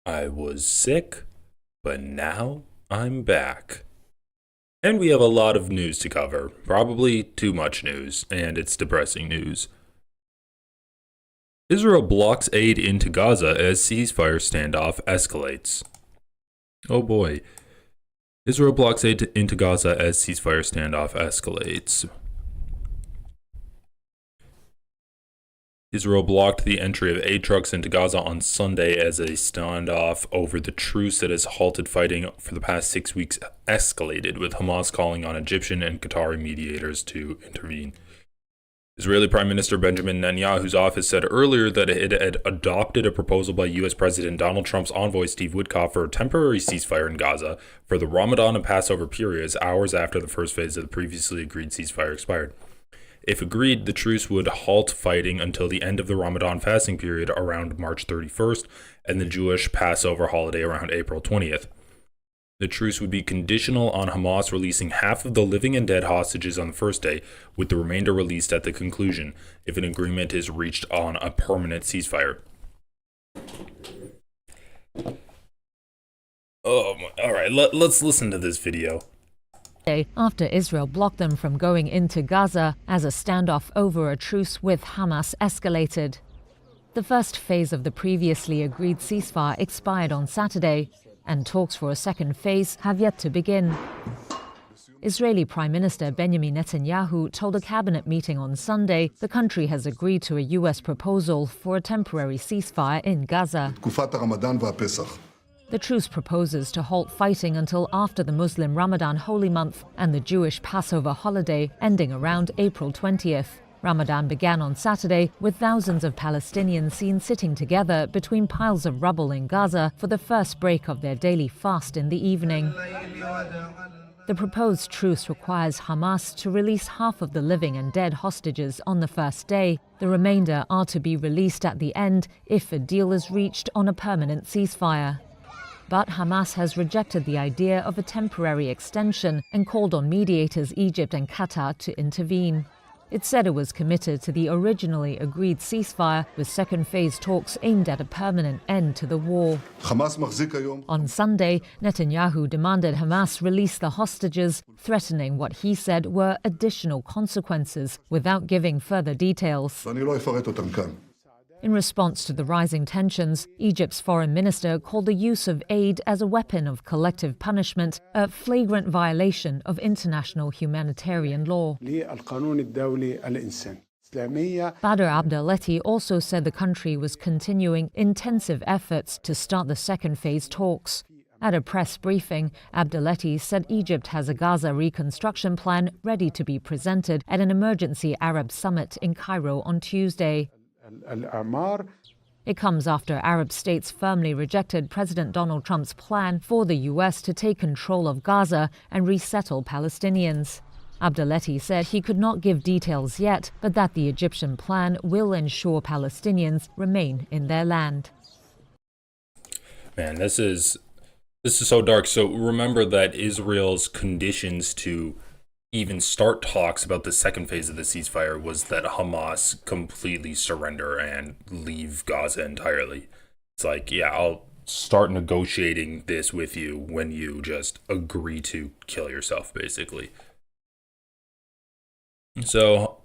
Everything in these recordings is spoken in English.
I was sick, but now I'm back. And we have a lot of news to cover. Probably too much news, and it's depressing news. Israel blocks aid into Gaza as ceasefire standoff escalates. Oh boy. Israel blocks aid into Gaza as ceasefire standoff escalates. Israel blocked the entry of aid trucks into Gaza on Sunday as a standoff over the truce that has halted fighting for the past 6 weeks escalated, with Hamas calling on Egyptian and Qatari mediators to intervene. Israeli Prime Minister Benjamin Netanyahu's office said earlier that it had adopted a proposal by U.S. President Donald Trump's envoy Steve Witkoff for a temporary ceasefire in Gaza for the Ramadan and Passover periods, hours after the first phase of the previously agreed ceasefire expired. If agreed, the truce would halt fighting until the end of the Ramadan fasting period around March 31st and the Jewish Passover holiday around April 20th. The truce would be conditional on Hamas releasing half of the living and dead hostages on the first day, with the remainder released at the conclusion, if an agreement is reached on a permanent ceasefire. Alright, let's listen to this video. After Israel blocked them from going into Gaza as a standoff over a truce with Hamas escalated. The first phase of the previously agreed ceasefire expired on Saturday, and talks for a second phase have yet to begin. Israeli Prime Minister Benjamin Netanyahu told a cabinet meeting on Sunday the country has agreed to a U.S. proposal for a temporary ceasefire in Gaza. The truce proposes to halt fighting until after the Muslim Ramadan holy month and the Jewish Passover holiday, ending around April 20th. Ramadan began on Saturday, with thousands of Palestinians seen sitting together between piles of rubble in Gaza for the first break of their daily fast in the evening. The proposed truce requires Hamas to release half of the living and dead hostages on the first day. The remainder are to be released at the end if a deal is reached on a permanent ceasefire. But Hamas has rejected the idea of a temporary extension and called on mediators Egypt and Qatar to intervene. It said it was committed to the originally agreed ceasefire, with second phase talks aimed at a permanent end to the war. On Sunday, Netanyahu demanded Hamas release the hostages, threatening what he said were additional consequences, without giving further details. In response to the rising tensions, Egypt's foreign minister called the use of aid as a weapon of collective punishment a flagrant violation of international humanitarian law. Badr Abdelaty also said the country was continuing intensive efforts to start the second phase talks. At a press briefing, Abdelaty said Egypt has a Gaza reconstruction plan ready to be presented at an emergency Arab summit in Cairo on Tuesday. It comes after Arab states firmly rejected President Donald Trump's plan for the U.S. to take control of Gaza and resettle Palestinians. Abdelaty said he could not give details yet, but that the Egyptian plan will ensure Palestinians remain in their land. Man, this is so dark. So remember that Israel's conditions to even start talks about the second phase of the ceasefire was that Hamas completely surrender and leave Gaza entirely. It's like, yeah, I'll start negotiating this with you when you just agree to kill yourself, basically. So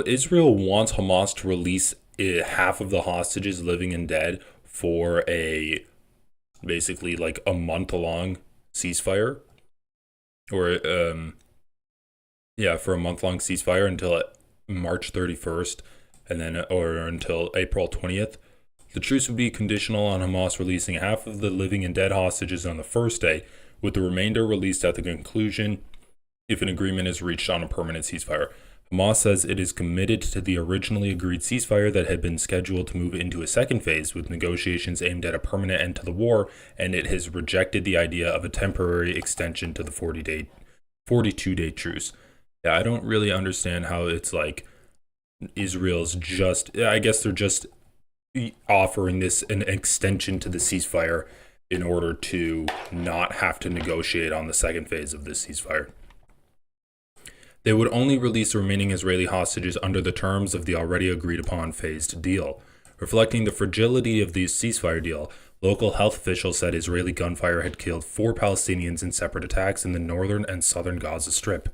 Israel wants Hamas to release half of the hostages, living and dead, for basically like a month-long ceasefire, or for a month-long ceasefire until March 31st, and then or until April 20th. The truce would be conditional on Hamas releasing half of the living and dead hostages on the first day, with the remainder released at the conclusion if an agreement is reached on a permanent ceasefire. Hamas says it is committed to the originally agreed ceasefire that had been scheduled to move into a second phase, with negotiations aimed at a permanent end to the war, and it has rejected the idea of a temporary extension to the 42-day truce. Yeah, I don't really understand how it's like Israel's I guess they're just offering this an extension to the ceasefire in order to not have to negotiate on the second phase of this ceasefire. They would only release the remaining Israeli hostages under the terms of the already agreed upon phased deal. Reflecting the fragility of the ceasefire deal, Local health officials said Israeli gunfire had killed 4 Palestinians in separate attacks in the northern and southern Gaza Strip.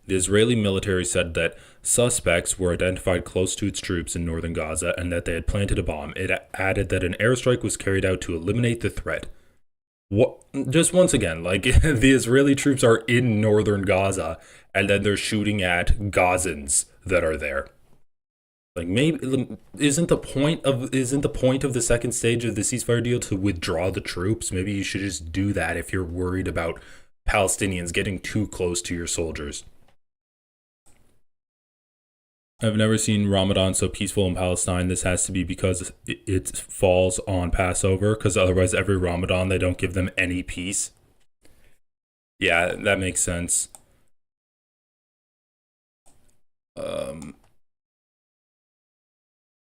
The Israeli military said that suspects were identified close to its troops in northern Gaza and that they had planted a bomb. It added that an airstrike was carried out to eliminate the threat. What? Just once again, like the Israeli troops are in northern Gaza and then they're shooting at Gazans that are there. Like, maybe isn't the point of the second stage of the ceasefire deal to withdraw the troops? Maybe you should just do that if you're worried about Palestinians getting too close to your soldiers. I've never seen Ramadan so peaceful in Palestine. This has to be because it falls on Passover, because otherwise every Ramadan they don't give them any peace. Yeah, that makes sense.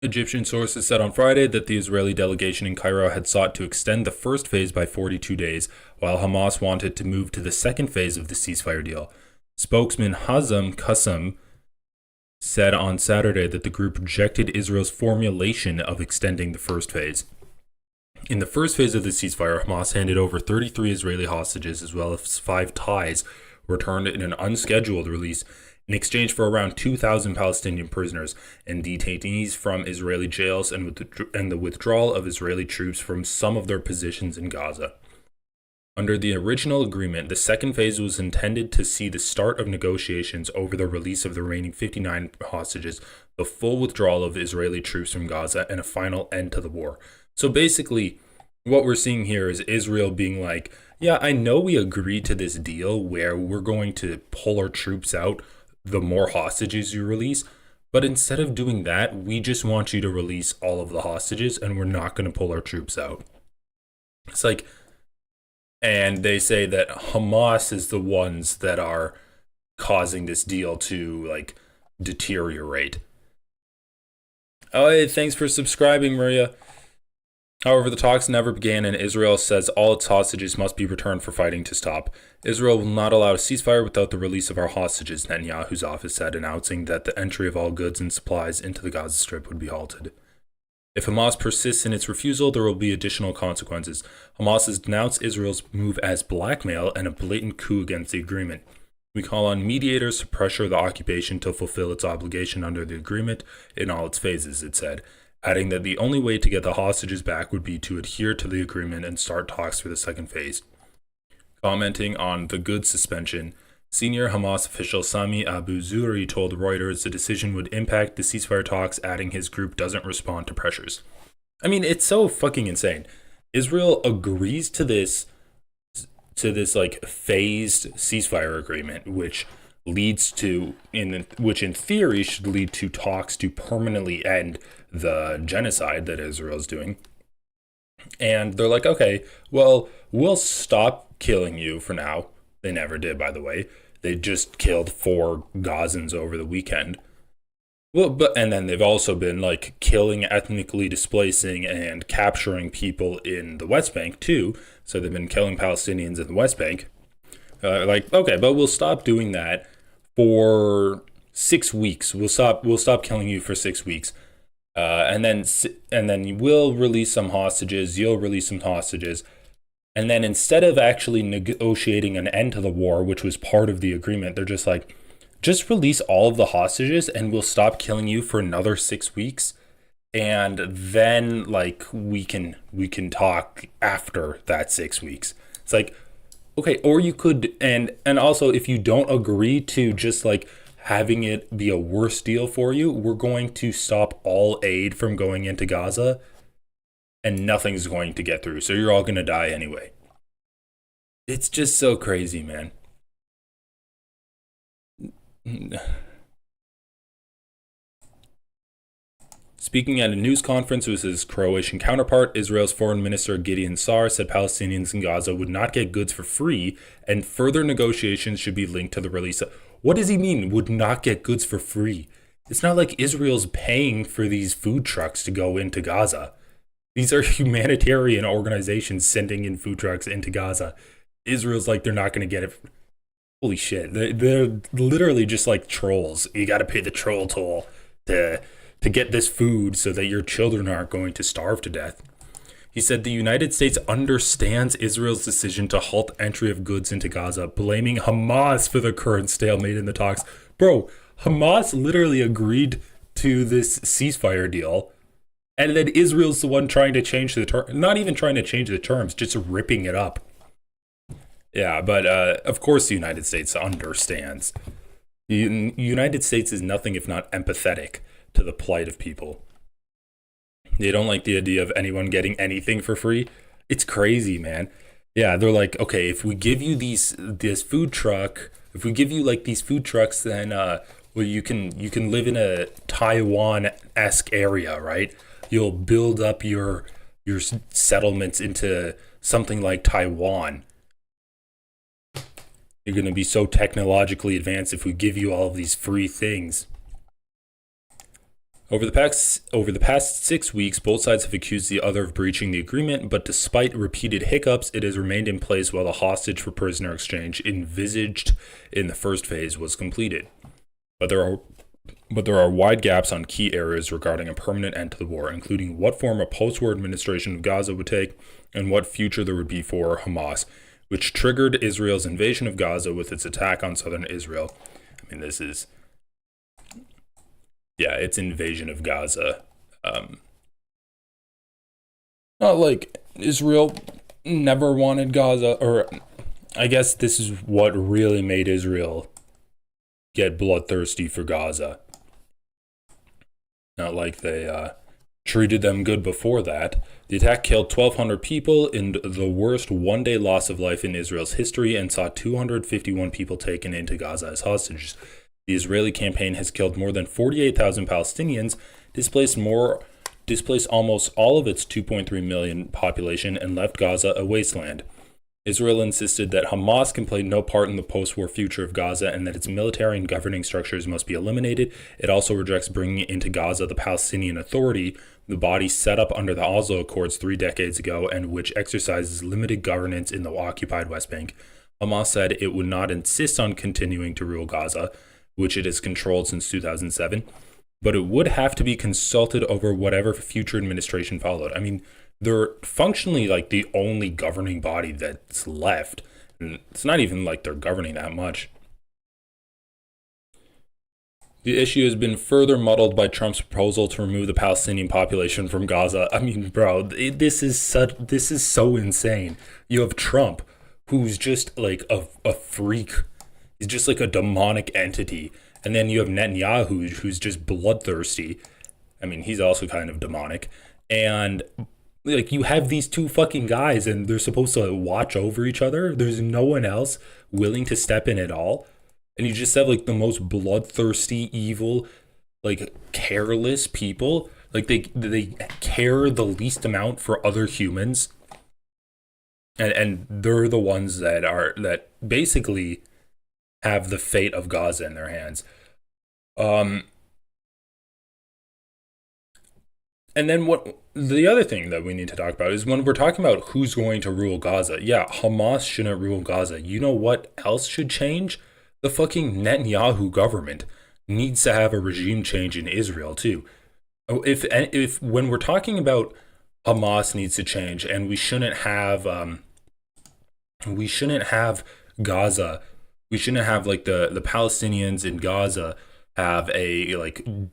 Egyptian sources said on Friday that the Israeli delegation in Cairo had sought to extend the first phase by 42 days, while Hamas wanted to move to the second phase of the ceasefire deal. Spokesman Hasan said on Saturday that the group rejected Israel's formulation of extending the first phase. In the first phase of the ceasefire, Hamas handed over 33 Israeli hostages as well as 5 Thais returned in an unscheduled release in exchange for around 2,000 Palestinian prisoners and detainees from Israeli jails and the withdrawal of Israeli troops from some of their positions in Gaza. Under the original agreement, the second phase was intended to see the start of negotiations over the release of the remaining 59 hostages, the full withdrawal of Israeli troops from Gaza, and a final end to the war. So basically, what we're seeing here is Israel being like, yeah, I know we agreed to this deal where we're going to pull our troops out the more hostages you release, but instead of doing that, we just want you to release all of the hostages and we're not going to pull our troops out. It's like, and they say that Hamas is the ones that are causing this deal to like deteriorate. Oh, hey, thanks for subscribing, Maria. However, the talks never began, and Israel says all its hostages must be returned for fighting to stop. Israel will not allow a ceasefire without the release of our hostages, Netanyahu's office said, announcing that the entry of all goods and supplies into the Gaza Strip would be halted. If Hamas persists in its refusal, there will be additional consequences. Hamas has denounced Israel's move as blackmail and a blatant coup against the agreement. We call on mediators to pressure the occupation to fulfill its obligation under the agreement in all its phases, it said, adding that the only way to get the hostages back would be to adhere to the agreement and start talks for the second phase. Commenting on the goods suspension, senior Hamas official Sami Abu Zuhri told Reuters the decision would impact the ceasefire talks, adding his group doesn't respond to pressures. I mean, it's so fucking insane. Israel agrees to this like phased ceasefire agreement, which leads to, which in theory should lead to talks to permanently end the genocide that Israel's doing. And they're like, okay, well, we'll stop killing you for now. They never did, by the way. They just killed 4 Gazans over the weekend. Well, and then they've also been like killing, ethnically displacing, and capturing people in the West Bank too. So they've been killing Palestinians in the West Bank. Like, okay, but we'll stop doing that for 6 weeks. We'll stop killing you for 6 weeks. And then we'll release some hostages. You'll release some hostages. And then instead of actually negotiating an end to the war, which was part of the agreement, they're just like, just release all of the hostages and we'll stop killing you for another 6 weeks. And then like we can talk after that 6 weeks. It's like, okay, or you could, and also if you don't agree to just like having it be a worse deal for you, we're going to stop all aid from going into Gaza and nothing's going to get through. So you're all going to die anyway. It's just so crazy, man. Speaking at a news conference with his Croatian counterpart, Israel's Foreign Minister Gideon Sa'ar said Palestinians in Gaza would not get goods for free and further negotiations should be linked to the release of... What does he mean, would not get goods for free? It's not like Israel's paying for these food trucks to go into Gaza. These are humanitarian organizations sending in food trucks into Gaza. Israel's like, they're not going to get it. Holy shit. They're literally just like trolls. You got to pay the troll toll to get this food so that your children aren't going to starve to death. He said the United States understands Israel's decision to halt entry of goods into Gaza, blaming Hamas for the current stalemate in the talks. Bro, Hamas literally agreed to this ceasefire deal, and then Israel's the one trying to change the term, not even trying to change the terms, just ripping it up. Yeah, but of course the United States understands. The United States is nothing if not empathetic to the plight of people. They don't like the idea of anyone getting anything for free. It's crazy, man. Yeah, they're like, okay, if we give you this food truck, if we give you like these food trucks, then well, you can live in a Taiwan-esque area, right? You'll build up your settlements into something like Taiwan. You're going to be so technologically advanced if we give you all of these free things. Over the past 6 weeks, both sides have accused the other of breaching the agreement, but despite repeated hiccups, it has remained in place while the hostage for prisoner exchange envisaged in the first phase was completed. But there are wide gaps on key areas regarding a permanent end to the war, including what form a post-war administration of Gaza would take and what future there would be for Hamas, which triggered Israel's invasion of Gaza with its attack on southern Israel. I mean, it's invasion of Gaza. Not like Israel never wanted Gaza, or I guess this is what really made Israel get bloodthirsty for Gaza. Not like they treated them good before that. The attack killed 1,200 people in the worst one-day loss of life in Israel's history and saw 251 people taken into Gaza as hostages. The Israeli campaign has killed more than 48,000 Palestinians, displaced almost all of its 2.3 million population, and left Gaza a wasteland. Israel insisted that Hamas can play no part in the post-war future of Gaza and that its military and governing structures must be eliminated. It also rejects bringing into Gaza the Palestinian Authority, the body set up under the Oslo Accords 3 decades ago and which exercises limited governance in the occupied West Bank. Hamas said it would not insist on continuing to rule Gaza, which it has controlled since 2007, but it would have to be consulted over whatever future administration followed. I mean, they're functionally like the only governing body that's left. And it's not even like they're governing that much. The issue has been further muddled by Trump's proposal to remove the Palestinian population from Gaza. I mean, bro, this is so insane. You have Trump, who's just like a freak. He's just like a demonic entity. And then you have Netanyahu, who's just bloodthirsty. I mean, he's also kind of demonic. And like, you have these two fucking guys and they're supposed to watch over each other. There's no one else willing to step in at all. And you just have like the most bloodthirsty, evil, like careless people. Like they care the least amount for other humans. And they're the ones that basically have the fate of Gaza in their hands. And then what the other thing that we need to talk about is when we're talking about who's going to rule Gaza. Yeah, Hamas shouldn't rule Gaza. You know what else should change? The fucking Netanyahu government needs to have a regime change in Israel too. If when we're talking about Hamas needs to change and we shouldn't have Gaza, we shouldn't have like the Palestinians in Gaza have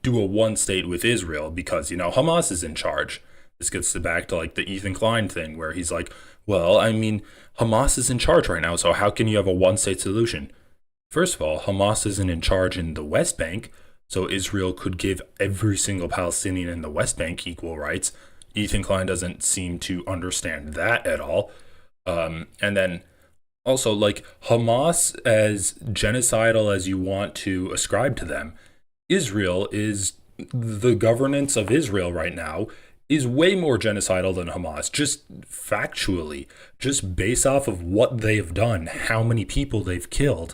do a one state with Israel because, you know, Hamas is in charge. This gets back to like the Ethan Klein thing where he's like, well, I mean, Hamas is in charge right now, so how can you have a one state solution? First of all, Hamas isn't in charge in the West Bank, so Israel could give every single Palestinian in the West Bank equal rights. Ethan Klein doesn't seem to understand that at all. And then also, like, Hamas, as genocidal as you want to ascribe to them, Israel is, the governance of Israel right now is way more genocidal than Hamas, just factually, just based off of what they've done, how many people they've killed.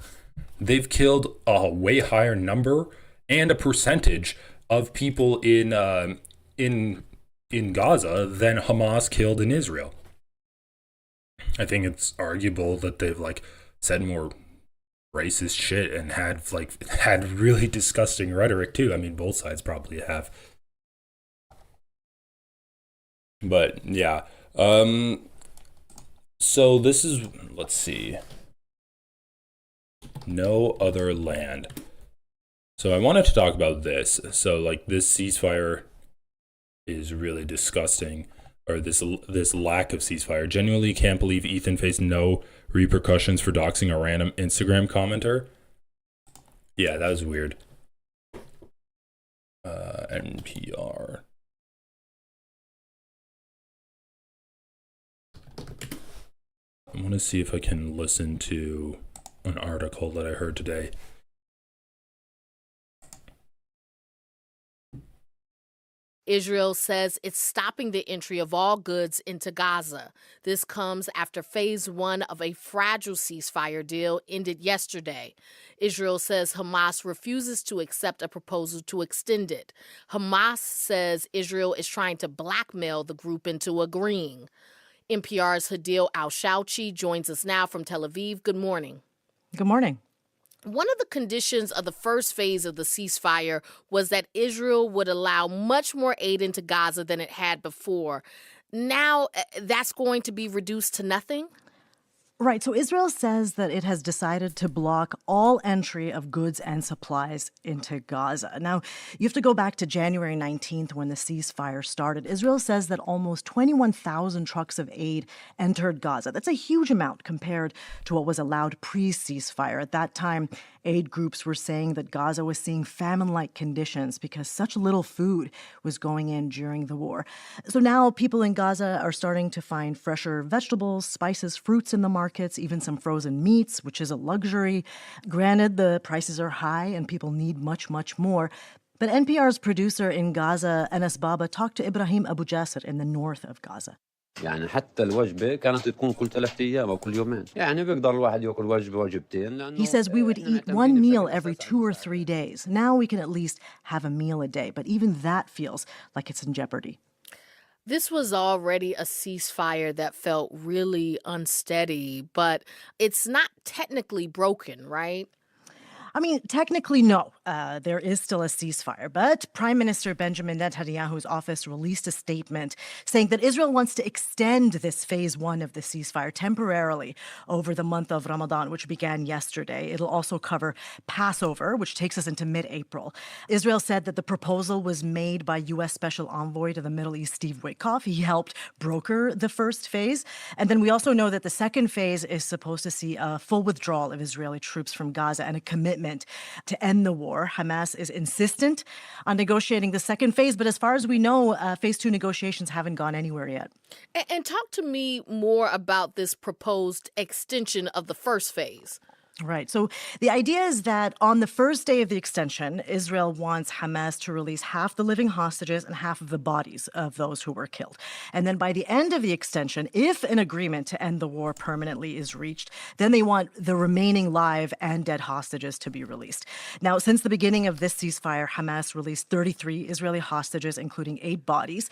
They've killed a way higher number and a percentage of people in Gaza than Hamas killed in Israel. I think it's arguable that they've like said more racist shit and had really disgusting rhetoric too. I mean, both sides probably have. But yeah, So this is, let's see, no other land. So I wanted to talk about this. So like this ceasefire is really disgusting, or this lack of ceasefire. Genuinely can't believe Ethan faced no repercussions for doxing a random Instagram commenter. Yeah, that was weird. NPR. I want to see if I can listen to an article that I heard today. Israel says it's stopping the entry of all goods into Gaza. This comes after phase one of a fragile ceasefire deal ended yesterday. Israel says Hamas refuses to accept a proposal to extend it. Hamas says Israel is trying to blackmail the group into agreeing. NPR's Hadil Al-Shauchi joins us now from Tel Aviv. Good morning. Good morning. One of the conditions of the first phase of the ceasefire was that Israel would allow much more aid into Gaza than it had before. Now that's going to be reduced to nothing? Right. So Israel says that it has decided to block all entry of goods and supplies into Gaza. Now, you have to go back to January 19th when the ceasefire started. Israel says that almost 21,000 trucks of aid entered Gaza. That's a huge amount compared to what was allowed pre-ceasefire. At that time, aid groups were saying that Gaza was seeing famine-like conditions because such little food was going in during the war. So now people in Gaza are starting to find fresher vegetables, spices, fruits in the markets, even some frozen meats, which is a luxury. Granted, the prices are high and people need much, much more. But NPR's producer in Gaza, Anas Baba, talked to Ibrahim Abu Jasser in the north of Gaza. يعني حتى الوجبة كانت تكون كل 3 أيام أو كل يومين يعني بيقدر الواحد يأكل وجبة وجبتين لأنه He says we would eat one meal every 2 or 3 days. Now we can at least have a meal a day, but even that feels like it's in jeopardy. This was already a ceasefire that felt really unsteady, but it's not technically broken, right? I mean, technically, no. There is still a ceasefire. But Prime Minister Benjamin Netanyahu's office released a statement saying that Israel wants to extend this phase one of the ceasefire temporarily over the month of Ramadan, which began yesterday. It'll also cover Passover, which takes us into mid-April. Israel said that the proposal was made by U.S. Special Envoy to the Middle East, Steve Witkoff. He helped broker the first phase. And then we also know that the second phase is supposed to see a full withdrawal of Israeli troops from Gaza and a commitment to end the war. Hamas is insistent on negotiating the second phase, but as far as we know, phase two negotiations haven't gone anywhere yet. And talk to me more about this proposed extension of the first phase. Right. So the idea is that on the first day of the extension, Israel wants Hamas to release half the living hostages and half of the bodies of those who were killed. And then by the end of the extension, if an agreement to end the war permanently is reached, then they want the remaining live and dead hostages to be released. Now, since the beginning of this ceasefire, Hamas released 33 Israeli hostages, including 8 bodies.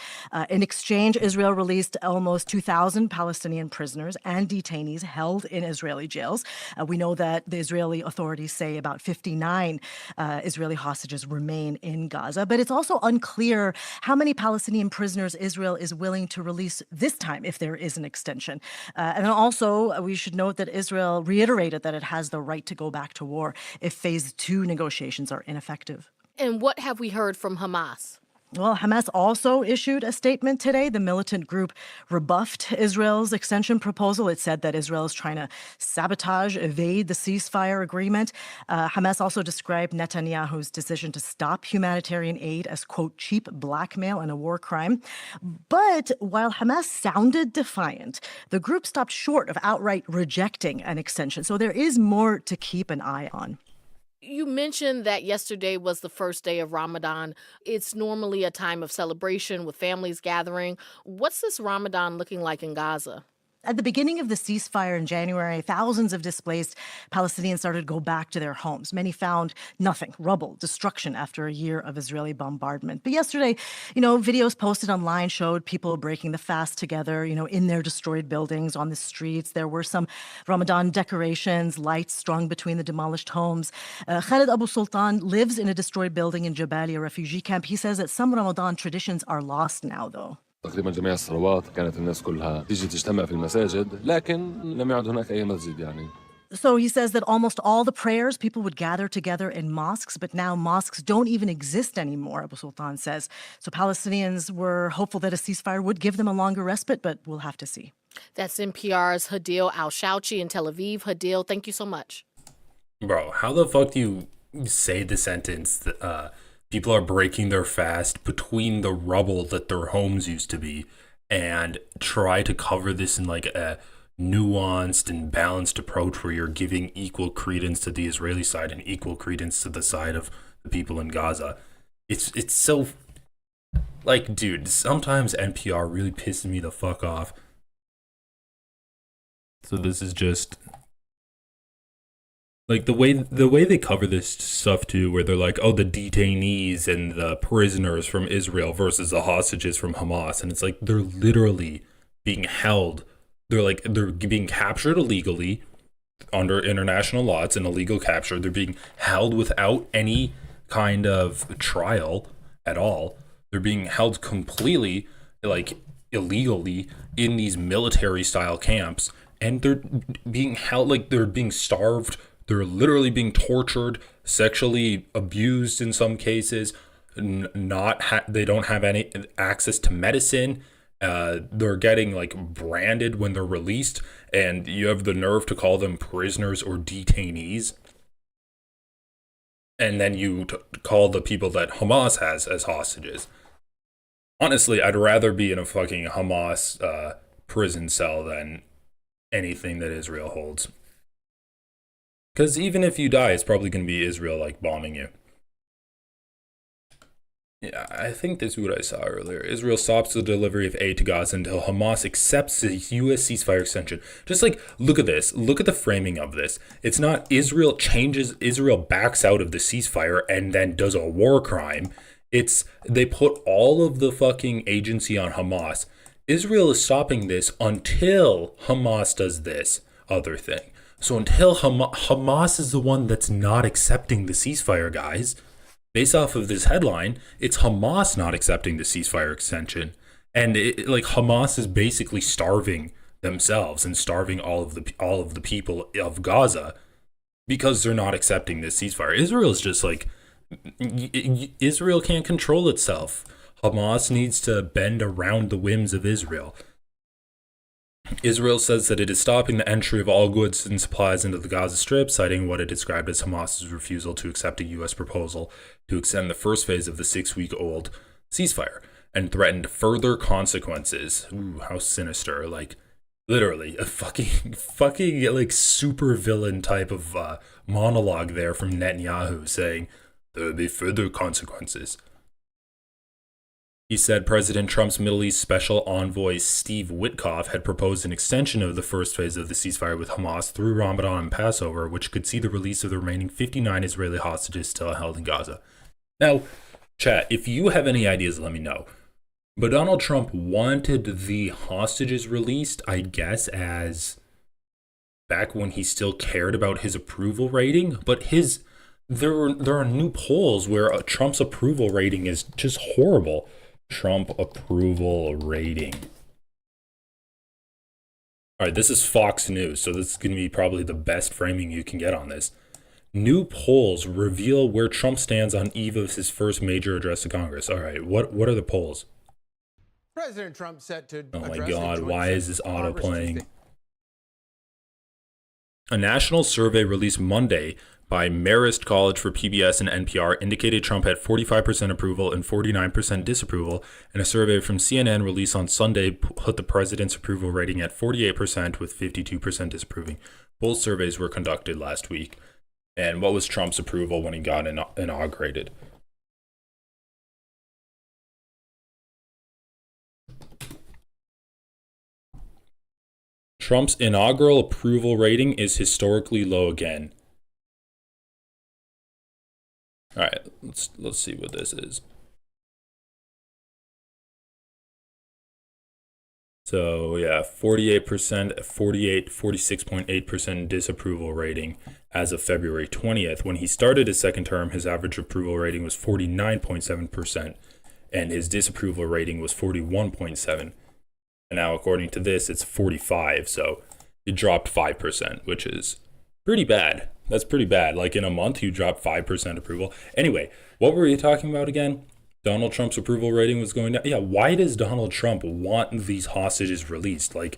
In exchange, Israel released almost 2,000 Palestinian prisoners and detainees held in Israeli jails. We know that the Israeli authorities say about 59 Israeli hostages remain in Gaza. But it's also unclear how many Palestinian prisoners Israel is willing to release this time if there is an extension. And also, we should note that Israel reiterated that it has the right to go back to war if phase two negotiations are ineffective. And what have we heard from Hamas? Well, Hamas also issued a statement today. The militant group rebuffed Israel's extension proposal. It said that Israel is trying to sabotage, evade the ceasefire agreement. Hamas also described Netanyahu's decision to stop humanitarian aid as, quote, cheap blackmail and a war crime. But while Hamas sounded defiant, the group stopped short of outright rejecting an extension. So there is more to keep an eye on. You mentioned that yesterday was the first day of Ramadan. It's normally a time of celebration with families gathering. What's this Ramadan looking like in Gaza? At the beginning of the ceasefire in January, thousands of displaced Palestinians started to go back to their homes. Many found nothing, rubble, destruction after a year of Israeli bombardment. But yesterday, videos posted online showed people breaking the fast together, in their destroyed buildings, on the streets. There were some Ramadan decorations, lights strung between the demolished homes. Khalid Abu Sultan lives in a destroyed building in Jabalia refugee camp. He says that some Ramadan traditions are lost now, though. تقريبا جميع الصلوات كانت الناس كلها تيجي تجتمع في المساجد لكن لم يعد هناك أي مسجد يعني. So he says that almost all the prayers, people would gather together in mosques, but now mosques don't even exist anymore, Abu Sultan says. So Palestinians were hopeful that a ceasefire would give them a longer respite, but we'll have to see. That's NPR's Hadil Al-Shauchi in Tel Aviv. Hadil, thank you so much. Bro, how the fuck do you say the sentence that people are breaking their fast between the rubble that their homes used to be and try to cover this in like a nuanced and balanced approach where you're giving equal credence to the Israeli side and equal credence to the side of the people in Gaza? It's so like, dude, sometimes NPR really pisses me the fuck off. So this is just like the way they cover this stuff too, where they're like, oh, the detainees and the prisoners from Israel versus the hostages from Hamas, and it's like they're literally being held. They're being captured illegally under international law. It's an illegal capture. They're being held without any kind of trial at all. They're being held completely like illegally in these military style camps, and they're being held like they're being starved. They're literally being tortured, sexually abused in some cases. They don't have any access to medicine. They're getting like branded when they're released, and you have the nerve to call them prisoners or detainees. And then you call the people that Hamas has as hostages. Honestly, I'd rather be in a fucking Hamas prison cell than anything that Israel holds. Because even if you die, it's probably going to be Israel like bombing you. Yeah, I think this is what I saw earlier. Israel stops the delivery of aid to Gaza until Hamas accepts the U.S. ceasefire extension. Just like, look at this. Look at the framing of this. It's not Israel backs out of the ceasefire and then does a war crime. It's they put all of the fucking agency on Hamas. Israel is stopping this until Hamas does this other thing. So until Hamas is the one that's not accepting the ceasefire, guys. Based off of this headline, it's Hamas not accepting the ceasefire extension. And like Hamas is basically starving themselves and starving all of the people of Gaza because they're not accepting this ceasefire. Israel's just like, Israel can't control itself. Hamas needs to bend around the whims of Israel. Israel says that it is stopping the entry of all goods and supplies into the Gaza Strip, citing what it described as Hamas's refusal to accept a U.S. proposal to extend the first phase of the 6-week-old ceasefire, and threatened further consequences. Ooh, how sinister. Like, literally, a fucking like, super villain type of monologue there from Netanyahu saying, there will be further consequences. He said President Trump's Middle East Special Envoy Steve Witkoff had proposed an extension of the first phase of the ceasefire with Hamas through Ramadan and Passover, which could see the release of the remaining 59 Israeli hostages still held in Gaza. Now, chat, if you have any ideas, let me know. But Donald Trump wanted the hostages released, I guess, as back when he still cared about his approval rating, but there are new polls where Trump's approval rating is just horrible. Trump approval rating. All right, this is Fox News, so this is going to be probably the best framing you can get on this. New polls reveal where Trump stands on eve of his first major address to Congress. All right, what are the polls? President Trump set to oh my God, why is this auto playing? A national survey released Monday by Marist College for PBS and NPR indicated Trump had 45% approval and 49% disapproval, and a survey from CNN released on Sunday put the president's approval rating at 48% with 52% disapproving. Both surveys were conducted last week. And what was Trump's approval when he got inaugurated? Trump's inaugural approval rating is historically low again. All right, let's see what this is. So yeah, 48%, 46.8% disapproval rating as of February 20th. When he started his second term, his average approval rating was 49.7%. and his disapproval rating was 41.7. And now, according to this, it's 45. So it dropped 5%, which is pretty bad. That's pretty bad. Like in a month, you dropped 5% approval. Anyway, what were you talking about again? Donald Trump's approval rating was going down. Yeah, why does Donald Trump want these hostages released? Like,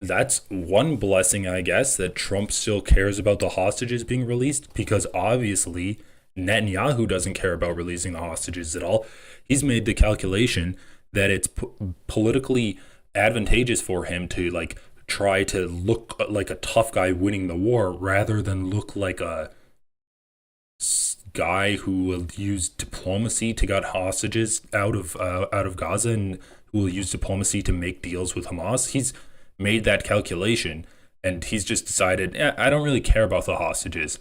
that's one blessing, I guess, that Trump still cares about the hostages being released, because obviously Netanyahu doesn't care about releasing the hostages at all. He's made the calculation that it's politically advantageous for him to like try to look like a tough guy winning the war rather than look like a guy who will use diplomacy to get hostages out of Gaza, and who will use diplomacy to make deals with Hamas. He's made that calculation, and he's just decided, I don't really care about the hostages.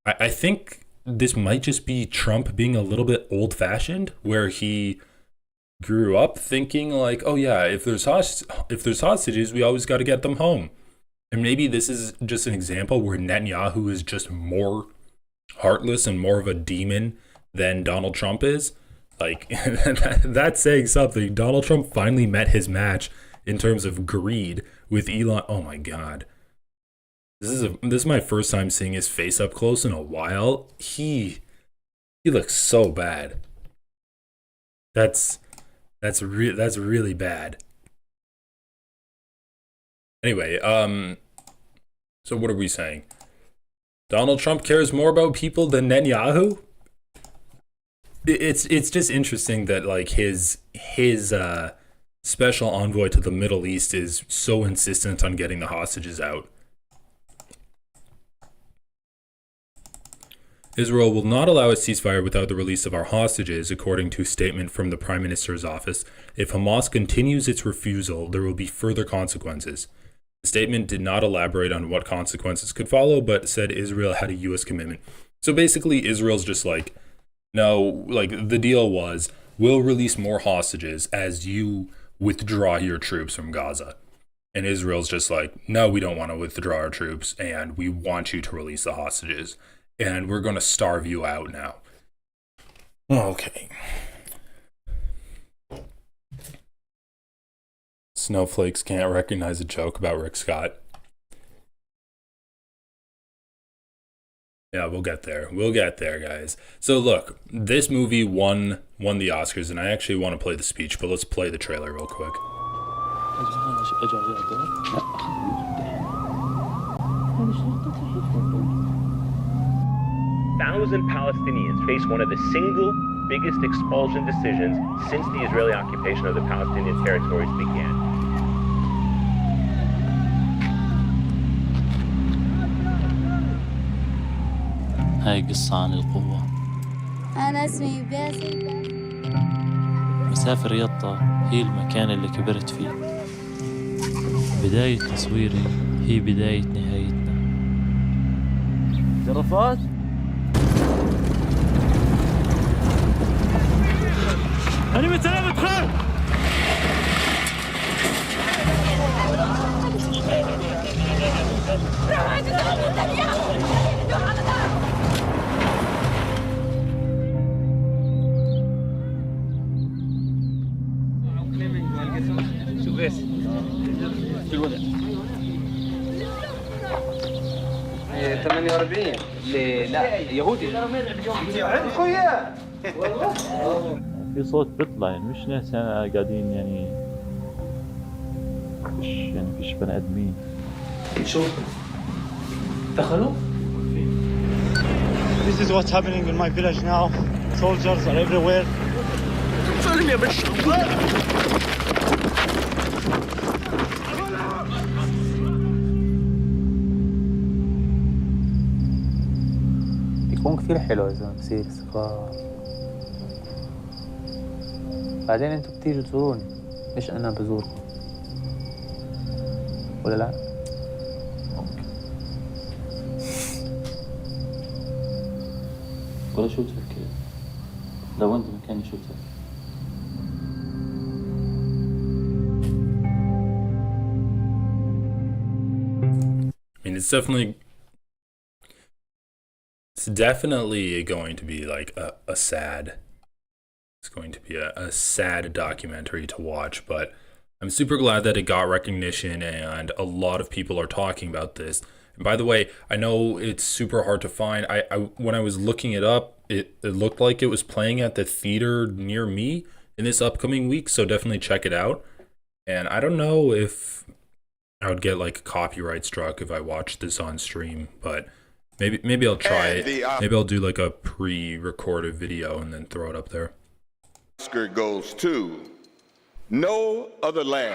I think this might just be Trump being a little bit old-fashioned, where he grew up thinking like, oh yeah, if there's hostages, we always got to get them home. And maybe this is just an example where Netanyahu is just more heartless and more of a demon than Donald Trump is. Like, that's saying something. Donald Trump finally met his match in terms of greed with Elon. Oh my God. This is my first time seeing his face up close in a while. He looks so bad. That's really bad. Anyway, so what are we saying? Donald Trump cares more about people than Netanyahu? It's just interesting that like his special envoy to the Middle East is so insistent on getting the hostages out. Israel will not allow a ceasefire without the release of our hostages, according to a statement from the Prime Minister's office. If Hamas continues its refusal, there will be further consequences. The statement did not elaborate on what consequences could follow, but said Israel had a U.S. commitment. So basically, Israel's just like, no, like the deal was, we'll release more hostages as you withdraw your troops from Gaza. And Israel's just like, no, we don't want to withdraw our troops, and we want you to release the hostages. And we're going to starve you out now. Okay. Snowflakes can't recognize a joke about Rick Scott. Yeah, we'll get there. We'll get there, guys. So look, this movie won the Oscars, and I actually want to play the speech, but let's play the trailer real quick. Thousand Palestinians face one of the single biggest expulsion decisions since the Israeli occupation of the Palestinian territories began. هاي قصة عن القوة. أنا اسمي باسل. مسافر يطا هي المكان اللي كبرت فيه. بداية تصويري هي بداية نهايتنا. جرافات؟ أنا متلام بخير. شوف بس في الوضع 48 لا يهودي في صوت بيطلع يعني مش ناس قاعدين يعني فيش بني ادمين. شو دخلوا This is what's happening in my village now. Soldiers are everywhere. سلم يا باشا. يكون كثير حلو إذا بصير استقرار. بعدين انتوا بتيجوا تزوروني مش أنا بزوركم ولا لا؟ ولا شو تفكر؟ لو أنت مكاني شو تفكر؟ I mean, it's definitely going to be like a sad It's going to be a sad documentary to watch, but I'm super glad that it got recognition and a lot of people are talking about this. And by the way, I know it's super hard to find. I when I was looking it up, it looked like it was playing at the theater near me in this upcoming week, so definitely check it out. And I don't know if I would get like copyright struck if I watched this on stream, but maybe I'll try it. Maybe I'll do like a pre-recorded video and then throw it up there. Oscar goes to No Other Land.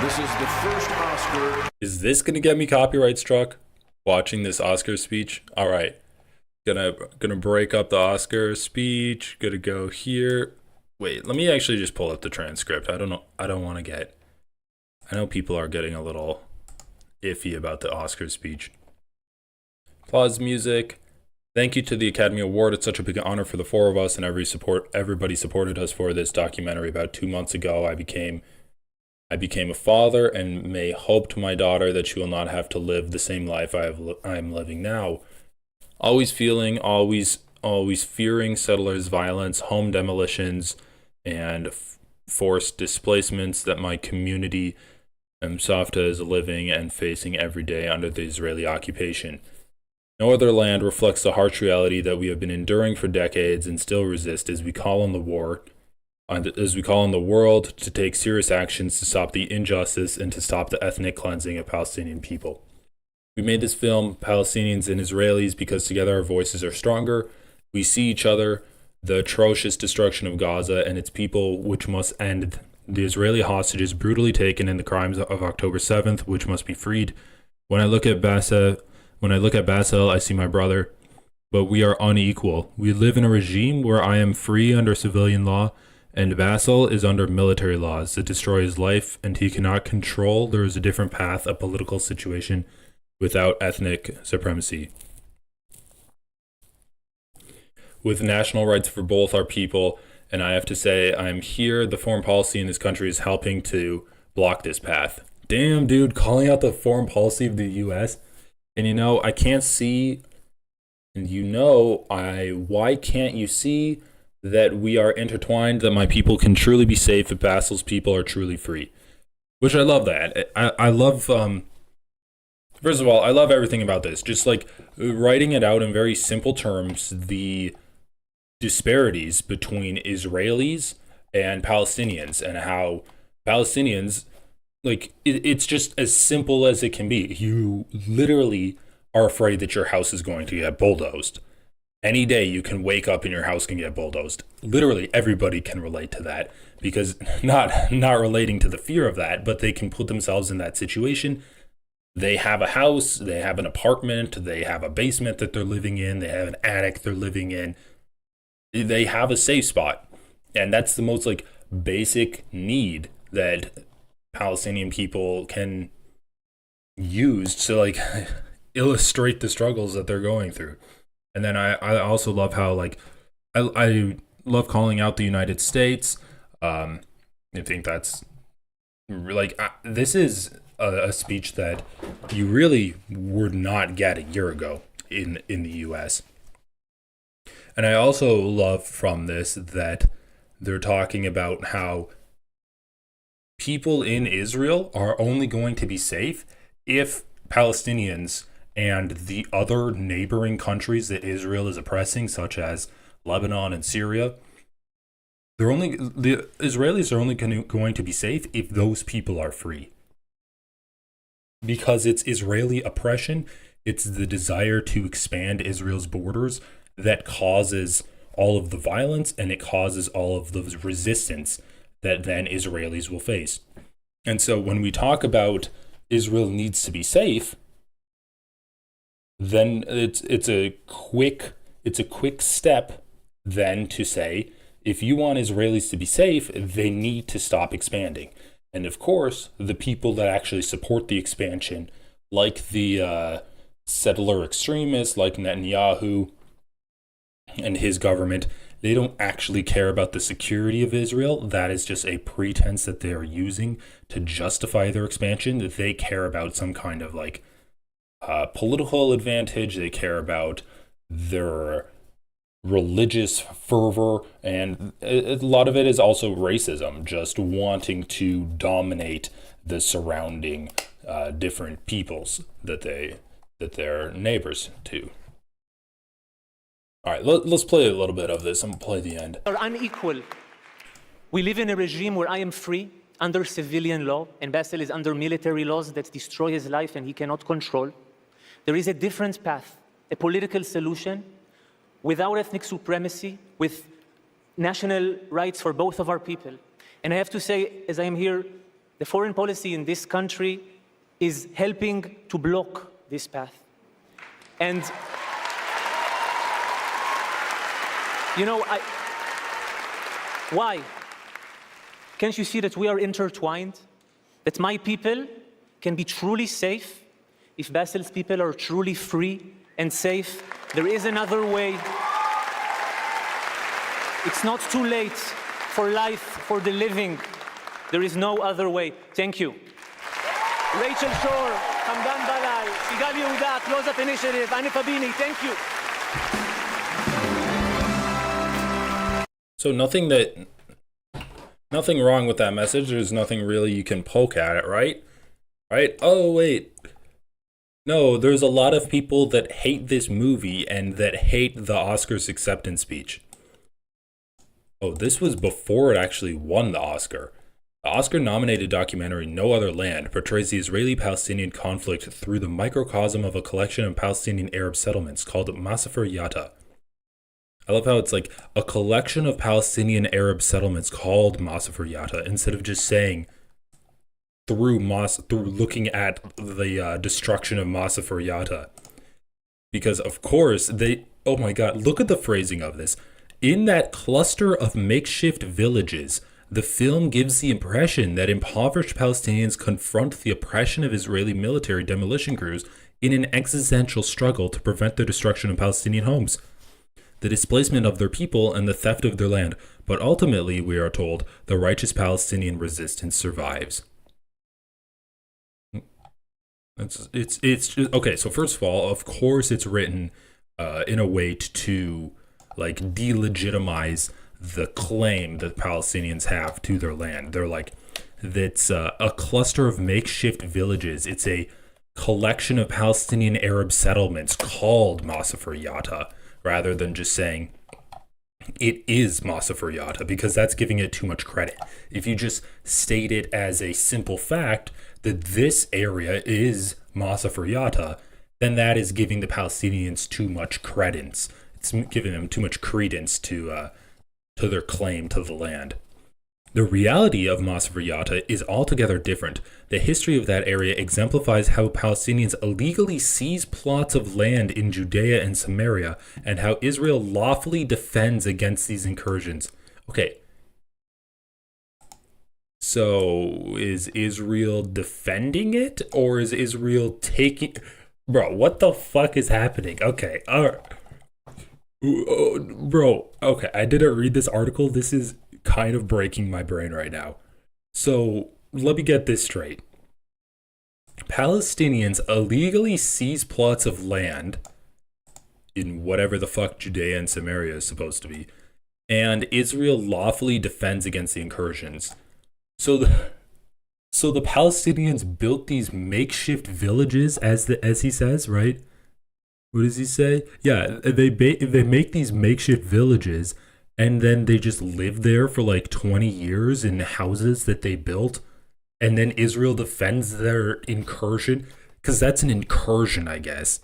This is the first Oscar. Is this gonna get me copyright struck? Watching this Oscar speech? All right, gonna break up the Oscar speech. Gonna go here. Wait, let me actually just pull up the transcript. I don't know. I don't want to get. I know people are getting a little iffy about the Oscar speech. Applause music. Thank you to the Academy Award. It's such a big honor for the four of us, and everybody supported us for this documentary. About 2 months ago, I became a father, and may hope to my daughter that she will not have to live the same life I am living now. Always fearing settlers' violence, home demolitions, and forced displacements that my community Msafta is living and facing every day under the Israeli occupation. No other land reflects the harsh reality that we have been enduring for decades and still resist as we call on the world to take serious actions to stop the injustice and to stop the ethnic cleansing of Palestinian people. We made this film, Palestinians and Israelis, because together our voices are stronger. We see each other, the atrocious destruction of Gaza and its people, which must end. The Israeli hostages brutally taken in the crimes of October 7th, which must be freed. When I look at Basel, I see my brother, but we are unequal. We live in a regime where I am free under civilian law, and Basel is under military laws that destroy his life, and he cannot control. There is a different path, a political situation without ethnic supremacy. With national rights for both our people, and I have to say, I'm here. The foreign policy in this country is helping to block this path. Damn, dude, calling out the foreign policy of the U.S. And I can't see, and why can't you see that we are intertwined, that my people can truly be safe if Basel's people are truly free? Which I love that. I love, first of all, I love everything about this. Just like writing it out in very simple terms, the disparities between Israelis and Palestinians, and how Palestinians, like, it's just as simple as it can be. You literally are afraid that your house is going to get bulldozed. Any day you can wake up and your house can get bulldozed. Literally everybody can relate to that, because not relating to the fear of that, but they can put themselves in that situation. They have a house, they have an apartment, they have a basement that they're living in, they have an attic they're living in. They have a safe spot. And that's the most like basic need that Palestinian people can use to like illustrate the struggles that they're going through. And then I also love how like I love calling out the United States. I think that's like this is a speech that you really would not get a year ago in the US. And I also love from this that they're talking about how people in Israel are only going to be safe if Palestinians and the other neighboring countries that Israel is oppressing, such as Lebanon and Syria, the Israelis are only going to be safe if those people are free. Because it's Israeli oppression, it's the desire to expand Israel's borders that causes all of the violence, and it causes all of the resistance that then Israelis will face. And so when we talk about Israel needs to be safe, then it's a quick step then to say, if you want Israelis to be safe, they need to stop expanding. And of course, the people that actually support the expansion, like the settler extremists, like Netanyahu and his government, they don't actually care about the security of Israel. That is just a pretense that they are using to justify their expansion. That they care about some kind of like political advantage. They care about their religious fervor, and a lot of it is also racism, just wanting to dominate the surrounding different peoples that they're neighbors to. All right, let's play a little bit of this. I'm gonna play the end. Are unequal. We live in a regime where I am free under civilian law, and Basil is under military laws that destroy his life and he cannot control. There is a different path, a political solution without ethnic supremacy, with national rights for both of our people. And I have to say, as I am here, the foreign policy in this country is helping to block this path. And, you know, why? Can't you see that we are intertwined? That my people can be truly safe if Basil's people are truly free and safe. There is another way. It's not too late for life, for the living. There is no other way. Thank you. Rachel Shore, Hamdan Balai, Sigal Yehuda, Close Up Initiative, Ani Fabini, thank you. So nothing wrong with that message. There's nothing really you can poke at it, right? Right? Oh, wait. No, there's a lot of people that hate this movie and that hate the Oscars acceptance speech. Oh, this was before it actually won the Oscar. The Oscar-nominated documentary No Other Land portrays the Israeli-Palestinian conflict through the microcosm of a collection of Palestinian Arab settlements called Masafer Yatta. I love how it's like a collection of Palestinian Arab settlements called Masafer Yatta, instead of just saying through looking at the destruction of Masafer Yatta. Because of course oh my god, look at the phrasing of this. In that cluster of makeshift villages, the film gives the impression that impoverished Palestinians confront the oppression of Israeli military demolition crews in an existential struggle to prevent the destruction of Palestinian homes, the displacement of their people, and the theft of their land. But ultimately, we are told, the righteous Palestinian resistance survives. It's just, okay, so first of all, of course it's written in a way to like delegitimize the claim that Palestinians have to their land. They're like, that's a cluster of makeshift villages. It's a collection of Palestinian Arab settlements called Masafer Yatta, rather than just saying it is Masafer Yatta, because that's giving it too much credit. If you just state it as a simple fact that this area is Masafer Yatta, then that is giving the Palestinians too much credence. It's giving them too much credence to their claim to the land. The reality of Masafer Yatta is altogether different. The history of that area exemplifies how Palestinians illegally seize plots of land in Judea and Samaria, and how Israel lawfully defends against these incursions. Okay. So, is Israel defending it, or is Israel taking... Bro, what the fuck is happening? Okay, alright. Bro, okay, I didn't read this article. This is kind of breaking my brain right now. So, let me get this straight. Palestinians illegally seize plots of land in whatever the fuck Judea and Samaria is supposed to be, and Israel lawfully defends against the incursions. So the Palestinians built these makeshift villages, as he says, right? What does he say? Yeah, they make these makeshift villages, and then they just live there for like 20 years in houses that they built, and then Israel defends their incursion, because that's an incursion, I guess.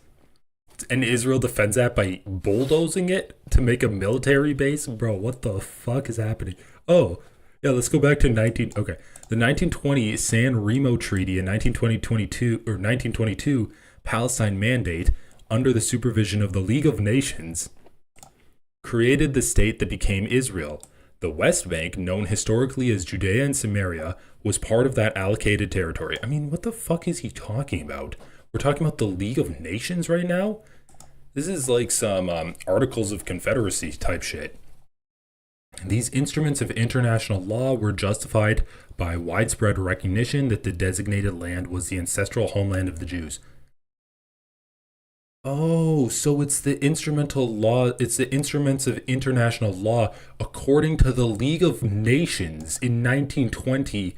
And Israel defends that by bulldozing it to make a military base? Bro, what the fuck is happening? Oh, yeah, let's go back to the 1920 San Remo Treaty in 1922 Palestine Mandate, under the supervision of the League of Nations, created the state that became Israel. The West Bank, known historically as Judea and Samaria, was part of that allocated territory. I mean, what the fuck is he talking about? We're talking about the League of Nations right now? This is like some Articles of Confederacy type shit. These instruments of international law were justified by widespread recognition that the designated land was the ancestral homeland of the Jews. Oh, so it's the instrumental law, it's the instruments of international law according to the League of Nations in 1920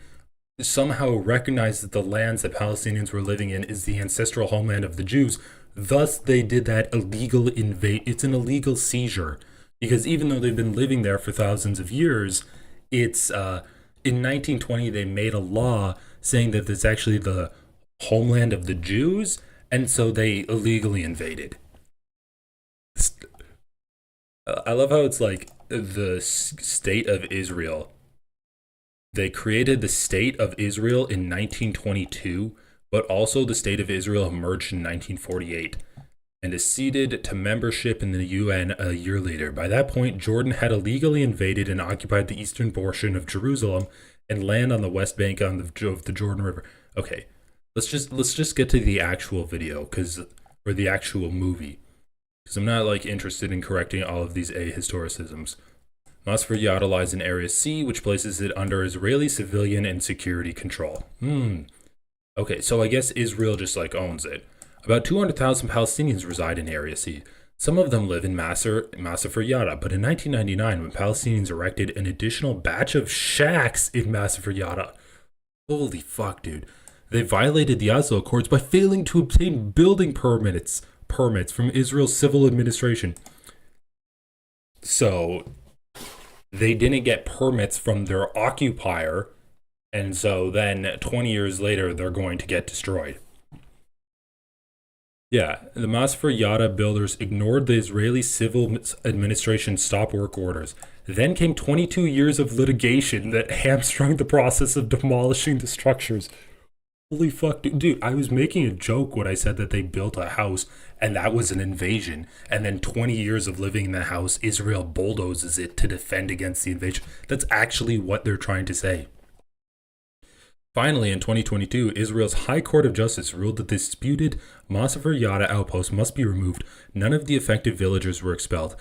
somehow recognized that the lands that Palestinians were living in is the ancestral homeland of the Jews. Thus, they did that illegal it's an illegal seizure. Because even though they've been living there for thousands of years, it's in 1920 they made a law saying that it's actually the homeland of the Jews, and so they illegally invaded. I love how it's like the state of Israel. They created the state of Israel in 1922, but also the state of Israel emerged in 1948 and acceded to membership in the UN a year later. By that point, Jordan had illegally invaded and occupied the eastern portion of Jerusalem and land on the West Bank of the Jordan River. Okay, let's just get to the actual video, or the actual movie, because I'm not like interested in correcting all of these ahistoricisms. Masfer Yada lies in Area C, which places it under Israeli civilian and security control. Okay, so I guess Israel just like owns it. About 200,000 Palestinians reside in Area C. Some of them live in Masfer Yada, but in 1999, when Palestinians erected an additional batch of shacks in Masfer Yada, holy fuck, dude, they violated the Oslo Accords by failing to obtain building permits from Israel's civil administration. So they didn't get permits from their occupier, and so then 20 years later, they're going to get destroyed. Yeah, the Masfer Yada builders ignored the Israeli civil administration's stop work orders. Then came 22 years of litigation that hamstrung the process of demolishing the structures. Holy fuck, dude, I was making a joke when I said that they built a house and that was an invasion. And then 20 years of living in the house, Israel bulldozes it to defend against the invasion. That's actually what they're trying to say. Finally, in 2022, Israel's High Court of Justice ruled that the disputed Masfer Yada outpost must be removed. None of the affected villagers were expelled.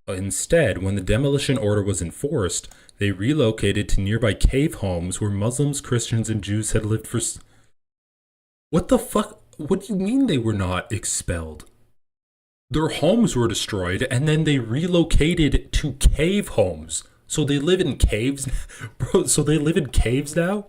Instead, when the demolition order was enforced, they relocated to nearby cave homes where Muslims, Christians, and Jews had lived for... What the fuck? What do you mean they were not expelled? Their homes were destroyed, and then they relocated to cave homes. So they live in caves? Bro, so they live in caves now?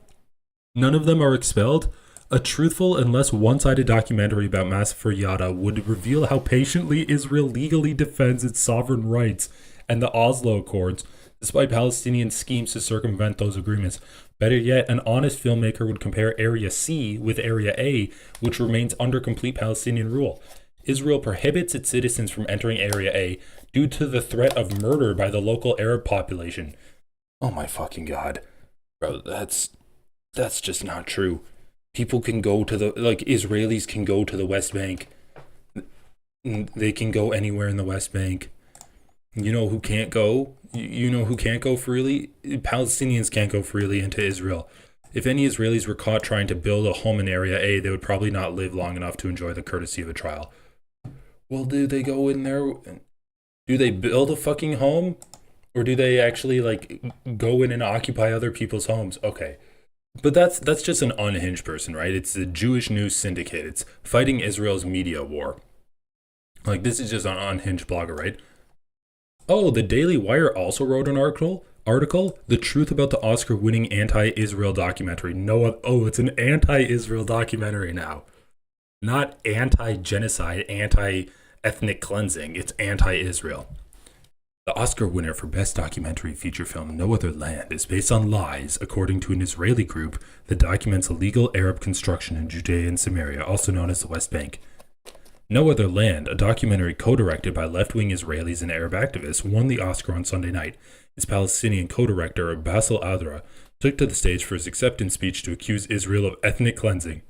None of them are expelled? A truthful and less one-sided documentary about Masfer Yada would reveal how patiently Israel legally defends its sovereign rights and the Oslo Accords, despite Palestinian schemes to circumvent those agreements. Better yet, an honest filmmaker would compare Area C with Area A, which remains under complete Palestinian rule. Israel prohibits its citizens from entering Area A due to the threat of murder by the local Arab population. Oh my fucking god. Bro, that's just not true. People can go to Israelis can go to the West Bank. They can go anywhere in the West Bank. You know who can't go? You know who can't go freely? Palestinians can't go freely into Israel. If any Israelis were caught trying to build a home in Area A, they would probably not live long enough to enjoy the courtesy of a trial. Well, do they go in there? Do they build a fucking home? Or do they actually go in and occupy other people's homes? Okay. But that's just an unhinged person, right? It's the Jewish News Syndicate. It's fighting Israel's media war. This is just an unhinged blogger, right? Oh, the Daily Wire also wrote an article, The Truth About the Oscar-winning Anti-Israel Documentary. It's an anti-Israel documentary now. Not anti-genocide, anti-ethnic cleansing. It's anti-Israel. The Oscar winner for Best Documentary Feature Film, No Other Land, is based on lies, according to an Israeli group that documents illegal Arab construction in Judea and Samaria, also known as the West Bank. No Other Land, a documentary co-directed by left-wing Israelis and Arab activists, won the Oscar on Sunday night. Its Palestinian co-director, Bassel Adra, took to the stage for his acceptance speech to accuse Israel of ethnic cleansing.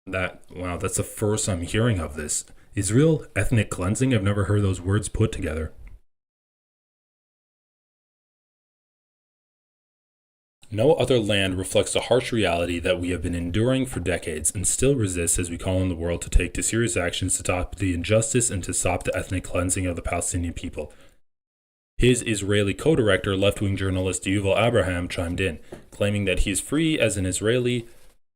That's the first I'm hearing of this. Israel, ethnic cleansing? I've never heard those words put together. No Other Land reflects the harsh reality that we have been enduring for decades and still resists as we call on the world to take serious actions to stop the injustice and to stop the ethnic cleansing of the Palestinian people. His Israeli co-director, left-wing journalist Yuval Abraham, chimed in, claiming that he is free as an Israeli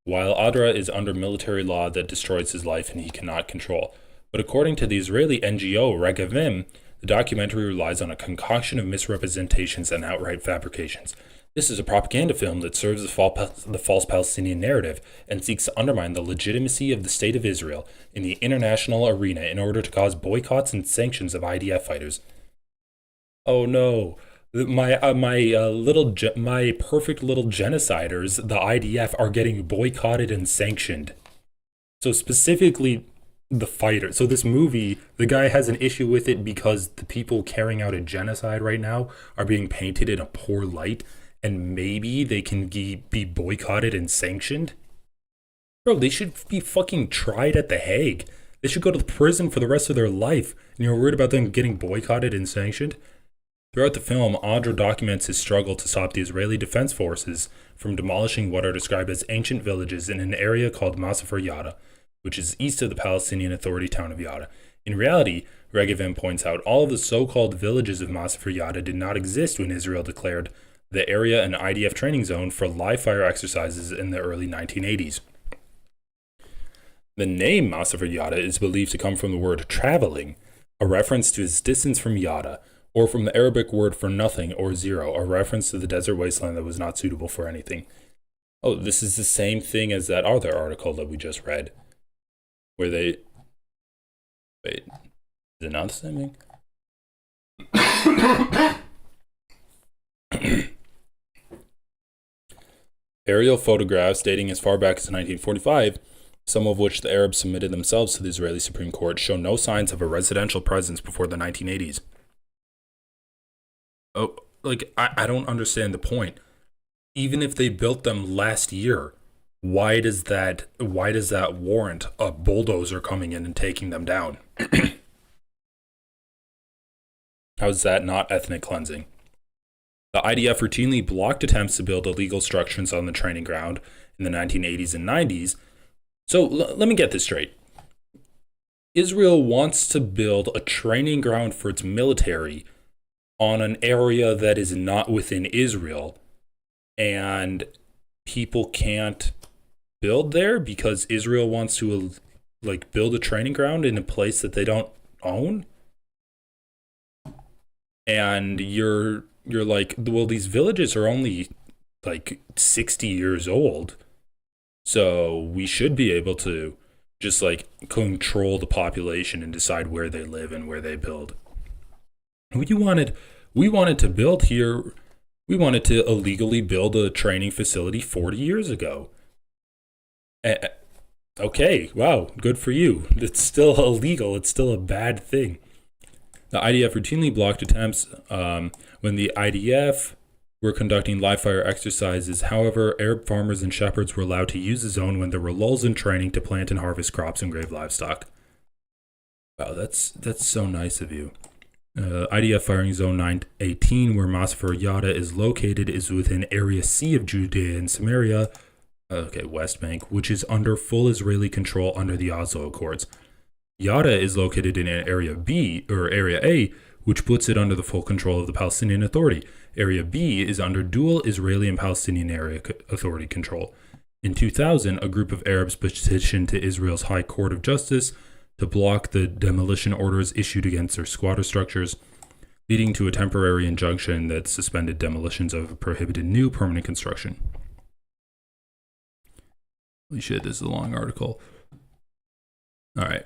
while Adra is under military law that destroys his life and he cannot control. But according to the Israeli NGO Regavim, the documentary relies on a concoction of misrepresentations and outright fabrications. This is a propaganda film that serves the false Palestinian narrative and seeks to undermine the legitimacy of the State of Israel in the international arena in order to cause boycotts and sanctions of IDF fighters. Oh no, my perfect little genociders, the IDF, are getting boycotted and sanctioned. So specifically, the fighter. So this movie, the guy has an issue with it because the people carrying out a genocide right now are being painted in a poor light, and maybe they can be boycotted and sanctioned. Bro, they should be fucking tried at The Hague. They should go to prison for the rest of their life, and you're worried about them getting boycotted and sanctioned? Throughout the film, Adra documents his struggle to stop the Israeli Defense Forces from demolishing what are described as ancient villages in an area called Masafer Yatta, which is east of the Palestinian Authority town of Yatta. In reality, Regavim points out all of the so-called villages of Masafer Yatta did not exist when Israel declared the area an IDF training zone for live fire exercises in the early 1980s. The name Masafer Yatta is believed to come from the word traveling, a reference to its distance from Yatta, or from the Arabic word for nothing or zero, a reference to the desert wasteland that was not suitable for anything. Oh, this is the same thing as that other article that we just read, where they... Wait, is it not the same thing? Aerial photographs dating as far back as 1945, some of which the Arabs submitted themselves to the Israeli Supreme Court, show no signs of a residential presence before the 1980s. Oh, like, I don't understand the point. Even if they built them last year, why does that warrant a bulldozer coming in and taking them down? How is that not ethnic cleansing? The IDF routinely blocked attempts to build illegal structures on the training ground in the 1980s and 90s. So let me get this straight. Israel wants to build a training ground for its military on an area that is not within Israel, and people can't build there because Israel wants to build a training ground in a place that they don't own. And you're like, well, these villages are only 60 years old, so we should be able to just control the population and decide where they live and where they build. We wanted to build here. We wanted to illegally build a training facility 40 years ago. Okay, wow, good for you. It's still illegal. It's still a bad thing. The IDF routinely blocked attempts when the IDF were conducting live fire exercises. However, Arab farmers and shepherds were allowed to use the zone when there were lulls in training to plant and harvest crops and grave livestock. Wow, that's so nice of you. IDF firing zone 918, where Masafer Yatta is located, is within Area C of Judea and Samaria, West Bank, which is under full Israeli control under the Oslo Accords. Yatta is located in Area B, or Area A, which puts it under the full control of the Palestinian Authority. Area B is under dual Israeli and Palestinian Area Authority control. In 2000, a group of Arabs petitioned to Israel's High Court of Justice to block the demolition orders issued against their squatter structures, leading to a temporary injunction that suspended demolitions of prohibited new permanent construction. Holy shit, this is a long article. All right.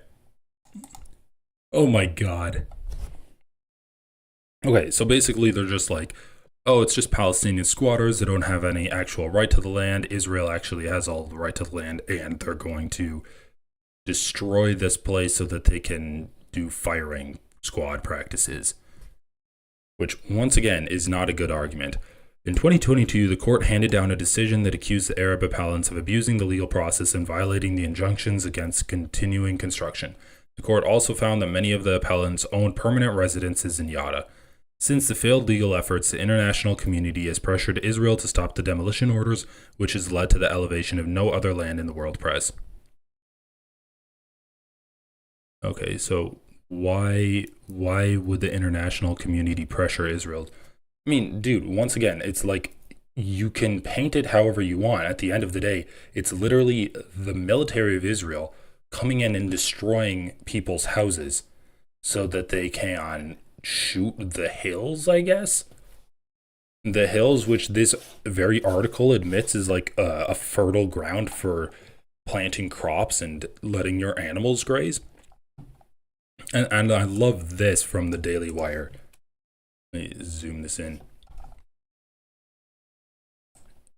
Oh my god. Okay, so basically they're just like, oh, it's just Palestinian squatters that don't have any actual right to the land. Israel actually has all the right to the land, and they're going to destroy this place so that they can do firing squad practices. Which, once again, is not a good argument. In 2022, the court handed down a decision that accused the Arab appellants of abusing the legal process and violating the injunctions against continuing construction. The court also found that many of the appellants owned permanent residences in Yatta. Since the failed legal efforts, the international community has pressured Israel to stop the demolition orders, which has led to the elevation of no other land in the world press. Okay, so why would the international community pressure Israel? I mean, dude, once again, it's like you can paint it however you want. At the end of the day, it's literally the military of Israel coming in and destroying people's houses so that they can shoot the hills, I guess. The hills, which this very article admits is like a fertile ground for planting crops and letting your animals graze. And I love this from the Daily Wire. Let me zoom this in.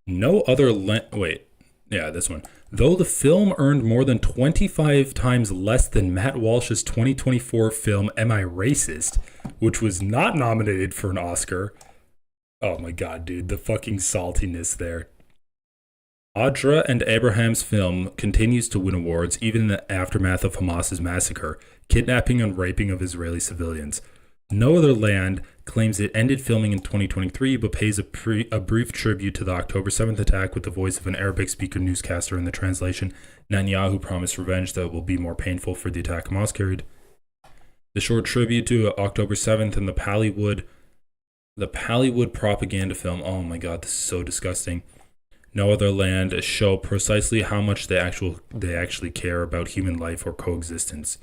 No other this one. Though the film earned more than 25 times less than Matt Walsh's 2024 film Am I Racist, which was not nominated for an Oscar. Oh my god, dude, the fucking saltiness there. Audra and Abraham's film continues to win awards even in the aftermath of Hamas's massacre, kidnapping and raping of Israeli civilians. No Other Land claims it ended filming in 2023, but pays a brief tribute to the October 7th attack with the voice of an Arabic-speaker newscaster in the translation. Netanyahu promised revenge that will be more painful for the attack Hamas carried. The short tribute to October 7th and the Pallywood propaganda film. Oh my god, this is so disgusting. No Other Land show precisely how much they actually care about human life or coexistence.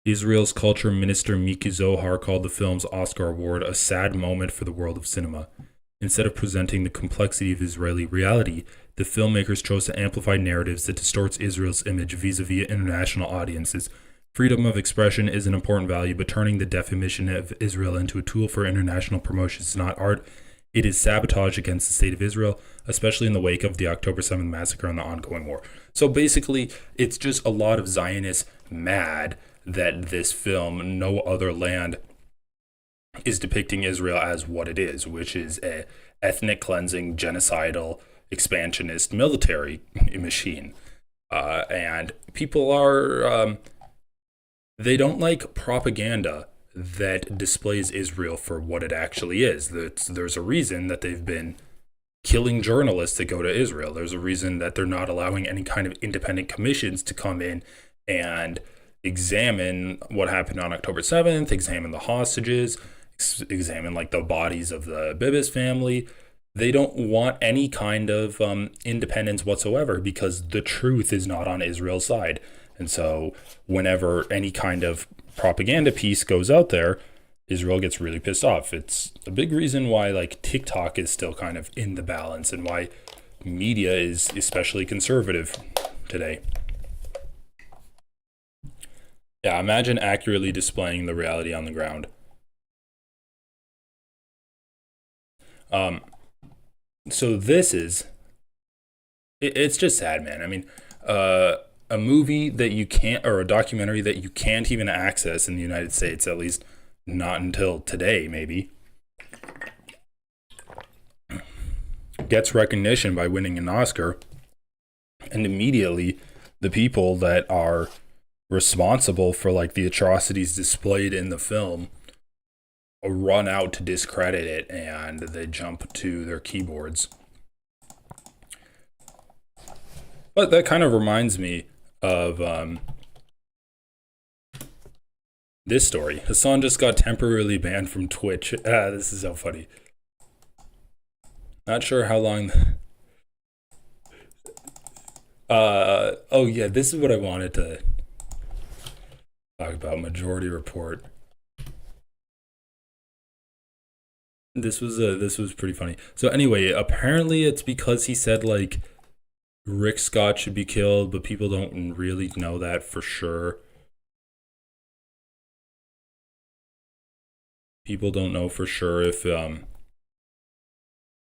Israel's culture minister Miki Zohar called the film's Oscar award a sad moment for the world of cinema. Instead of presenting the complexity of Israeli reality, the filmmakers chose to amplify narratives that distorts Israel's image vis-a-vis international audiences. Freedom of expression is an important value, but turning the definition of Israel into a tool for international promotion is not art. It is sabotage against the state of Israel, especially in the wake of the October 7th massacre and the ongoing war. So basically, it's just a lot of Zionists mad that this film, No Other Land, is depicting Israel as what it is, which is a ethnic cleansing, genocidal, expansionist military machine. And people are, they don't like propaganda that displays Israel for what it actually is. There's a reason that they've been killing journalists that go to Israel. There's a reason that they're not allowing any kind of independent commissions to come in and examine what happened on October 7th, examine the hostages, examine like the bodies of the Bibis family. They don't want any kind of independence whatsoever because the truth is not on Israel's side. And so whenever any kind of propaganda piece goes out there, Israel gets really pissed off. It's a big reason why like TikTok is still kind of in the balance and why media is especially conservative today. Yeah, imagine accurately displaying the reality on the ground. So this is, it's just sad, man. I mean, a movie that you can't, or a documentary that you can't even access in the United States, at least not until today, maybe, gets recognition by winning an Oscar, and immediately the people that are responsible for like the atrocities displayed in the film run out to discredit it and they jump to their keyboards. But that kind of reminds me of this story. Hasan just got temporarily banned from Twitch. This is so funny. Not sure how long. Oh yeah, this is what I wanted to talk about. Majority Report. This was pretty funny. So anyway, apparently it's because he said like Rick Scott should be killed, but people don't really know that for sure. People don't know for sure if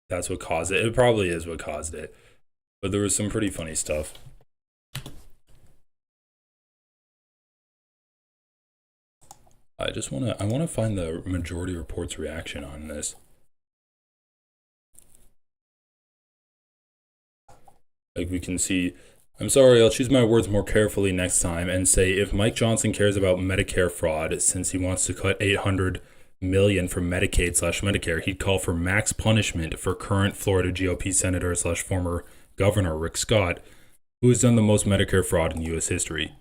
that's what caused it. It probably is what caused it. But there was some pretty funny stuff. I want to find the Majority Report's reaction on this. Like we can see, I'm sorry, I'll choose my words more carefully next time and say if Mike Johnson cares about Medicare fraud, since he wants to cut $800 million from Medicaid/Medicare, he'd call for max punishment for current Florida GOP senator/former governor Rick Scott, who has done the most Medicare fraud in U.S. history.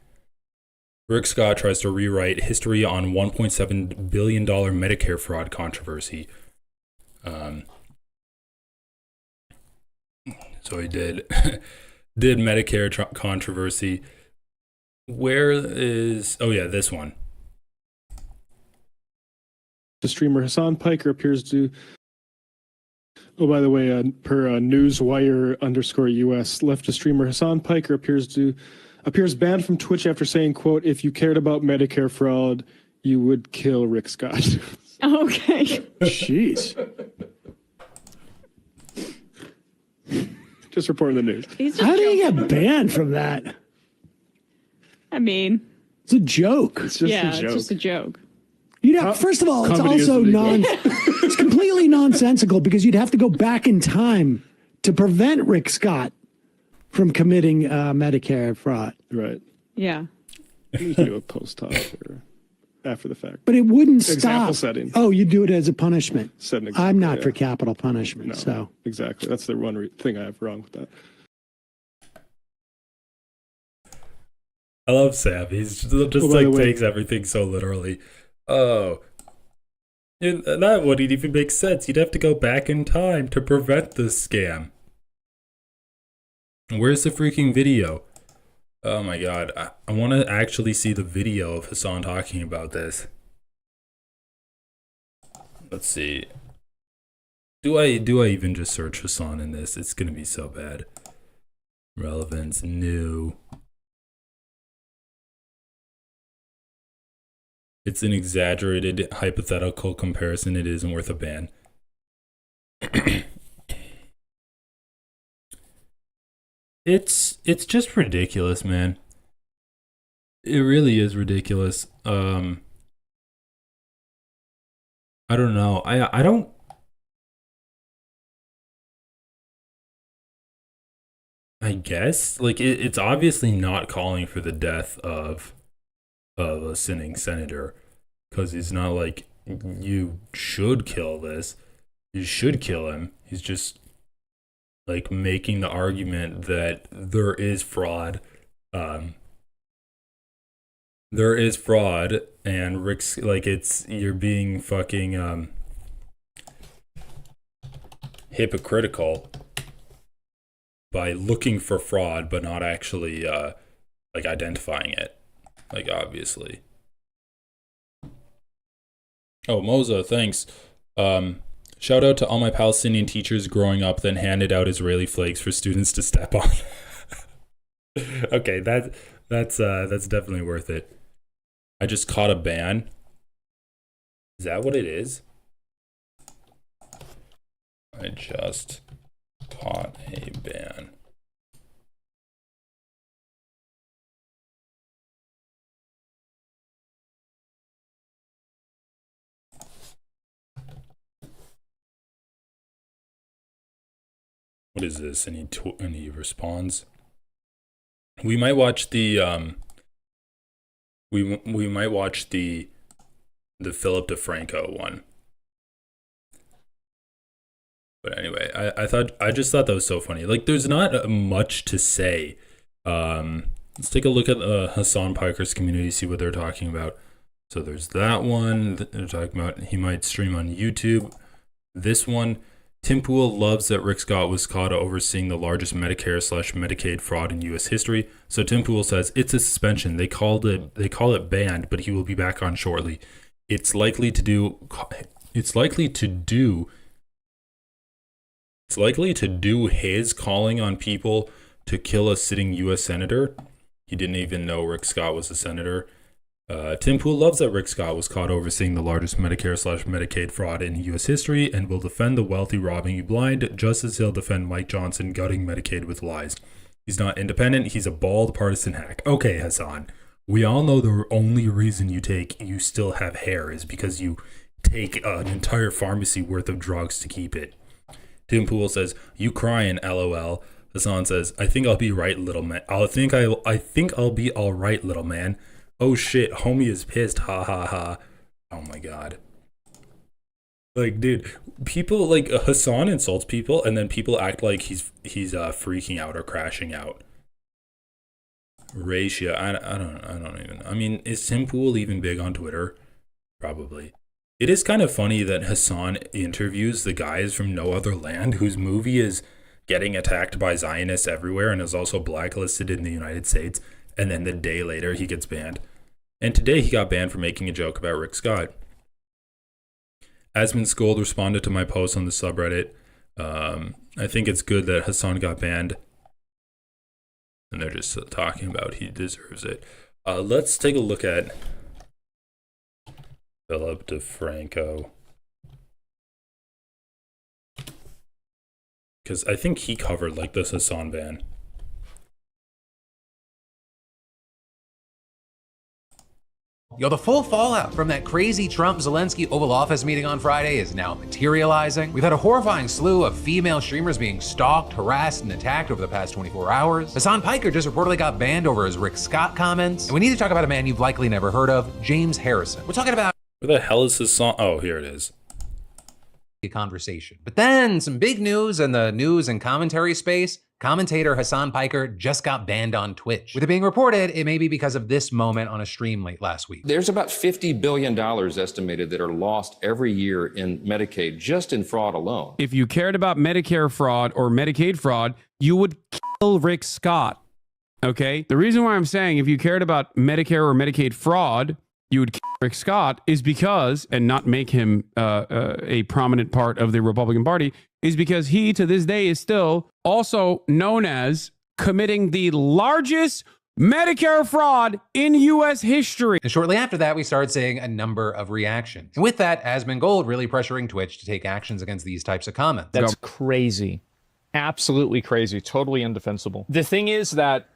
Rick Scott tries to rewrite history on $1.7 billion Medicare fraud controversy. So he did did Medicare controversy. Where is... Oh, yeah, this one. The streamer Hasan Piker appears to... Oh, by the way, per newswire_US, leftist streamer Hasan Piker appears banned from Twitch after saying, quote, "If you cared about Medicare fraud, you would kill Rick Scott." Okay. Jeez. Just reporting the news. How do you get banned from that? I mean, it's a joke. It's just a joke. It's just a joke. You know, first of all, it's Comedy also is it's completely nonsensical because you'd have to go back in time to prevent Rick Scott from committing Medicare fraud. Right. Yeah. You can do a post talk or after the fact. But it wouldn't Example stop. setting. Oh, you do it as a punishment. Set an example, I'm not yeah. for capital punishment. No, So exactly. That's the one thing I have wrong with that. I love Sam. He's just by the way- takes everything so literally. Oh. That wouldn't even make sense. You'd have to go back in time to prevent this scam. Where's the freaking video? Oh my god. I want to actually see the video of Hasan talking about this. Let's see. Do I even just search Hasan in this? It's gonna be so bad. Relevance, new. It's an exaggerated hypothetical comparison. It isn't worth a ban. It's just ridiculous, man. It really is ridiculous. I don't know. I don't. I guess like it's obviously not calling for the death of a sitting senator, because he's not like, you should kill this, you should kill him. He's just like making the argument that there is fraud. There is fraud, and Rick's like, you're being fucking hypocritical by looking for fraud but not actually like identifying it. Like, obviously. Oh, Moza, thanks. Shout out to all my Palestinian teachers growing up then handed out Israeli flags for students to step on. Okay, that's definitely worth it. I just caught a ban. Is that what it is? I just caught a ban. What is this? Any response? We might watch the we might watch the Philip DeFranco one. But anyway, I just thought that was so funny. Like, there's not much to say. Let's take a look at Hasan Piker's community, see what they're talking about. So there's that one that they're talking about. He might stream on YouTube. This one. Tim Pool loves that Rick Scott was caught overseeing the largest Medicare/Medicaid fraud in U.S. history. So Tim Pool says it's a suspension. They call it banned, but he will be back on shortly. It's likely to do his calling on people to kill a sitting U.S. senator. He didn't even know Rick Scott was a senator. Tim Pool loves that Rick Scott was caught overseeing the largest Medicare/Medicaid fraud in U.S. history and will defend the wealthy robbing you blind, just as he'll defend Mike Johnson gutting Medicaid with lies. He's not independent. He's a bald partisan hack. Okay, Hasan. We all know the only reason you still have hair is because you take an entire pharmacy worth of drugs to keep it. Tim Pool says, "You crying, LOL." Hasan says, "I think I'll be right, little man. I think I'll be all right, little man. Oh shit, homie is pissed, ha ha ha." Oh my god. Like, dude, people, like, Hasan insults people and then people act like he's freaking out or crashing out. Ratio, I don't even, I mean, is Tim Pool even big on Twitter? Probably. It is kind of funny that Hasan interviews the guys from No Other Land whose movie is getting attacked by Zionists everywhere and is also blacklisted in the United States. And then the day later, he gets banned. And today he got banned for making a joke about Rick Scott. Asmund Scold responded to my post on the subreddit. I think it's good that Hasan got banned. And they're just talking about he deserves it. Let's take a look at Philip DeFranco. Because I think he covered like this Hasan ban. Yo, the full fallout from that crazy Trump-Zelensky Oval Office meeting on Friday is now materializing. We've had a horrifying slew of female streamers being stalked, harassed, and attacked over the past 24 hours. Hasan Piker just reportedly got banned over his Rick Scott comments. And we need to talk about a man you've likely never heard of, James Harrison. We're talking about... Where the hell is Hasan? Oh, here it is. Conversation. But then some big news in the news and commentary space. Commentator Hasan Piker just got banned on Twitch. With it being reported, it may be because of this moment on a stream late last week. There's about $50 billion estimated that are lost every year in Medicaid, just in fraud alone. If you cared about Medicare fraud or Medicaid fraud, you would kill Rick Scott. Okay? The reason why I'm saying if you cared about Medicare or Medicaid fraud, you would kill Rick Scott is because, and not make him a prominent part of the Republican Party, is because he, to this day, is still also known as committing the largest Medicare fraud in U.S. history. And shortly after that, we started seeing a number of reactions. And with that, Asmund Gold really pressuring Twitch to take actions against these types of comments. That's crazy. Absolutely crazy. Totally indefensible. The thing is that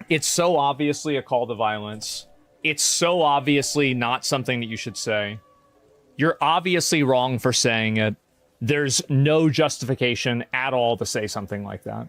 it's so obviously a call to violence. It's so obviously not something that you should say. You're obviously wrong for saying it. There's no justification at all to say something like that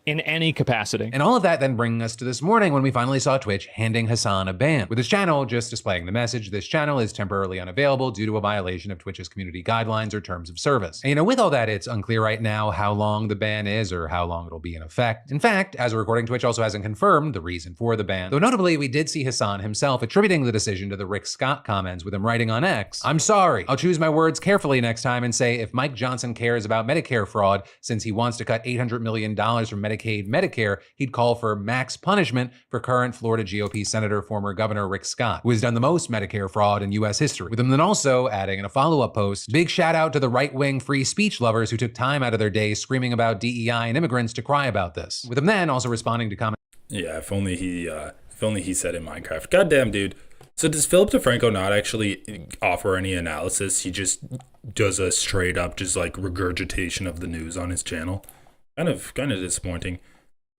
in any capacity. And all of that then bringing us to this morning when we finally saw Twitch handing Hasan a ban, with his channel just displaying the message, this channel is temporarily unavailable due to a violation of Twitch's community guidelines or terms of service. And with all that, it's unclear right now how long the ban is or how long it'll be in effect. In fact, as we're recording, Twitch also hasn't confirmed the reason for the ban, though notably we did see Hasan himself attributing the decision to the Rick Scott comments, with him writing on X, "I'm sorry, I'll choose my words carefully next time and say if Mike Johnson cares about Medicare fraud, since he wants to cut $800 million from Medicare, he'd call for max punishment for current Florida GOP Senator, former Governor Rick Scott, who has done the most Medicare fraud in U.S. history," with him then also adding in a follow-up post, "Big shout out to the right-wing free speech lovers who took time out of their day screaming about DEI and immigrants to cry about this," with him then also responding to comments. Yeah, if only he said in Minecraft. Goddamn, dude. So does Philip DeFranco not actually offer any analysis? He just does a straight up just like regurgitation of the news on his channel. Kind of disappointing.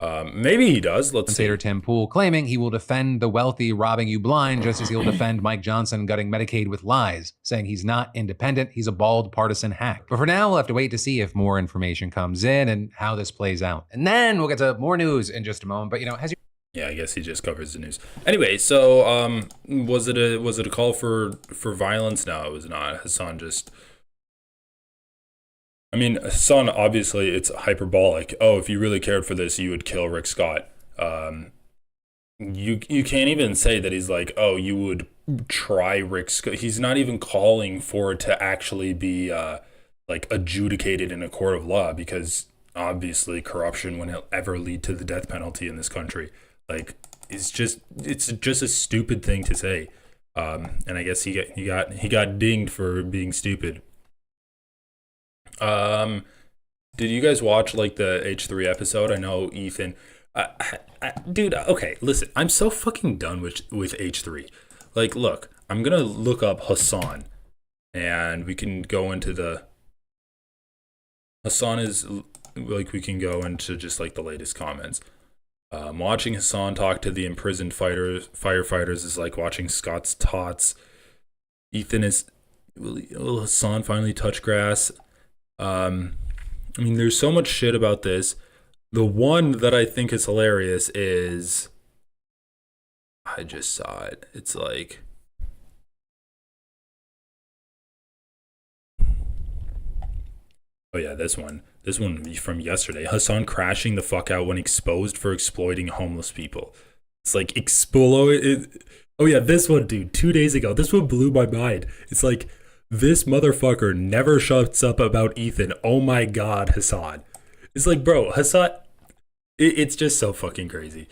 Maybe he does. Let's see. Commentator Tim Pool claiming he will defend the wealthy robbing you blind just as he'll defend Mike Johnson gutting Medicaid with lies, saying he's not independent, he's a bald partisan hack. But for now, we'll have to wait to see if more information comes in and how this plays out. And then we'll get to more news in just a moment. But has your... Yeah, I guess he just covers the news. Anyway, so was it a call for violence? No, it was not. Hasan just... I mean, Hasan, obviously, it's hyperbolic. Oh, if you really cared for this, you would kill Rick Scott. You can't even say that he's like, oh, you would try Rick Scott. He's not even calling for it to actually be like adjudicated in a court of law, because obviously corruption wouldn't ever lead to the death penalty in this country. Like, it's just a stupid thing to say. And I guess he got dinged for being stupid. Did you guys watch like the H3 episode? I know Ethan, dude, okay, listen, I'm so fucking done with H3. Like, look, I'm gonna look up Hasan and we can go into the Hasan is like, we can go into just like the latest comments. Watching Hasan talk to the imprisoned firefighters is like watching Scott's tots. Ethan is, will Hasan finally touch grass? I mean, there's so much shit about this. The one that I think is hilarious is, I just saw it. It's like, oh yeah, this one from yesterday. Hasan crashing the fuck out when exposed for exploiting homeless people. It's like oh yeah, this one, dude, 2 days ago. This one blew my mind. It's like, this motherfucker never shuts up about Ethan. Oh my God, Hasan. It's like, bro, Hasan, it's just so fucking crazy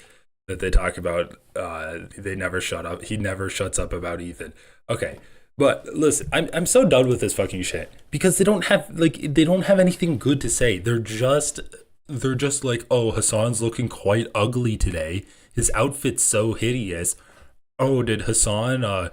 that they talk about they never shut up. He never shuts up about Ethan. Okay, but listen, I'm so done with this fucking shit because they don't have anything good to say. They're just like, oh, Hasan's looking quite ugly today. His outfit's so hideous. Oh, did Hasan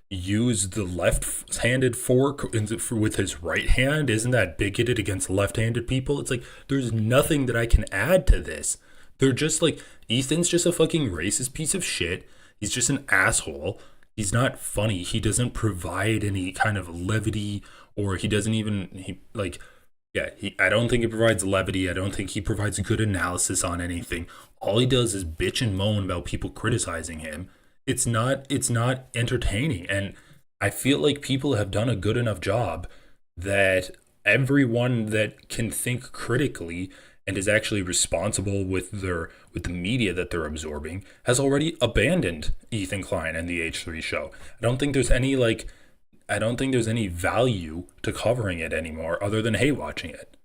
use the left-handed fork with his right hand? Isn't that bigoted against left-handed people? It's like, there's nothing that I can add to this. They're just like, Ethan's just a fucking racist piece of shit. He's just an asshole. He's not funny. He doesn't provide any kind of levity, or he doesn't even, I don't think he provides levity. I don't think he provides good analysis on anything. All he does is bitch and moan about people criticizing him. It's not entertaining. And I feel like people have done a good enough job that everyone that can think critically and is actually responsible with the media that they're absorbing has already abandoned Ethan Klein and the H3 show. I don't think there's any value to covering it anymore other than hate watching it,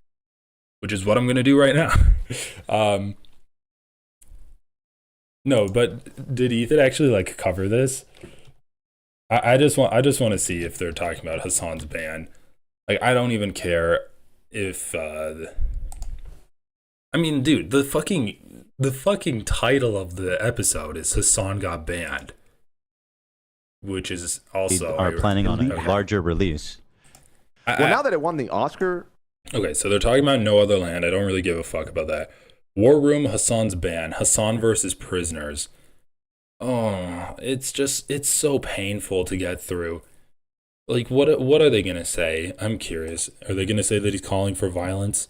which is what I'm going to do right now. No, but did Ethan actually cover this? I just want to see if they're talking about Hasan's ban. I don't even care if dude, the fucking title of the episode is Hasan got banned, which is also are planning on a larger release. Well, now that it won the Oscar. Okay, so they're talking about No Other Land. I don't really give a fuck about that. War Room, Hasan's ban. Hasan versus prisoners. Oh, it's so painful to get through. What are they gonna say? I'm curious. Are they gonna say that he's calling for violence?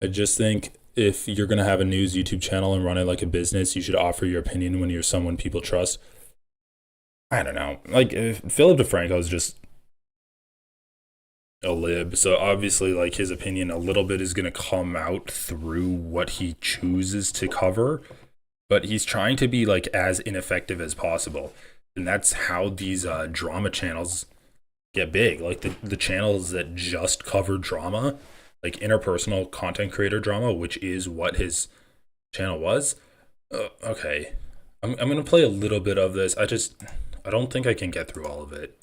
I just think if you're going to have a news YouTube channel and run it like a business, you should offer your opinion when you're someone people trust. I don't know. Philip DeFranco is just a lib. So obviously, his opinion a little bit is going to come out through what he chooses to cover. But he's trying to be, as ineffective as possible. And that's how these drama channels get big. The channels that just cover drama, interpersonal content creator drama, which is what his channel was. Okay, I'm gonna play a little bit of this. I don't think I can get through all of it.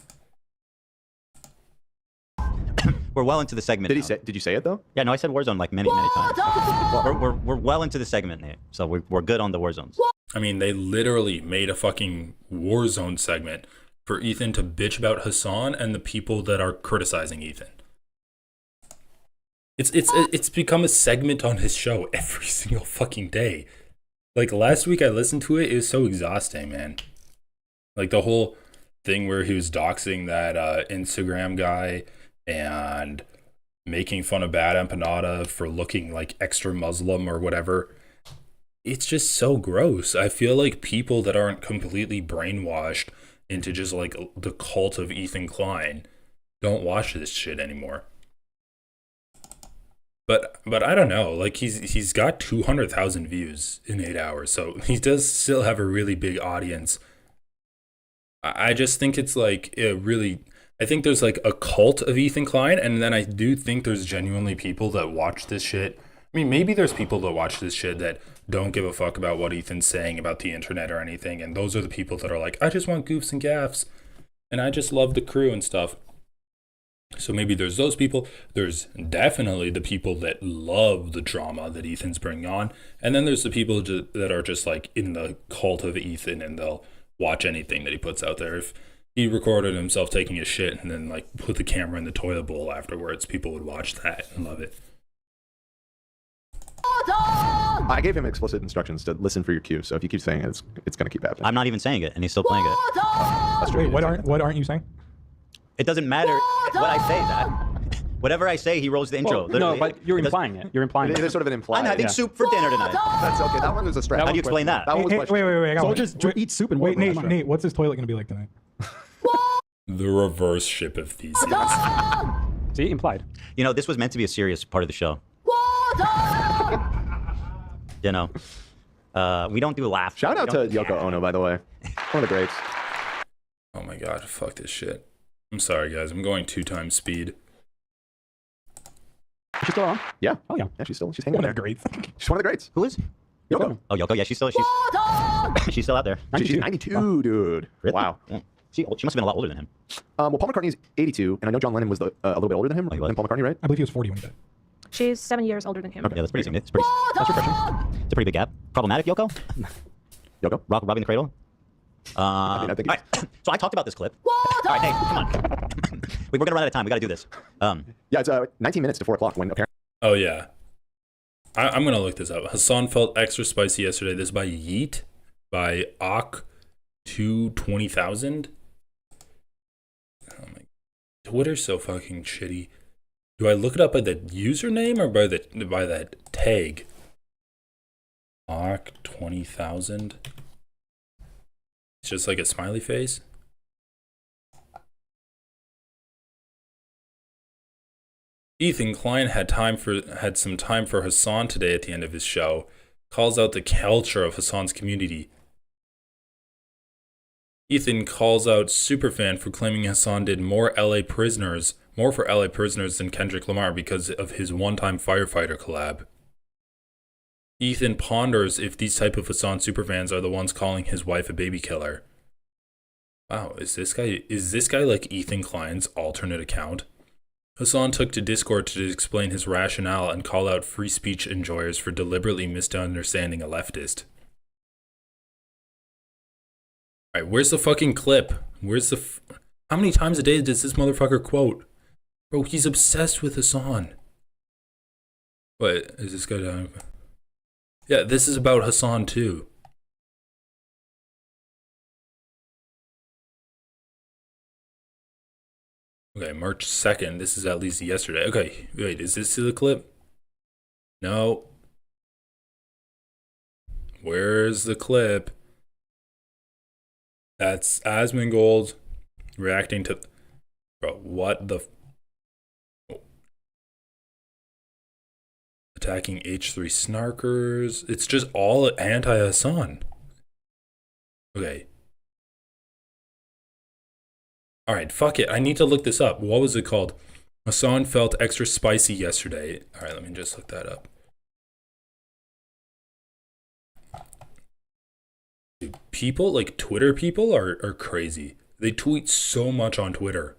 We're well into the segment. Did you say it though? Yeah, no, I said Warzone many times. We're well into the segment, Nate. So we're good on the Warzones. I mean, they literally made a fucking Warzone segment for Ethan to bitch about Hasan and the people that are criticizing Ethan. It's become a segment on his show every single fucking day. Last week I listened to it. It was so exhausting, man. The whole thing where he was doxing that Instagram guy and making fun of Bad Empanada for looking extra Muslim or whatever. It's just so gross. I feel like people that aren't completely brainwashed into just the cult of Ethan Klein don't watch this shit anymore. But I don't know, he's got 200,000 views in 8 hours, so he does still have a really big audience. I just think it's I think there's a cult of Ethan Klein, and then I do think there's genuinely people that watch this shit. I mean, maybe there's people that watch this shit that don't give a fuck about what Ethan's saying about the internet or anything, and those are the people that are I just want goofs and gaffs, and I just love the crew and stuff. So maybe there's those people. There's definitely the people that love the drama that Ethan's bringing on. And then there's the people that are just in the cult of Ethan, and they'll watch anything that he puts out there. If he recorded himself taking a shit and then put the camera in the toilet bowl afterwards, people would watch that and love it. I gave him explicit instructions to listen for your cue. So if you keep saying it, it's going to keep happening. I'm not even saying it, and he's still playing it. That's true. Wait, what aren't you saying? It doesn't matter what I say, that. Whatever I say, he rolls the intro. Well, no, but you're implying it. You're implying it. It is sort of an implied. I'm having soup for dinner tonight. That's okay. That one was a stretch. How do you explain that? That one was wait. I got Soldiers eat soup and wait, Nate, what's this toilet going to be like tonight? The reverse ship of theses. See, implied. This was meant to be a serious part of the show. We don't do laughs. Shout out to Yoko Ono, by the way. One of the greats. Oh my god, fuck this shit. I'm sorry, guys. I'm going 2 times speed. Is she still on? Yeah. Oh yeah. Yeah, she's hanging there. Great. She's one of the greats. Who is? Yoko. Oh, Yoko. Yeah, she's still out there. She's 92, dude. Really? Wow. Yeah. She must have been a lot older than him. Well, Paul McCartney's 82, and I know John Lennon was a little bit older than him. Than Paul McCartney, right? I believe he was 40 when he died. She's 7 years older than him. Okay. Yeah, that's pretty significant. That's refreshing. It's a pretty big gap. Problematic, Yoko? Yoko? Rocking the cradle? I think all right. So I talked about this clip. All right, hey, come on. We're going to run out of time. We got to do this. Yeah, it's 19 minutes to 4 o'clock when apparently... Oh, yeah. I'm going to look this up. Hasan felt extra spicy yesterday. This is by Yeet, by Ak220,000. Oh my, Twitter's so fucking shitty. Do I look it up by the username or by that tag? Ak20,000. It's just like a smiley face. Ethan Klein had some time for Hasan today at the end of his show. Calls out the culture of Hasan's community. Ethan calls out Superfan for claiming Hasan did more for LA prisoners than Kendrick Lamar because of his one-time firefighter collab. Ethan ponders if these type of Hasan superfans are the ones calling his wife a baby killer. Wow, is this guy like Ethan Klein's alternate account? Hasan took to Discord to explain his rationale and call out free speech enjoyers for deliberately misunderstanding a leftist. Alright, where's the fucking clip? How many times a day does this motherfucker quote? Bro, he's obsessed with Hasan. What, is this guy down? Yeah, this is about Hasan too. Okay, March 2nd. This is at least yesterday. Okay, wait, is this the clip? No. Where's the clip? That's Asmongold reacting to... Bro, what the... Attacking H3 snarkers. It's just all anti-Hasan. Okay. Alright, fuck it. I need to look this up. What was it called? Hasan felt extra spicy yesterday. Alright, let me just look that up. Dude, people, like Twitter people, are crazy. They tweet so much on Twitter.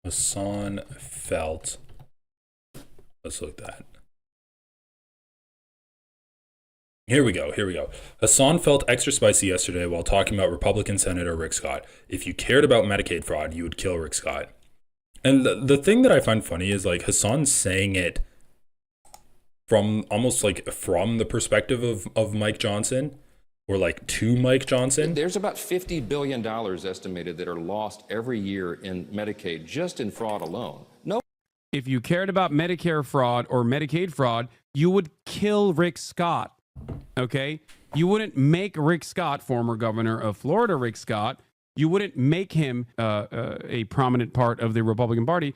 Hasan felt. Let's look that. Here we go. Hasan felt extra spicy yesterday while talking about Republican Senator Rick Scott. If you cared about Medicaid fraud, you would kill Rick Scott. And the thing that I find funny is like Hasan saying it from almost like from the perspective of Mike Johnson, or like to Mike Johnson. There's about $50 billion estimated that are lost every year in Medicaid, just in fraud alone. If you cared about Medicare fraud or Medicaid fraud, you would kill Rick Scott. Okay? You wouldn't make Rick Scott, former governor of Florida, Rick Scott, you wouldn't make him a prominent part of the Republican Party.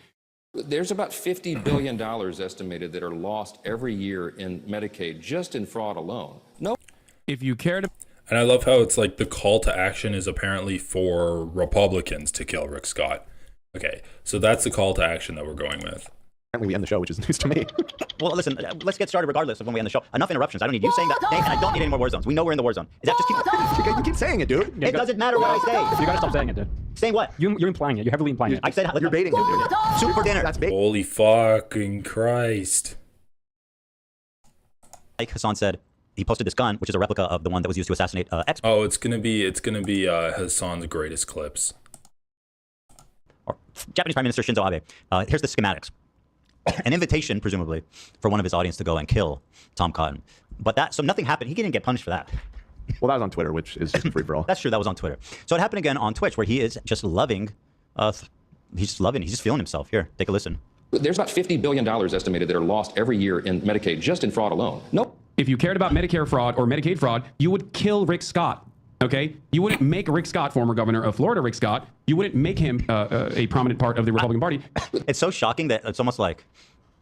There's about $50 billion estimated that are lost every year in Medicaid, just in fraud alone. If you cared... And I love how it's like the call to action is apparently for Republicans to kill Rick Scott. Okay, so that's the call to action that we're going with. Apparently we end the show, which is news to me. Well, listen, let's get started regardless of when we end the show. Enough interruptions. I don't need you saying that, and I don't need any more war zones. We know we're in the war zone. Is that just You keep saying it, dude. It doesn't matter what I say. You gotta stop saying it, dude. Saying what? You're implying it. You're heavily implying it. I said you're baiting him, dude. Soup for dinner. That's bait. Holy fucking Christ. Like Hasan said, he posted this gun, which is a replica of the one that was used to assassinate X. Oh, it's gonna be Hasan's greatest clips. Or Japanese Prime Minister Shinzo Abe. Here's the schematics. An invitation, presumably, for one of his audience to go and kill Tom Cotton. But so nothing happened. He didn't get punished for that. Well, that was on Twitter, which is just free for all. That's true. That was on Twitter. So it happened again on Twitch, where he is just loving. He's just feeling himself. Here, take a listen. There's about $50 billion estimated that are lost every year in Medicaid, just in fraud alone. If you cared about Medicare fraud or Medicaid fraud, you would kill Rick Scott. Okay? You wouldn't make Rick Scott, former governor of Florida, Rick Scott, you wouldn't make him a prominent part of the Republican Party. It's so shocking that it's almost like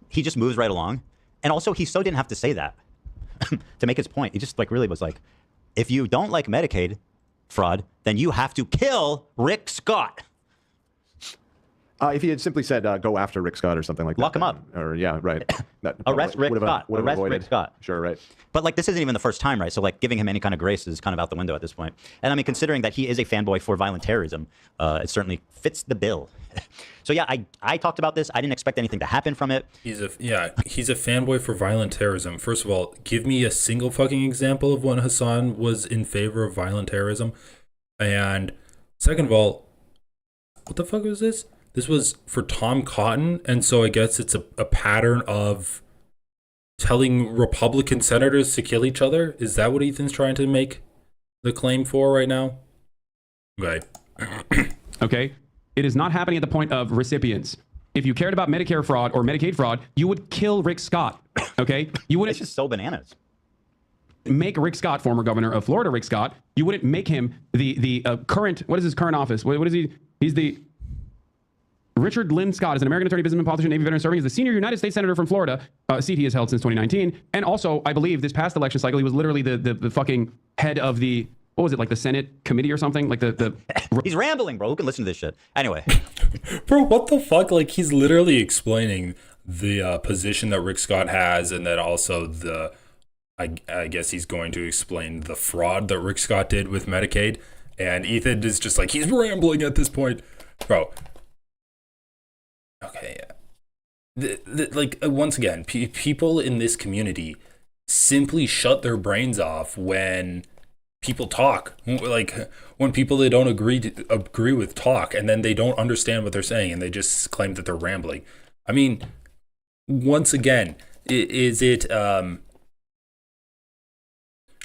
he just moves right along. And also, he so didn't have to say that to make his point. He just like really was like, if you don't like Medicaid fraud, then you have to kill Rick Scott. If he had simply said, "Go after Rick Scott" or something like that. Lock him up. Or yeah, right. Arrest Rick Scott. Arrest avoided. Rick Scott. Sure, right. But like, this isn't even the first time, right? So like, giving him any kind of grace is kind of out the window at this point. And I mean, considering that he is a fanboy for violent terrorism, it certainly fits the bill. So yeah, I talked about this. I didn't expect anything to happen from it. He's a fanboy for violent terrorism. First of all, give me a single fucking example of when Hasan was in favor of violent terrorism. And second of all, what the fuck was this? This was for Tom Cotton, and so I guess it's a pattern of telling Republican senators to kill each other? Is that what Ethan's trying to make the claim for right now? Okay. Okay? It is not happening at the point of recipients. If you cared about Medicare fraud or Medicaid fraud, you would kill Rick Scott. Okay? You wouldn't. It's just so bananas. Make Rick Scott, former governor of Florida, Rick Scott. You wouldn't make him the current. What is his current office? What is he? He's the. Richard Lynn Scott is an American attorney, businessman, politician, Navy veteran, serving as the senior United States Senator from Florida, a seat he has held since 2019. And also, I believe this past election cycle, he was literally the fucking head of the, what was it, like the Senate committee or something? Like the He's rambling, bro. Who can listen to this shit? Anyway. Bro, what the fuck? Like, he's literally explaining the position that Rick Scott has, and then also the, I guess he's going to explain the fraud that Rick Scott did with Medicaid. And Ethan is just like, he's rambling at this point. Bro. Okay, like, once again, people in this community simply shut their brains off when people talk. Like, when people they don't agree with talk, and then they don't understand what they're saying, and they just claim that they're rambling. I mean, once again, is it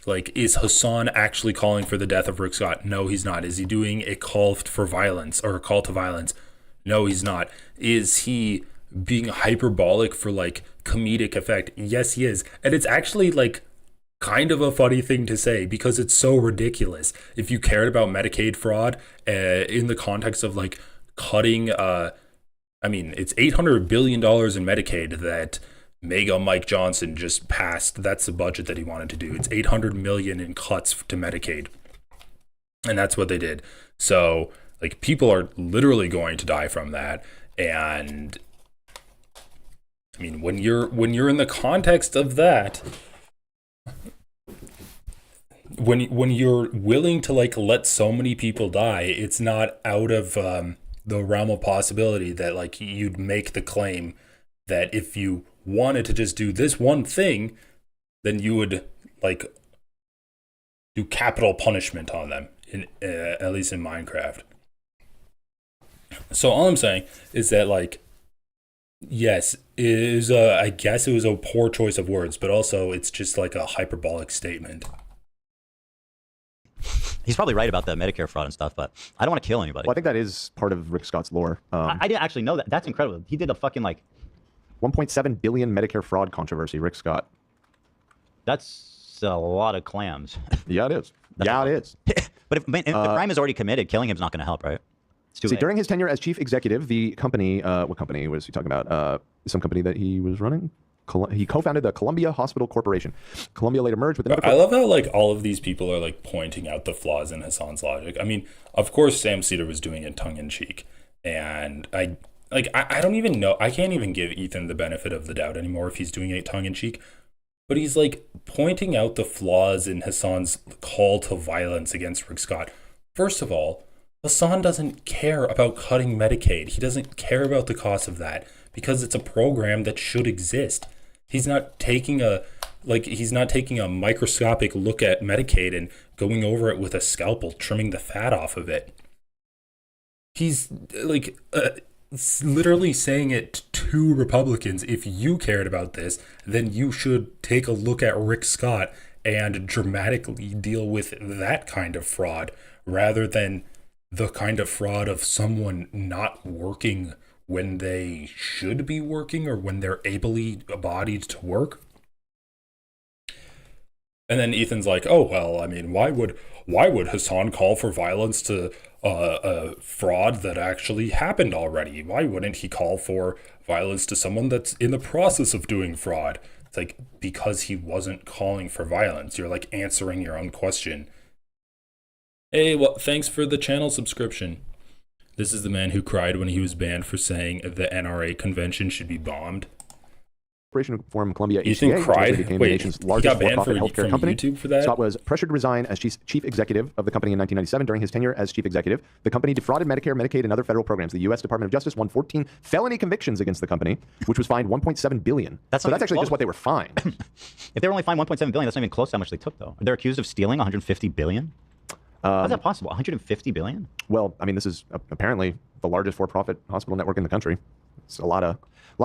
like, is Hasan actually calling for the death of Rick Scott? No, he's not. Is he doing a call for violence or a call to violence? No, he's not. Is he being hyperbolic for like comedic effect? Yes, he is. And it's actually like kind of a funny thing to say because it's so ridiculous. If you cared about Medicaid fraud in the context of like cutting, I mean, it's $800 billion in Medicaid that Mega Mike Johnson just passed. That's the budget that he wanted to do. It's $800 million in cuts to Medicaid. And that's what they did. So like, people are literally going to die from that. And I mean, when you're in the context of that, when you're willing to like let so many people die, it's not out of the realm of possibility that like you'd make the claim that if you wanted to just do this one thing, then you would like do capital punishment on them, in at least in Minecraft. So all I'm saying is that, like, yes, I guess it was a poor choice of words, but also it's just like a hyperbolic statement. He's probably right about the Medicare fraud and stuff, but I don't want to kill anybody. Well, I think that is part of Rick Scott's lore. I didn't actually know that. That's incredible. He did a fucking like 1.7 billion Medicare fraud controversy. Rick Scott. That's a lot of clams. Yeah, it is. Yeah, it is. But if the crime is already committed, killing him is not going to help, right? See, during his tenure as chief executive, the company, what company was he talking about? Some company that he was running? He co-founded the Columbia Hospital Corporation. Columbia later merged with the I love how like all of these people are like pointing out the flaws in Hasan's logic. I mean, of course Sam Cedar was doing it tongue-in-cheek. And I don't even know. I can't even give Ethan the benefit of the doubt anymore if he's doing it tongue-in-cheek. But he's like pointing out the flaws in Hasan's call to violence against Rick Scott. First of all, Hasan doesn't care about cutting Medicaid. He doesn't care about the cost of that because it's a program that should exist. He's not taking a microscopic look at Medicaid and going over it with a scalpel, trimming the fat off of it. He's like literally saying it to Republicans. If you cared about this, then you should take a look at Rick Scott and dramatically deal with that kind of fraud rather than the kind of fraud of someone not working when they should be working or when they're able-bodied to work. And then Ethan's like, oh, well, I mean, why would Hasan call for violence to a fraud that actually happened already? Why wouldn't he call for violence to someone that's in the process of doing fraud? It's like, because he wasn't calling for violence. You're like answering your own question. Hey, well, thanks for the channel subscription. This is the man who cried when he was banned for saying the NRA convention should be bombed. Corporation formed Columbia Ethan HCA, cried? which became Wait, the nation's he largest got banned for-profit from healthcare company. YouTube for that? Scott was pressured to resign as chief executive of the company in 1997. During his tenure as chief executive, the company defrauded Medicare, Medicaid, and other federal programs. The U.S. Department of Justice won 14 felony convictions against the company, which was fined $1.7 billion. That's so not that's even actually close. just what they were fined. If they were only fined 1.7 billion, that's not even close to how much they took, though. They're accused of stealing 150 billion. How's that possible? 150 billion? Well, I mean, this is apparently the largest for-profit hospital network in the country. It's a lot of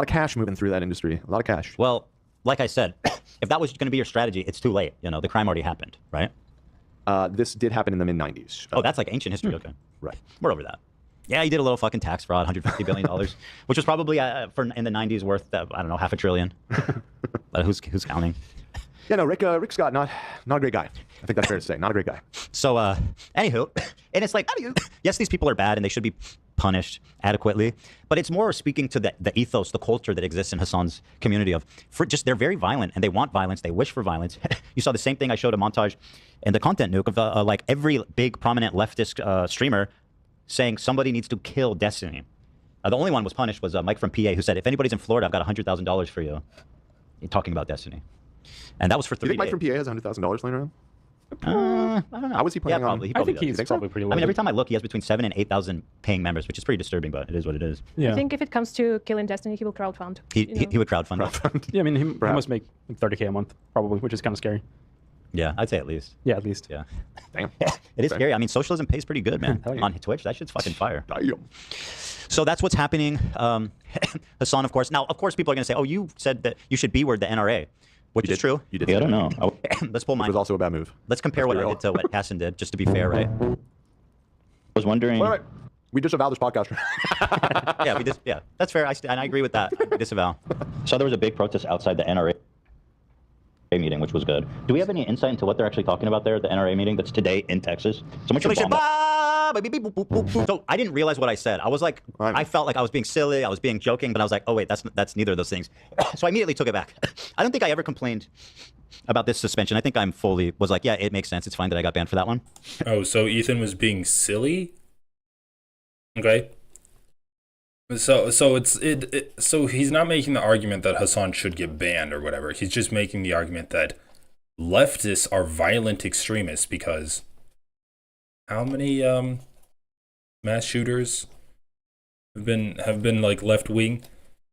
cash moving through that industry. A lot of cash. Well, like I said, if that was going to be your strategy, it's too late. You know, the crime already happened, right? This did happen in the mid-90s. Oh, that's like ancient history. Okay. Right. We're over that. Yeah, he did a little fucking tax fraud, $150 billion, which was probably for in the 90s worth, I don't know, $500 billion. But who's counting? Yeah, no, Rick Scott, not a great guy. I think that's fair to say. Not a great guy. So, anywho, and it's like, yes, these people are bad and they should be punished adequately, but it's more speaking to the ethos, the culture that exists in Hasan's community of, they're very violent and they want violence, they wish for violence. You saw the same thing I showed a montage in the content nuke of like every big prominent leftist streamer saying somebody needs to kill Destiny. The only one was punished was Mike from PA, who said, if anybody's in Florida, I've got $100,000 for you. Talking about Destiny. And that was for 3 days. You think Mike from PA has $100,000 laying around? I don't know. How was he planning on? He I think does. he's probably pretty low. I mean, every time I look, he has between 7,000 and 8,000 paying members, which is pretty disturbing, but it is what it is. Yeah. I think if it comes to killing Destiny, he will crowdfund. He would crowdfund. Yeah, I mean, he must make like 30K a month, probably, which is kind of scary. Yeah, I'd say at least. Yeah, at least. Yeah. Damn. It is scary. I mean, socialism pays pretty good, man. Yeah. On Twitch, that shit's fucking fire. Damn. So that's what's happening. Hasan, of course. Now, of course, people are going to say, oh, you said that you should B-word the NRA. Which is true. You did. Yeah, I don't know. Let's pull mine. Which was also a bad move. Let's compare what I did to what Hasan did, just to be fair, right? I was wondering. Wait. We disavow this podcast. Yeah, that's fair. And I agree with that. We disavow. So there was a big protest outside the NRA meeting, which was good. Do we have any insight into what they're actually talking about there, the NRA meeting that's today in Texas? So I didn't realize what I said. I was like, I felt like I was being silly, I was being joking, but I was like, oh wait, that's neither of those things. So I immediately took it back. I don't think I ever complained about this suspension. I think was like, yeah, it makes sense. It's fine that I got banned for that one. Oh, so Ethan was being silly? Okay. So he's not making the argument that Hasan should get banned or whatever. He's just making the argument that leftists are violent extremists because how many mass shooters have been like left wing?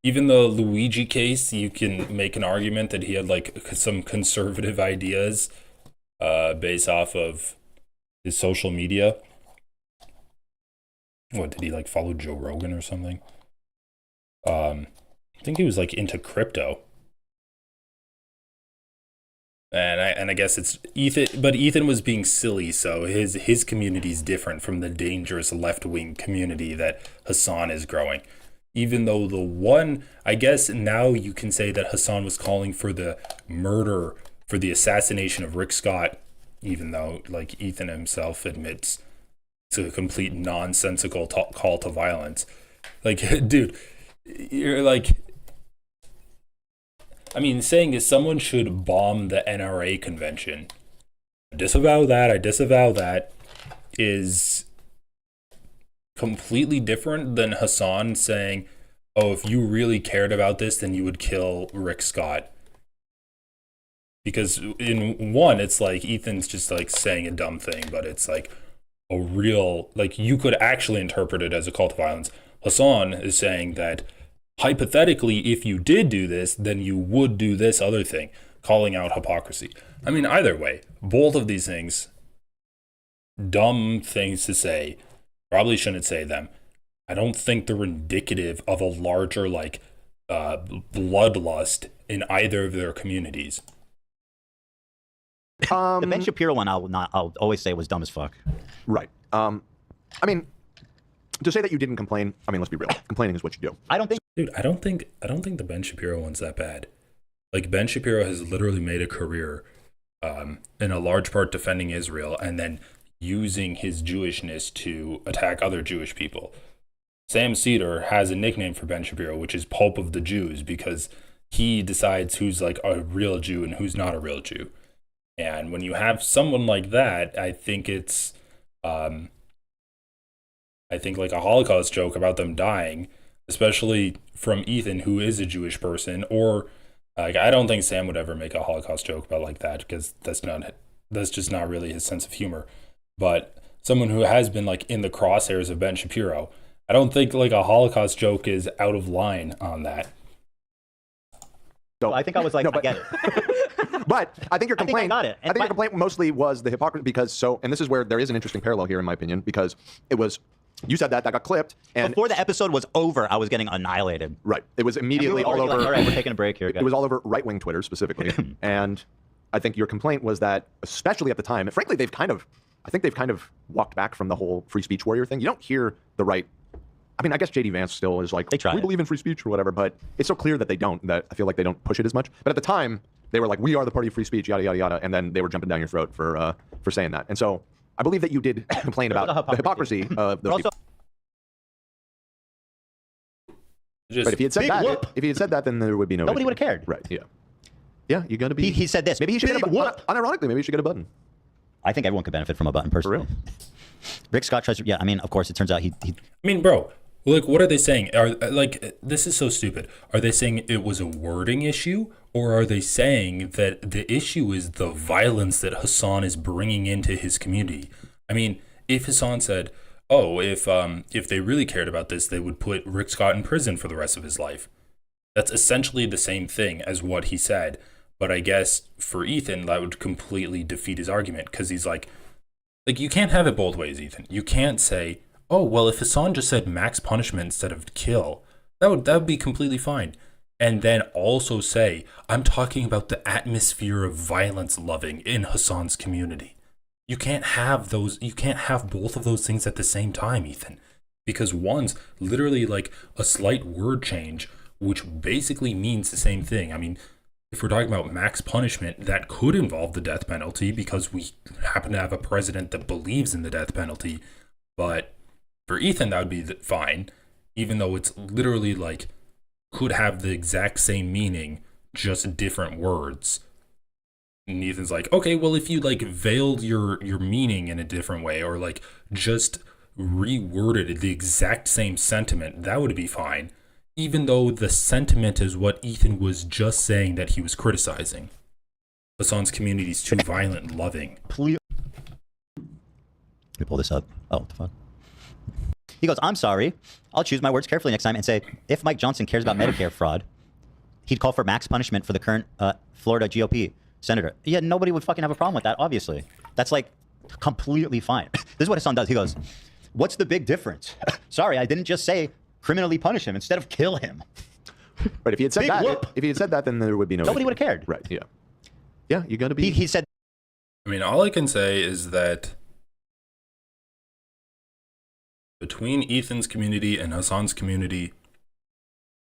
Even the Luigi case, you can make an argument that he had like some conservative ideas based off of his social media. What, did he like follow Joe Rogan or something? I think he was like into crypto. And I guess it's Ethan, but Ethan was being silly, so his community is different from the dangerous left-wing community that Hasan is growing. Even though the one, I guess now you can say that Hasan was calling for the murder, for the assassination of Rick Scott, even though like Ethan himself admits it's a complete nonsensical call to violence. Like, dude, you're like, I mean, saying is someone should bomb the NRA convention. I disavow that is completely different than Hasan saying, oh, if you really cared about this, then you would kill Rick Scott. Because in one, it's like Ethan's just like saying a dumb thing, but it's like a real, like you could actually interpret it as a call to violence. Hasan is saying that hypothetically, if you did do this, then you would do this other thing, calling out hypocrisy. I mean, either way, both of these things, dumb things to say, probably shouldn't say them. I don't think they're indicative of a larger, like, bloodlust in either of their communities. The Ben Shapiro one, I'll always say was dumb as fuck. Right. I mean, to say that you didn't complain, I mean, let's be real. Complaining is what you do. I don't think. Dude, I don't think the Ben Shapiro one's that bad. Like, Ben Shapiro has literally made a career in a large part defending Israel and then using his Jewishness to attack other Jewish people. Sam Cedar has a nickname for Ben Shapiro, which is Pope of the Jews, because he decides who's like a real Jew and who's not a real Jew. And when you have someone like that, I think it's I think like a Holocaust joke about them dying, especially from Ethan, who is a Jewish person, or like I don't think Sam would ever make a Holocaust joke about like that because that's just not really his sense of humor. But someone who has been like in the crosshairs of Ben Shapiro, I don't think like a Holocaust joke is out of line on that. So I think I was like, no, I get it. But I think your complaint, I think your complaint mostly was the hypocrisy because and this is where there is an interesting parallel here in my opinion, because it was, you said that got clipped. And before the episode was over, I was getting annihilated. Right. It was immediately all over. Like, all right, we're taking a break here. It was all over right-wing Twitter specifically. And I think your complaint was that, especially at the time, frankly, I think they've kind of walked back from the whole free speech warrior thing. You don't hear the right. I mean, I guess JD Vance still is like, we believe in free speech or whatever, but it's so clear that they don't, that I feel like they don't push it as much. But at the time, they were like, we are the party of free speech, yada, yada, yada. And then they were jumping down your throat for saying that. And so I believe that you did complain about the hypocrisy of those people. But if he had said that, then there would be nobody would have cared. Right, yeah. Yeah, you got to be. He said this. Maybe he should get a button. Unironically, maybe he should get a button. I think everyone could benefit from a button, personally. For real? Rick Scott tries to, yeah, I mean, of course, it turns out he I mean, bro, like, what are they saying? This is so stupid. Are they saying it was a wording issue? Or are they saying that the issue is the violence that Hasan is bringing into his community? I mean, if Hasan said, oh, if they really cared about this, they would put Rick Scott in prison for the rest of his life. That's essentially the same thing as what he said. But I guess for Ethan, that would completely defeat his argument because he's like, you can't have it both ways, Ethan. You can't say, oh, well, if Hasan just said max punishment instead of kill, that would be completely fine. And then also say, I'm talking about the atmosphere of violence loving in Hasan's community. You can't have both of those things at the same time, Ethan. Because one's literally like a slight word change, which basically means the same thing. I mean, if we're talking about max punishment, that could involve the death penalty because we happen to have a president that believes in the death penalty. But for Ethan, that would be fine, even though it's literally like could have the exact same meaning, just different words. And Ethan's like, okay, well, if you like veiled your meaning in a different way or like just reworded the exact same sentiment, that would be fine. Even though the sentiment is what Ethan was just saying that he was criticizing. Hasan's community is too violent and loving. Let me pull this up. Oh, what the fuck? He goes, I'm sorry. I'll choose my words carefully next time and say, if Mike Johnson cares about Medicare fraud, he'd call for max punishment for the current Florida GOP senator. Yeah, nobody would fucking have a problem with that, obviously. That's like completely fine. This is what Hasan does. He goes, what's the big difference? Sorry, I didn't just say criminally punish him instead of kill him. Right, if he had said that, then there would be nobody would have cared. Right, yeah. Yeah, you got to be. He said. I mean, all I can say is that between Ethan's community and Hasan's community,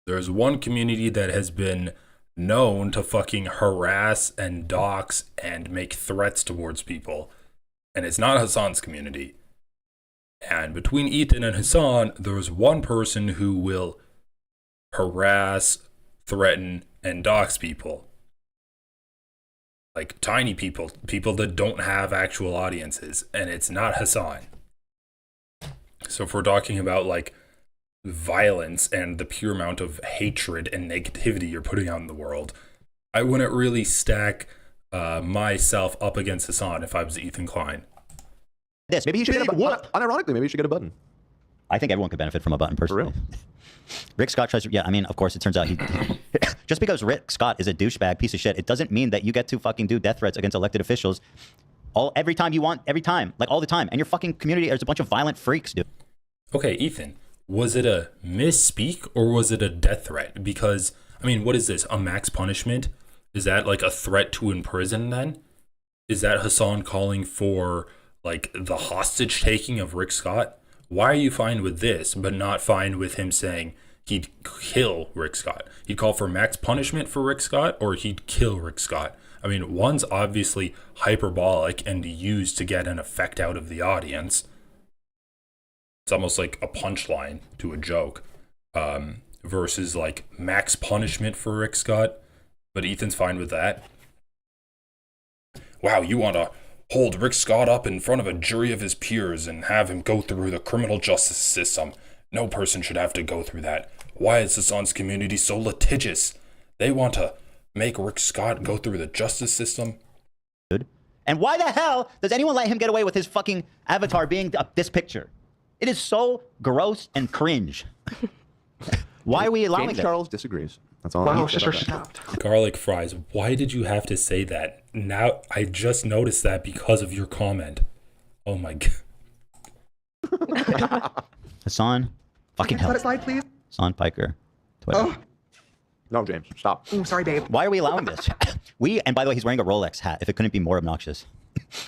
there's one community that has been known to fucking harass and dox and make threats towards people. And it's not Hasan's community. And between Ethan and Hasan, there's one person who will harass, threaten, and dox people. Like tiny people that don't have actual audiences. And it's not Hasan. So if we're talking about like violence and the pure amount of hatred and negativity you're putting out in the world, I wouldn't really stack myself up against Hasan if I was Ethan Klein. Maybe he should get a button. Unironically, maybe he should get a button. I think everyone could benefit from a button, personally. For real? Rick Scott tries to, yeah, I mean, of course, it turns out he just because Rick Scott is a douchebag piece of shit, it doesn't mean that you get to fucking do death threats against elected officials every time you want, like all the time. And your fucking community, there's a bunch of violent freaks, dude. Okay, Ethan, was it a misspeak or was it a death threat? Because, I mean, what is this? A max punishment? Is that like a threat to imprison then? Is that Hasan calling for like the hostage taking of Rick Scott? Why are you fine with this, but not fine with him saying he'd kill Rick Scott? He'd call for max punishment for Rick Scott or he'd kill Rick Scott? I mean, one's obviously hyperbolic and used to get an effect out of the audience. It's almost like a punchline to a joke, versus like max punishment for Rick Scott. But Ethan's fine with that. Wow, you want a hold Rick Scott up in front of a jury of his peers and have him go through the criminal justice system. No person should have to go through that. Why is Hasan's community so litigious? They want to make Rick Scott go through the justice system. And why the hell does anyone let him get away with his fucking avatar being this picture? It is so gross and cringe. Why are we allowing James this? Charles disagrees. That's all. Wow, I sister, stopped. Garlic fries, why did you have to say that? Now, I just noticed that because of your comment. Oh my god. Hasan, fucking hell. Let it slide, please. Hasan Piker, Twitter. Oh. No, James, stop. Oh, sorry, babe. Why are we allowing this? And by the way, he's wearing a Rolex hat. If it couldn't be more obnoxious.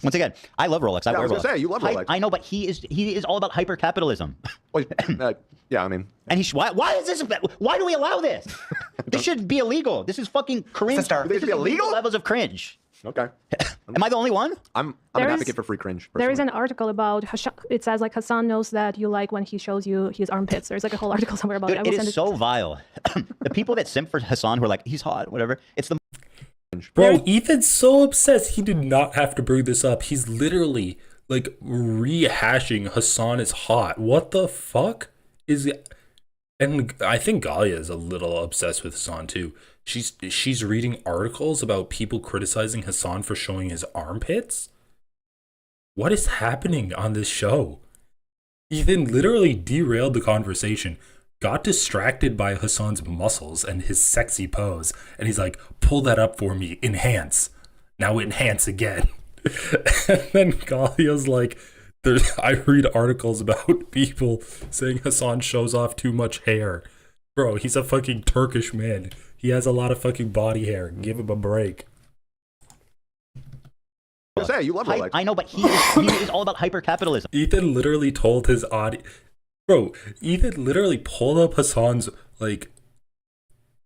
Once again, I love Rolex. I Yeah, I wear was gonna Rolex. say, you love Rolex. I know, but he is all about hyper capitalism. Well, yeah, I mean, And why is this? Why do we allow this? This should be illegal. This is fucking cringe. Sister. This This should be is illegal? levels of cringe. okay. Am I the only one? I'm an There is- advocate for free cringe. There is personally. an article about it says like Hasan knows that you like when he shows you his armpits. There's like a whole article somewhere about Dude, it. I it will send is so vile. The people that simp for Hasan who are like, he's hot, whatever. It's the Bro, Ethan's so obsessed. He did not have to bring this up. He's literally like rehashing Hasan is hot. What the fuck is it? And I think Galia is a little obsessed with Hasan too. She's reading articles about people criticizing Hasan for showing his armpits. What is happening on this show? Ethan literally derailed the conversation, got distracted by Hasan's muscles and his sexy pose, and he's like, pull that up for me, enhance. Now enhance again. And then Galia's like, I read articles about people saying Hasan shows off too much hair. Bro, he's a fucking Turkish man. He has a lot of fucking body hair. Give him a break. I was gonna say, you love Rolex. I know, but he is all about hyper capitalism. Ethan literally told his audience, bro, Ethan literally pulled up Hasan's, like,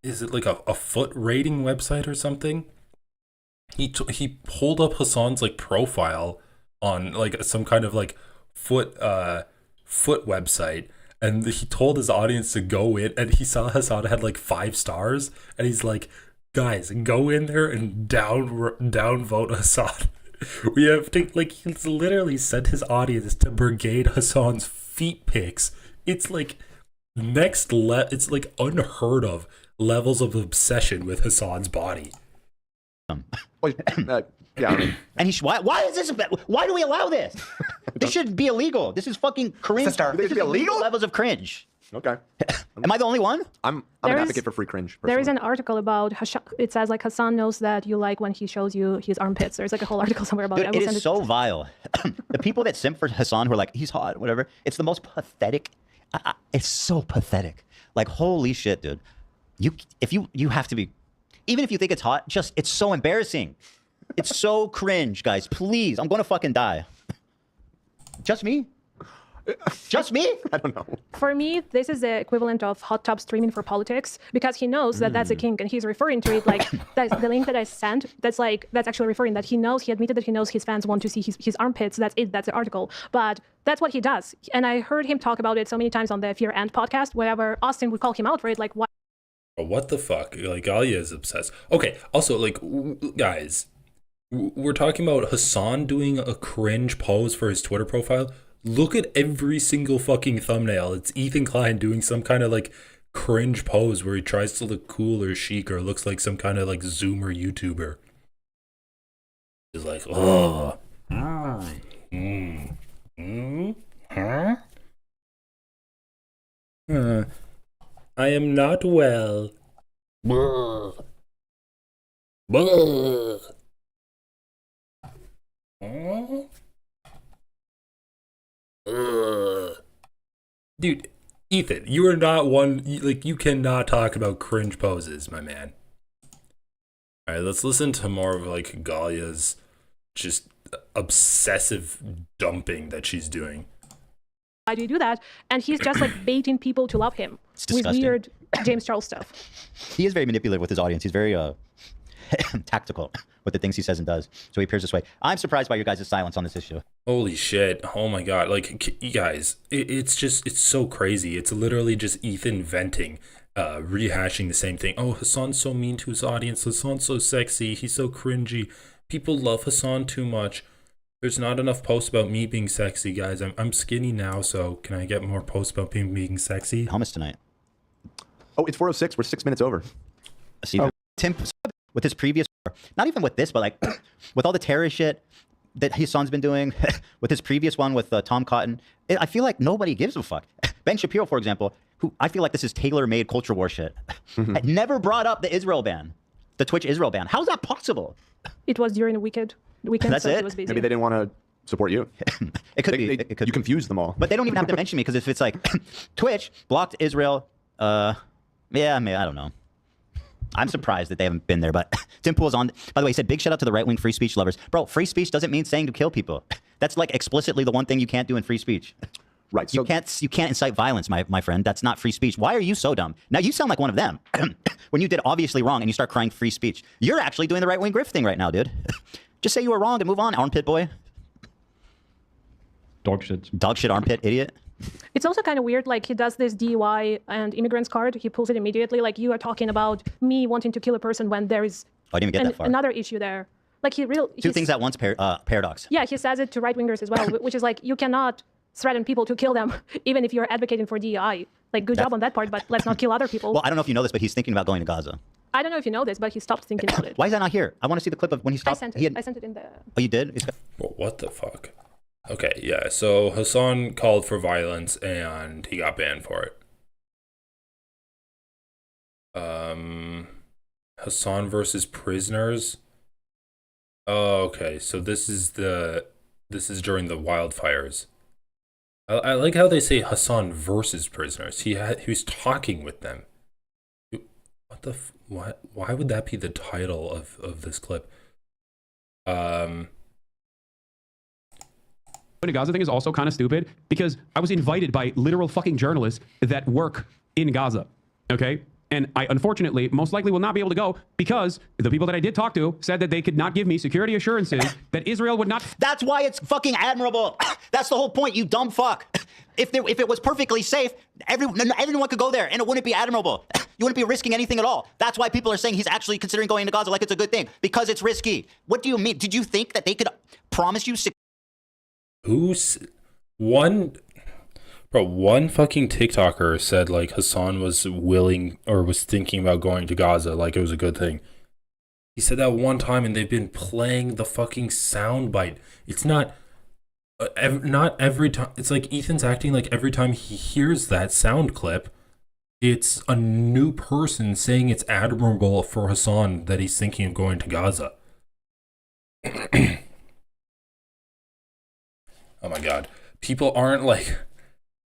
is it like a foot rating website or something? He pulled up Hasan's like profile on like some kind of like foot website, and he told his audience to go in, and he saw Hasan had like 5 stars, and he's like, guys, go in there and downvote Hasan. We have to, like, he's literally sent his audience to brigade Hasan's feet pics. It's like it's like unheard of levels of obsession with Hasan's body. Yeah, I mean, And why is this? Why do we allow this? This should be illegal. This is fucking cringe. Sister. This is illegal? levels of cringe. okay. Am I the only one? I'm an There is- advocate for free cringe. There is personally. an article about it says like Hasan knows that you like when he shows you his armpits. There's like a whole article somewhere about Dude, it. I will it send is so vile. The people that simp for Hasan who are like, he's hot, whatever. It's the most pathetic. It's so pathetic. Like, holy shit, dude. You have to be, even if you think it's hot, it's so embarrassing. It's so cringe, guys. Please, I'm gonna fucking die. Just me? Just me? I don't know. For me, this is the equivalent of hot tub streaming for politics because he knows that that's a kink and he's referring to it like that's the link that I sent. That's actually referring that he admitted that he knows his fans want to see his armpits. That's it. That's the article. But that's what he does. And I heard him talk about it so many times on the Fear and podcast, wherever Austin would call him out for it. Like, why? What the fuck? Like, Alia is obsessed. Okay, also, like, guys, we're talking about Hasan doing a cringe pose for his Twitter profile. Look at every single fucking thumbnail. It's Ethan Klein doing some kind of, like, cringe pose where he tries to look cool or chic or looks like some kind of, like, Zoomer YouTuber. He's like, oh. Huh? I am not well. Brr. Brr. Dude, Ethan, you are not one, like, you cannot talk about cringe poses, my man. All right, let's listen to more of, like, Galia's just obsessive dumping that she's doing. Why do you do that? And he's just like baiting people to love him with disgusting. weird James Charles stuff. He is very manipulative with his audience. He's very tactical with the things he says and does. So he appears this way. I'm surprised by your guys' silence on this issue. Holy shit. Oh my god. Like, you guys, it's so crazy. It's literally just Ethan venting, rehashing the same thing. Oh, Hasan's so mean to his audience. Hasan's so sexy. He's so cringy. People love Hasan too much. There's not enough posts about me being sexy, guys. I'm skinny now, so can I get more posts about being sexy? Hummus tonight. Oh, it's 4:06. We're 6 minutes over. See, Tim, with his previous, not even with this, but like with all the terrorist shit that Hasan's been doing, with his previous one with Tom Cotton, I feel like nobody gives a fuck. Ben Shapiro, for example, who I feel like this is tailor-made culture war shit, had never brought up the Israel ban, the Twitch Israel ban. How's that possible? It was during the weekend. That's so it? He was busy. Maybe they didn't want to support you. It could be. It could you confused them all. But they don't even have to mention me, because if it's like Twitch blocked Israel, yeah, I mean, I don't know. I'm surprised that they haven't been there, but Tim Pool's on. By the way, he said, big shout out to the right-wing free speech lovers. Bro, free speech doesn't mean saying to kill people. That's like explicitly the one thing you can't do in free speech. Right. So you can't incite violence, my friend. That's not free speech. Why are you so dumb? Now you sound like one of them. When you did obviously wrong and you start crying free speech. You're actually doing the right-wing grift thing right now, dude. Just say you were wrong and move on, armpit boy. Dog shit. Dog shit armpit idiot. It's also kind of weird, like he does this DUI and immigrants card, he pulls it immediately, like you are talking about me wanting to kill a person when there is I didn't even get that far. another issue there. Like Two things at once, paradox. Yeah, he says it to right-wingers as well, which is like, you cannot threaten people to kill them, even if you're advocating for DUI. Like, good job on that part, but let's not kill other people. Well, I don't know if you know this, but he's thinking about going to Gaza. I don't know if you know this, but he stopped thinking about it. Why is that not here? I want to see the clip of when he stopped. I sent it in the... Oh, you did? Well, what the fuck? Okay, yeah, so Hasan called for violence and he got banned for it. Hasan versus prisoners. Oh, okay, so this is during the wildfires. I like how they say Hasan versus prisoners. He was talking with them. What the why would that be the title of this clip? The Gaza thing is also kind of stupid because I was invited by literal fucking journalists that work in Gaza, okay? And I unfortunately most likely will not be able to go because the people that I did talk to said that they could not give me security assurances that Israel would not... That's why it's fucking admirable. That's the whole point, you dumb fuck. If it was perfectly safe, everyone could go there and it wouldn't be admirable. You wouldn't be risking anything at all. That's why people are saying he's actually considering going to Gaza like it's a good thing, because it's risky. What do you mean? Did you think that they could promise you one fucking TikToker said like Hasan was willing or was thinking about going to Gaza like it was a good thing. He said that one time and they've been playing the fucking soundbite. It's not every time. It's like Ethan's acting like every time he hears that sound clip, it's a new person saying it's admirable for Hasan that he's thinking of going to Gaza. Oh my god. People aren't like...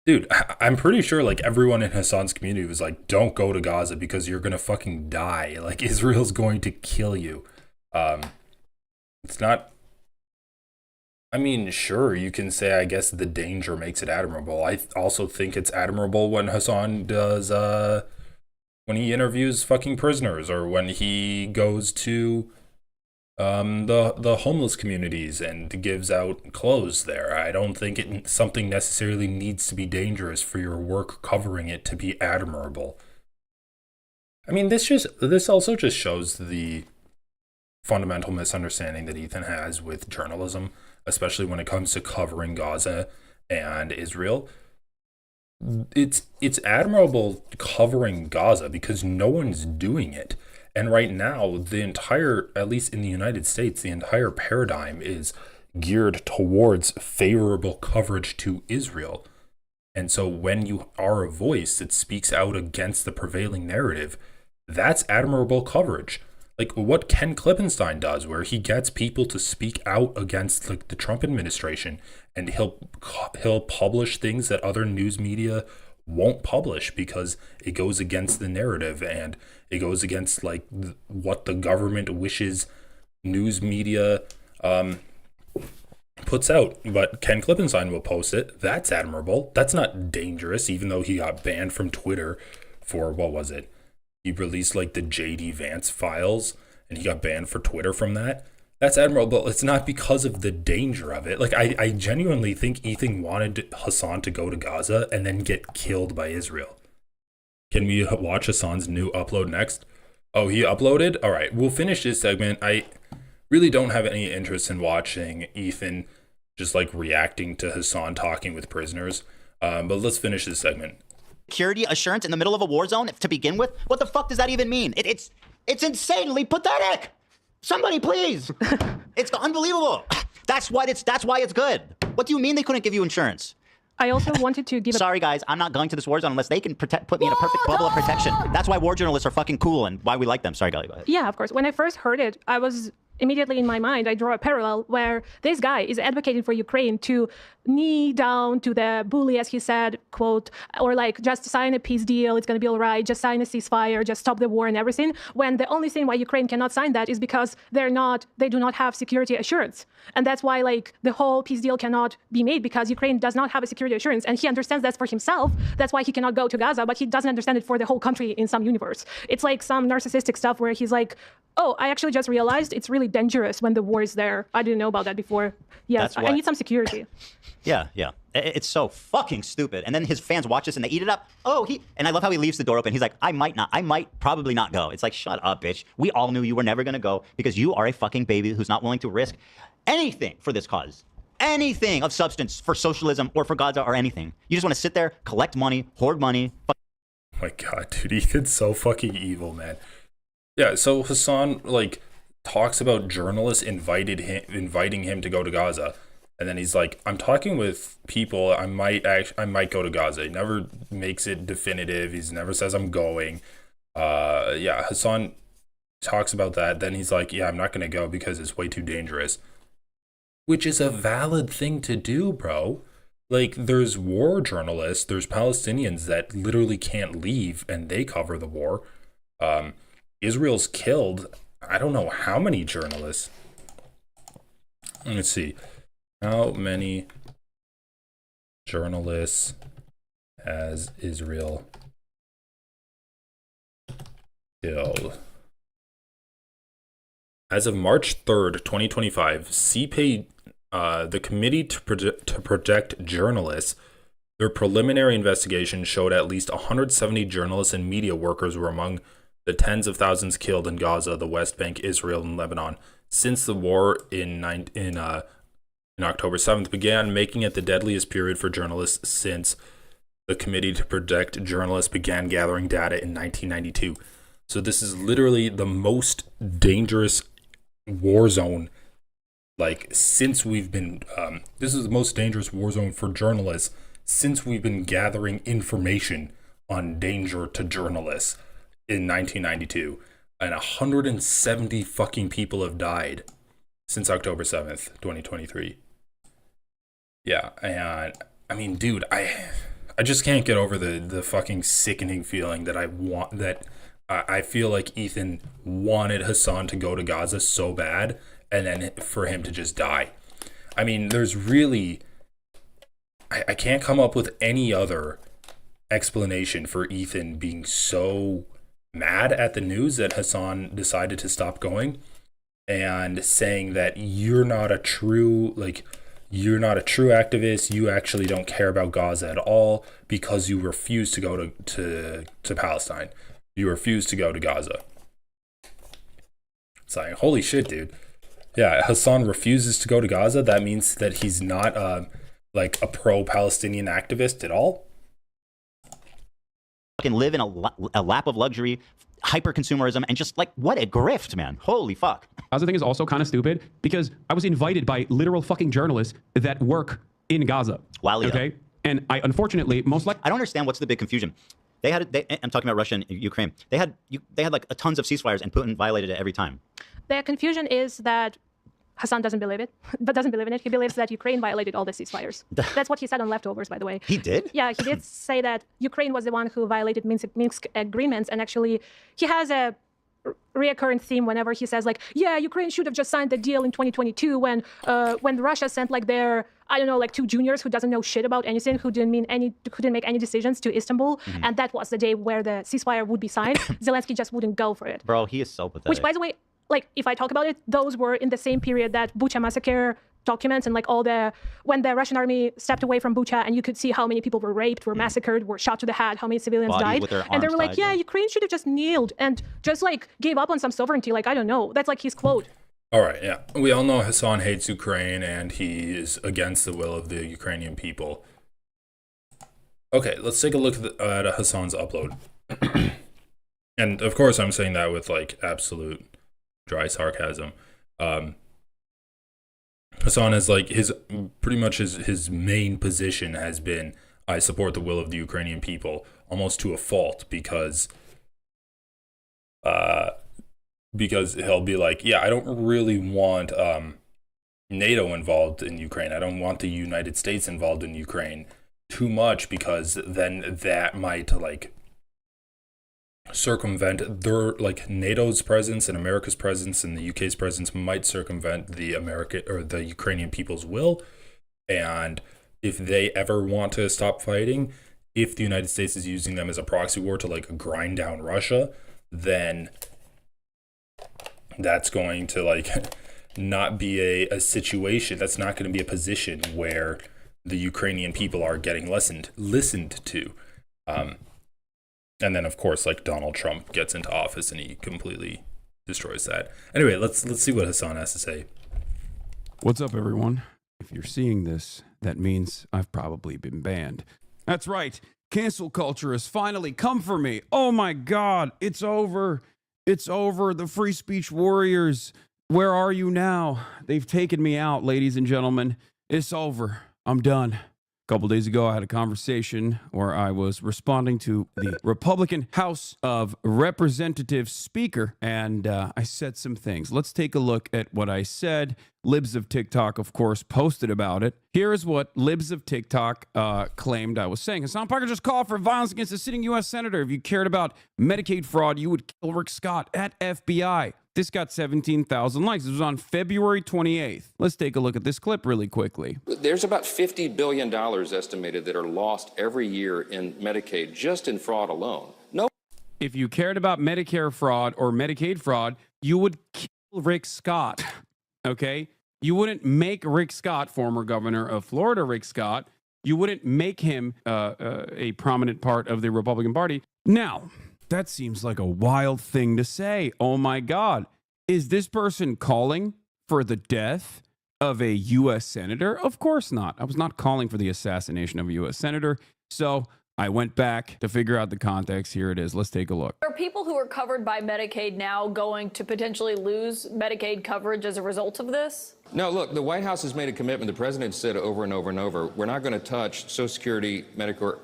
Dude, I'm pretty sure like everyone in Hasan's community was like, don't go to Gaza because you're gonna fucking die. Like, Israel's going to kill you. It's not... I mean, sure, you can say, I guess the danger makes it admirable. I also think it's admirable when Hasan does, when he interviews fucking prisoners, or when he goes to the homeless communities and gives out clothes there. I don't think something necessarily needs to be dangerous for your work covering it to be admirable. I mean, this also just shows the fundamental misunderstanding that Ethan has with journalism, especially when it comes to covering Gaza and Israel. It's admirable covering Gaza because no one's doing it. And right now, the entire, at least in the United States, the entire paradigm is geared towards favorable coverage to Israel. And so when you are a voice that speaks out against the prevailing narrative, that's admirable coverage. Like what Ken Klippenstein does, where he gets people to speak out against like the Trump administration, and he'll publish things that other news media won't publish because it goes against the narrative and it goes against like what the government wishes news media puts out. But Ken Klippenstein will post it. That's admirable. That's not dangerous, even though he got banned from Twitter for, what was it? He released like the JD Vance files and he got banned for Twitter from that. That's admirable, but it's not because of the danger of it. Like, I genuinely think Ethan wanted Hasan to go to Gaza and then get killed by Israel. Can we watch Hasan's new upload next? Oh, he uploaded? All right, we'll finish this segment. I really don't have any interest in watching Ethan just like reacting to Hasan talking with prisoners. But let's finish this segment. Security assurance in the middle of a war zone to begin with? What the fuck does that even mean? It's insanely pathetic. Somebody please. It's unbelievable. That's why it's good. What do you mean they couldn't give you insurance? I also wanted to give Sorry guys, I'm not going to this war zone unless they can put me in a perfect bubble of protection. That's why war journalists are fucking cool and why we like them. Sorry, Gali, go ahead. Yeah, of course. When I first heard it, I was immediately in my mind, I draw a parallel where this guy is advocating for Ukraine to knee down to the bully, as he said, quote, or like just sign a peace deal, it's going to be all right, just sign a ceasefire, just stop the war and everything, when the only thing why Ukraine cannot sign that is because they do not have security assurance. And that's why like the whole peace deal cannot be made, because Ukraine does not have a security assurance, and he understands that for himself. That's why he cannot go to Gaza, but he doesn't understand it for the whole country in some universe. It's like some narcissistic stuff where he's like, oh, I actually just realized it's really dangerous when the war is there. I didn't know about that before. Yes, I need some security. Yeah. It's so fucking stupid. And then his fans watch this and they eat it up. And I love how he leaves the door open. He's like, I might probably not go. It's like, shut up, bitch. We all knew you were never going to go because you are a fucking baby who's not willing to risk anything for this cause. Anything of substance for socialism or for Gaza or anything. You just want to sit there, collect money, hoard money. Oh my God, dude, Ethan's so fucking evil, man. Yeah, so Hasan, like, talks about journalists inviting him to go to Gaza. And then he's like, I'm talking with people, I might go to Gaza. He never makes it definitive. He never says I'm going. Hasan talks about that. Then he's like, yeah, I'm not going to go because it's way too dangerous. Which is a valid thing to do, bro. Like, there's war journalists, there's Palestinians that literally can't leave and they cover the war. Israel's killed, I don't know how many journalists. Let's see. How many journalists has Israel killed? As of March 3rd, 2025, CPAY, the Committee to Protect Journalists, their preliminary investigation showed at least 170 journalists and media workers were among the tens of thousands killed in Gaza, the West Bank, Israel, and Lebanon since the war in October 7th began, making it the deadliest period for journalists since the Committee to Protect Journalists began gathering data in 1992. So this is literally the most dangerous war zone, like, since we've been, this is the most dangerous war zone for journalists since we've been gathering information on danger to journalists in 1992. And 170 fucking people have died since October 7th, 2023. Yeah, and I mean, dude, I just can't get over the fucking sickening feeling that I feel like Ethan wanted Hasan to go to Gaza so bad, and then for him to just die. I mean, there's really, I can't come up with any other explanation for Ethan being so mad at the news that Hasan decided to stop going and saying that you're not a true activist, you actually don't care about Gaza at all because you refuse to go to Palestine. You refuse to go to Gaza. It's like, holy shit, dude. Yeah, Hasan refuses to go to Gaza. That means that he's not like a pro-Palestinian activist at all. Fucking live in a lap of luxury, hyper consumerism, and just like, what a grift, man. Holy fuck. Gaza thing is also kind of stupid because I was invited by literal fucking journalists that work in Gaza. Wow. Okay. And I unfortunately most likely I don't understand what's the big confusion. I'm talking about Russia and Ukraine. They had like tons of ceasefires and Putin violated it every time. The confusion is that Hasan doesn't believe it, but doesn't believe in it. He believes that Ukraine violated all the ceasefires. That's what he said on Leftovers, by the way. He did? Yeah, he did say that Ukraine was the one who violated Minsk agreements. And actually, he has a reoccurring theme whenever he says, like, yeah, Ukraine should have just signed the deal in 2022 when Russia sent like their, I don't know, like 2 juniors who doesn't know shit about anything, who couldn't make any decisions to Istanbul. Mm-hmm. And that was the day where the ceasefire would be signed. Zelensky just wouldn't go for it. Bro, he is so pathetic. Which, by the way, like, if I talk about it, those were in the same period that Bucha massacre documents and like when the Russian army stepped away from Bucha and you could see how many people were raped, were massacred, were shot to the head, how many civilians died. And they were like, yeah, Ukraine should have just kneeled and just like gave up on some sovereignty. Like, I don't know. That's like his quote. All right, yeah. We all know Hasan hates Ukraine and he is against the will of the Ukrainian people. Okay, let's take a look at Hasan's upload. And of course, I'm saying that with like absolute dry sarcasm. Hasan is like pretty much his main position has been, I support the will of the Ukrainian people, almost to a fault, because he'll be like, yeah, I don't really want NATO involved in Ukraine. I don't want the United States involved in Ukraine too much, because then that might like circumvent their like NATO's presence and America's presence and the UK's presence might circumvent the American or the Ukrainian people's will. And if they ever want to stop fighting, if the United States is using them as a proxy war to like grind down Russia, then that's going to like not be a situation. That's not going to be a position where the Ukrainian people are getting listened to. And then of course, like Donald Trump gets into office and he completely destroys that. Anyway, let's see what Hasan has to say. What's up, everyone? If you're seeing this, that means I've probably been banned. That's right. Cancel culture has finally come for me. Oh my God, it's over. It's over. The free speech warriors, where are you now? They've taken me out, ladies and gentlemen. It's over. I'm done. A couple days ago, I had a conversation where I was responding to the Republican House of Representatives Speaker, and I said some things. Let's take a look at what I said. Libs of TikTok, of course, posted about it. Here is what Libs of TikTok claimed I was saying. Hasan Piker just called for violence against a sitting U.S. senator. If you cared about Medicaid fraud, you would kill Rick Scott at FBI. This got 17,000 likes. This was on February 28th. Let's take a look at this clip really quickly. There's about $50 billion estimated that are lost every year in Medicaid, just in fraud alone. No. If you cared about Medicare fraud or Medicaid fraud, you would kill Rick Scott, okay? You wouldn't make Rick Scott, former governor of Florida, Rick Scott, you wouldn't make him a prominent part of the Republican Party. Now, that seems like a wild thing to say. Oh my God. Is this person calling for the death of a U.S. senator? Of course not. I was not calling for the assassination of a U.S. senator. So I went back to figure out the context. Here it is. Let's take a look. Are people who are covered by Medicaid now going to potentially lose Medicaid coverage as a result of this? No, look, the White House has made a commitment. The president said over and over and over, we're not going to touch Social Security, Medicare,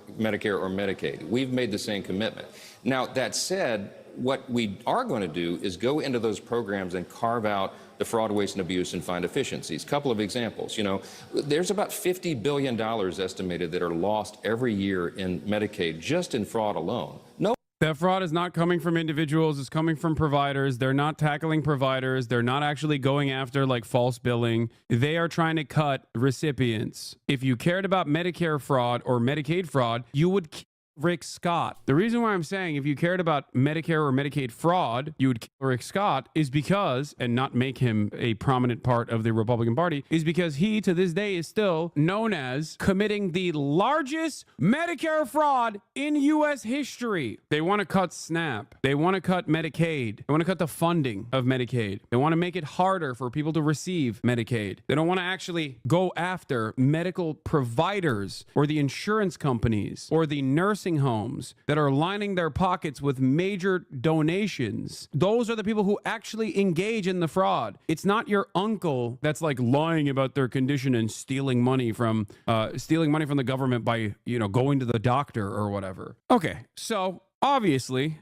or Medicaid. We've made the same commitment. Now, that said, what we are going to do is go into those programs and carve out the fraud, waste, and abuse and find efficiencies. Couple of examples. You know, there's about $50 billion estimated that are lost every year in Medicaid, just in fraud alone. No. That fraud is not coming from individuals, it's coming from providers. They're not tackling providers. They're not actually going after like false billing. They are trying to cut recipients. If you cared about Medicare fraud or Medicaid fraud, you would kill Rick Scott. The reason why I'm saying if you cared about Medicare or Medicaid fraud, you would kill Rick Scott is because, and not make him a prominent part of the Republican Party, is because he to this day is still known as committing the largest Medicare fraud in U.S. history. They want to cut SNAP. They want to cut Medicaid. They want to cut the funding of Medicaid. They want to make it harder for people to receive Medicaid. They don't want to actually go after medical providers or the insurance companies or the nursing homes that are lining their pockets with major donations. Those are the people who actually engage in the fraud. It's not your uncle that's like lying about their condition and stealing money from the government by, you know, going to the doctor or whatever. Okay, so obviously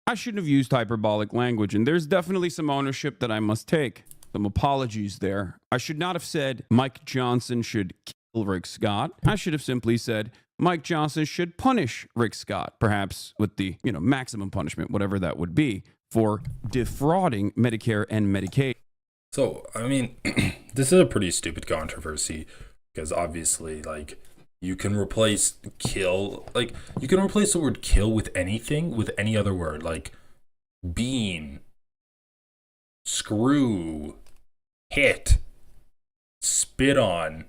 I shouldn't have used hyperbolic language, and there's definitely some ownership that I must take. Some apologies there. I should not have said Mike Johnson should kill Rick Scott. I should have simply said Mike Johnson should punish Rick Scott, perhaps with the, you know, maximum punishment, whatever that would be, for defrauding Medicare and Medicaid. So, I mean, this is a pretty stupid controversy because obviously, like, you can replace kill, like, you can replace the word kill with anything, with any other word, like bean, screw, hit, spit on,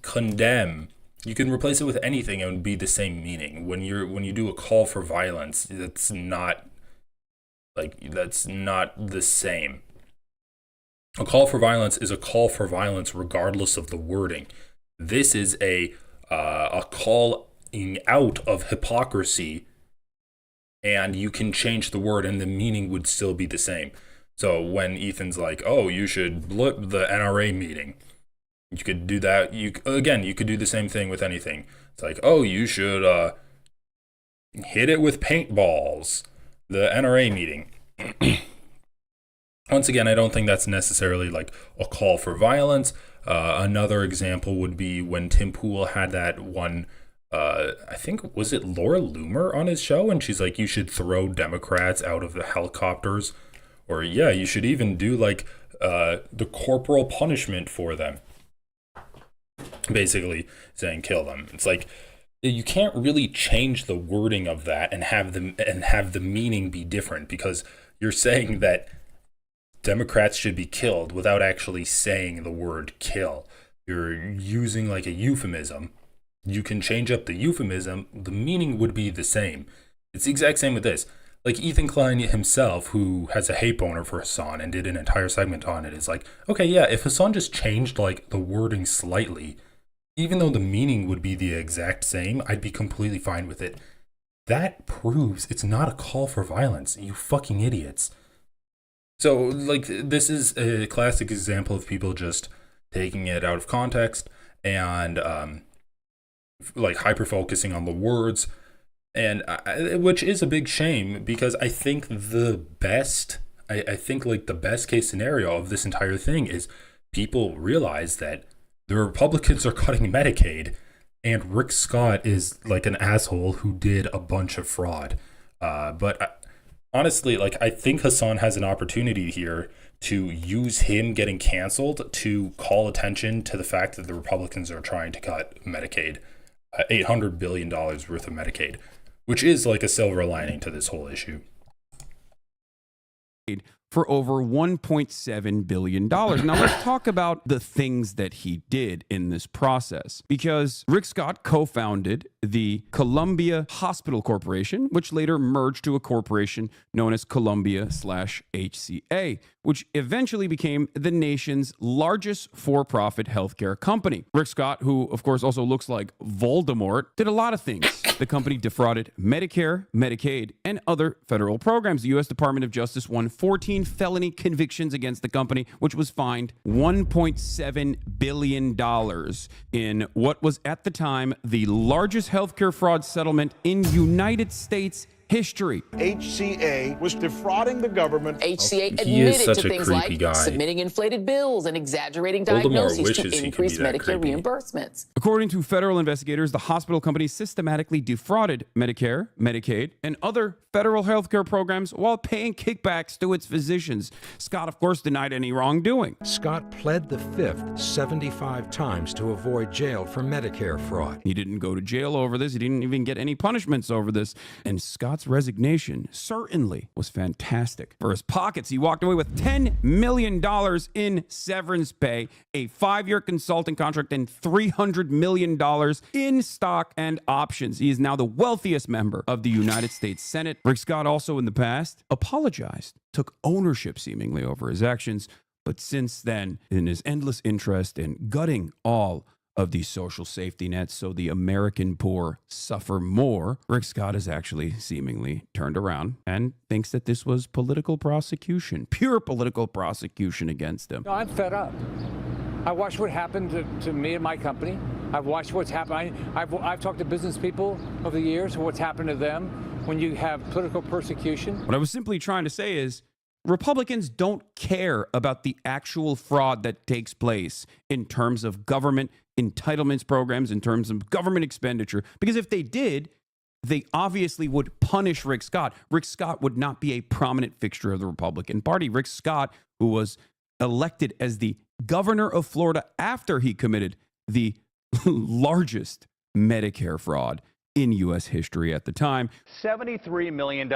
condemn. You can replace it with anything and it would be the same meaning. When you do a call for violence, that's not the same. A call for violence is a call for violence regardless of the wording. This is a calling out of hypocrisy, and you can change the word and the meaning would still be the same. So when Ethan's like, oh, you should blip the NRA meeting, you could do that. You could do the same thing with anything. It's like, oh, you should hit it with paintballs, the NRA meeting. Once again, I don't think that's necessarily like a call for violence. Another example would be when Tim Pool had that one, I think, was it Laura Loomer on his show? And she's like, you should throw Democrats out of the helicopters. Or, yeah, you should even do like the corporal punishment for them. Basically saying kill them. It's like, you can't really change the wording of that and have the meaning be different, because you're saying that Democrats should be killed without actually saying the word kill. You're using like a euphemism. You can change up the euphemism. The meaning would be the same. It's the exact same with this. Like Ethan Klein himself, who has a hate boner for Hasan and did an entire segment on it, is like, okay, yeah, if Hasan just changed like the wording slightly, even though the meaning would be the exact same, I'd be completely fine with it. That proves it's not a call for violence, you fucking idiots. So, like, this is a classic example of people just taking it out of context and, like, hyper-focusing on the words, and which is a big shame, because I think the best case scenario of this entire thing is people realize that the Republicans are cutting Medicaid, and Rick Scott is, like, an asshole who did a bunch of fraud. Honestly, like, I think Hasan has an opportunity here to use him getting canceled to call attention to the fact that the Republicans are trying to cut Medicaid, $800 billion worth of Medicaid, which is like a silver lining to this whole issue. For over $1.7 billion. Now let's talk about the things that he did in this process, because Rick Scott co-founded the Columbia Hospital Corporation, which later merged to a corporation known as Columbia/HCA, which eventually became the nation's largest for-profit healthcare company. Rick Scott, who of course also looks like Voldemort, did a lot of things. The company defrauded Medicare, Medicaid, and other federal programs. The U.S. Department of Justice won 14 felony convictions against the company, which was fined $1.7 billion in what was at the time the largest healthcare fraud settlement in United States history. HCA was defrauding the government. HCA He is admitted such to a things creepy like guy. submitting inflated bills and exaggerating Voldemort diagnoses wishes to he could increase be that Medicare creepy. reimbursements. According to federal investigators, the hospital company systematically defrauded Medicare, Medicaid, and other federal healthcare programs while paying kickbacks to its physicians. Scott, of course, denied any wrongdoing. Scott pled the fifth 75 times to avoid jail for Medicare fraud. He didn't go to jail over this. He didn't even get any punishments over this. And Scott's resignation certainly was fantastic. For his pockets, he walked away with $10 million in severance pay, a 5-year consulting contract, and $300 million in stock and options. He is now the wealthiest member of the United States Senate. Rick Scott also in the past apologized, took ownership seemingly over his actions, but since then, in his endless interest in gutting all of these social safety nets so the American poor suffer more, Rick Scott has actually seemingly turned around and thinks that this was political prosecution, pure political prosecution against him. No, I'm fed up. I watched what happened to me and my company. I've watched what's happened. I've talked to business people over the years, what's happened to them when you have political persecution. What I was simply trying to say is Republicans don't care about the actual fraud that takes place in terms of government entitlements programs, in terms of government expenditure, because if they did, they obviously would punish Rick Scott. Rick Scott would not be a prominent fixture of the Republican Party. Rick Scott, who was elected as the governor of Florida after he committed the largest Medicare fraud in U.S. history at the time. $73 million.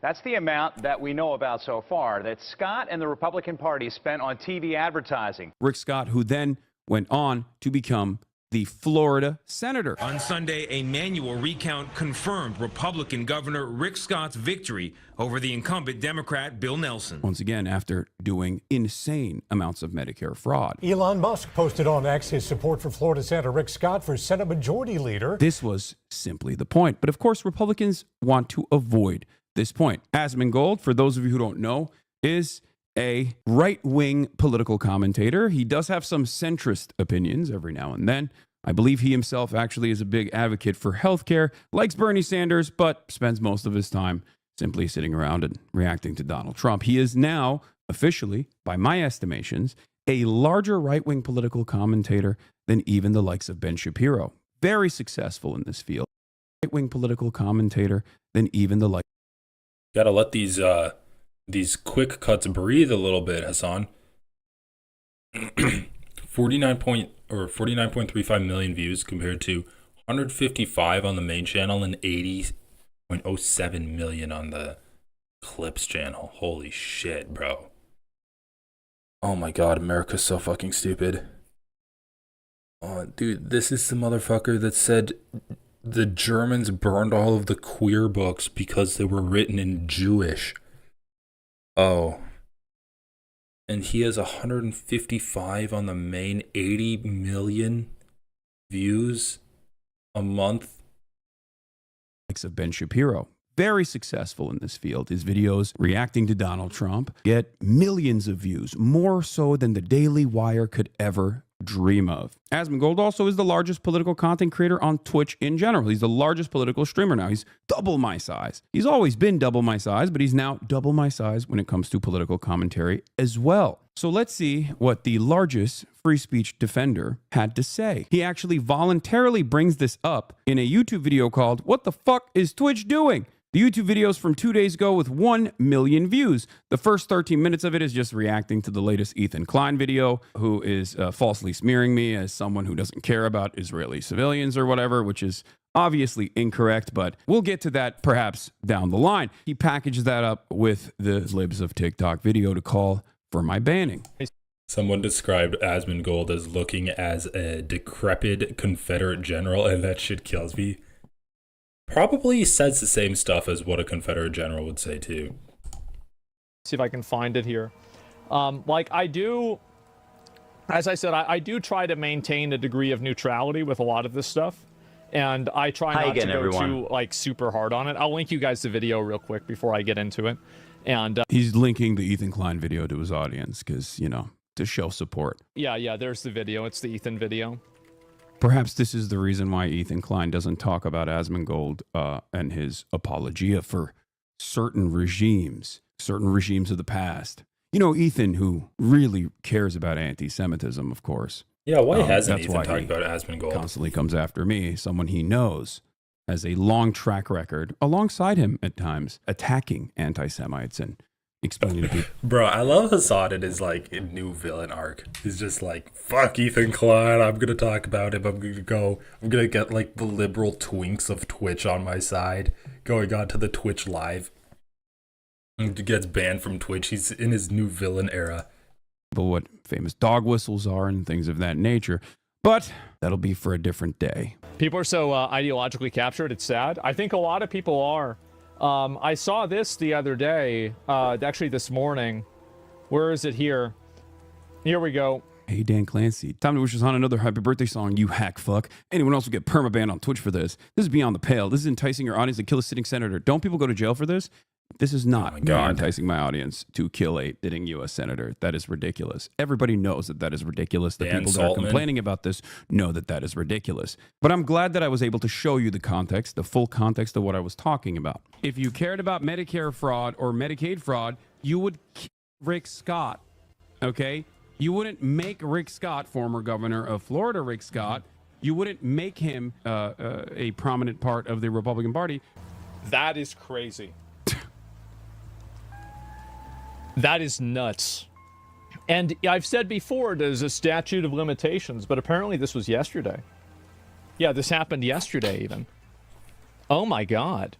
That's the amount that we know about so far that Scott and the Republican Party spent on TV advertising. Rick Scott, who then went on to become the Florida senator. On Sunday, a manual recount confirmed Republican Governor Rick Scott's victory over the incumbent Democrat Bill Nelson. Once again, after doing insane amounts of Medicare fraud. Elon Musk posted on X his support for Florida Senator Rick Scott for Senate Majority Leader. This was simply the point. But of course, Republicans want to avoid this point. Asmongold, for those of you who don't know, is a right-wing political commentator. He does have some centrist opinions every now and then. I believe he himself actually is a big advocate for healthcare, likes Bernie Sanders, but spends most of his time simply sitting around and reacting to Donald Trump. He is now officially, by my estimations, a larger right-wing political commentator than even the likes of Ben Shapiro. Very successful in this field. Right-wing political commentator than even the like. Gotta let these quick cuts breathe a little bit, Hasan. 49.35 million views compared to 155 on the main channel and 80.07 million on the Clips channel. Holy shit, bro. Oh my god, America's so fucking stupid. Oh, dude, this is the motherfucker that said the Germans burned all of the queer books because they were written in Jewish. Oh. And he has 155 on the main, 80 million views a month. Likes of Ben Shapiro. Very successful in this field. His videos reacting to Donald Trump get millions of views, more so than the Daily Wire could ever dream of. Asmongold also is the largest political content creator on Twitch in general. He's the largest political streamer now. He's double my size. He's always been double my size, but he's now double my size when it comes to political commentary as well. So let's see what the largest free speech defender had to say. He actually voluntarily brings this up in a YouTube video called, "What the fuck is Twitch doing?" The YouTube video is from 2 days ago with 1 million views. The first 13 minutes of it is just reacting to the latest Ethan Klein video, who is falsely smearing me as someone who doesn't care about Israeli civilians or whatever, which is obviously incorrect, but we'll get to that perhaps down the line. He packaged that up with the Libs of TikTok video to call for my banning. Someone described Asmongold as looking as a decrepit Confederate general, and that shit kills me. Probably says the same stuff as what a Confederate general would say too. See if I can find it here. Like I do, as I said, I do try to maintain a degree of neutrality with a lot of this stuff. And I try not to go too like super hard on it. I'll link you guys the video real quick before I get into it. And he's linking the Ethan Klein video to his audience because, you know, to show support. Yeah, there's the video. It's the Ethan video. Perhaps this is the reason why Ethan Klein doesn't talk about Asmongold and his apologia for certain regimes of the past. You know, Ethan, who really cares about anti-Semitism, of course. Yeah, why hasn't Ethan talked about Asmongold? Constantly comes after me, someone he knows has a long track record, alongside him at times, attacking anti-Semites and explaining to people. Bro, I love Hasan in his like new villain arc. He's just like, fuck Ethan Klein, I'm gonna talk about him. I'm gonna get like the liberal twinks of Twitch on my side, going on to the Twitch live. And he gets banned from Twitch. He's in his new villain era. But what famous dog whistles are and things of that nature. But that'll be for a different day. People are so ideologically captured, it's sad. I think a lot of people are. I saw this the other day, actually this morning. Where is it here? Here we go. Hey, Dan Clancy. Time to wish us on another happy birthday song, you hack fuck. Anyone else will get permabanned on Twitch for this. This is beyond the pale. This is enticing your audience to kill a sitting senator. Don't people go to jail for this? This is not enticing my audience to kill a sitting U.S. senator. That is ridiculous. Everybody knows that is ridiculous. The people that are complaining about this know that is ridiculous. But I'm glad that I was able to show you the context, the full context of what I was talking about. If you cared about Medicare fraud or Medicaid fraud, you would kill Rick Scott, okay? You wouldn't make Rick Scott, former governor of Florida, Rick Scott, you wouldn't make him a prominent part of the Republican Party. That is crazy. That is nuts. And I've said before, there's a statute of limitations, but apparently this was yesterday. Yeah, this happened yesterday even. Oh my God.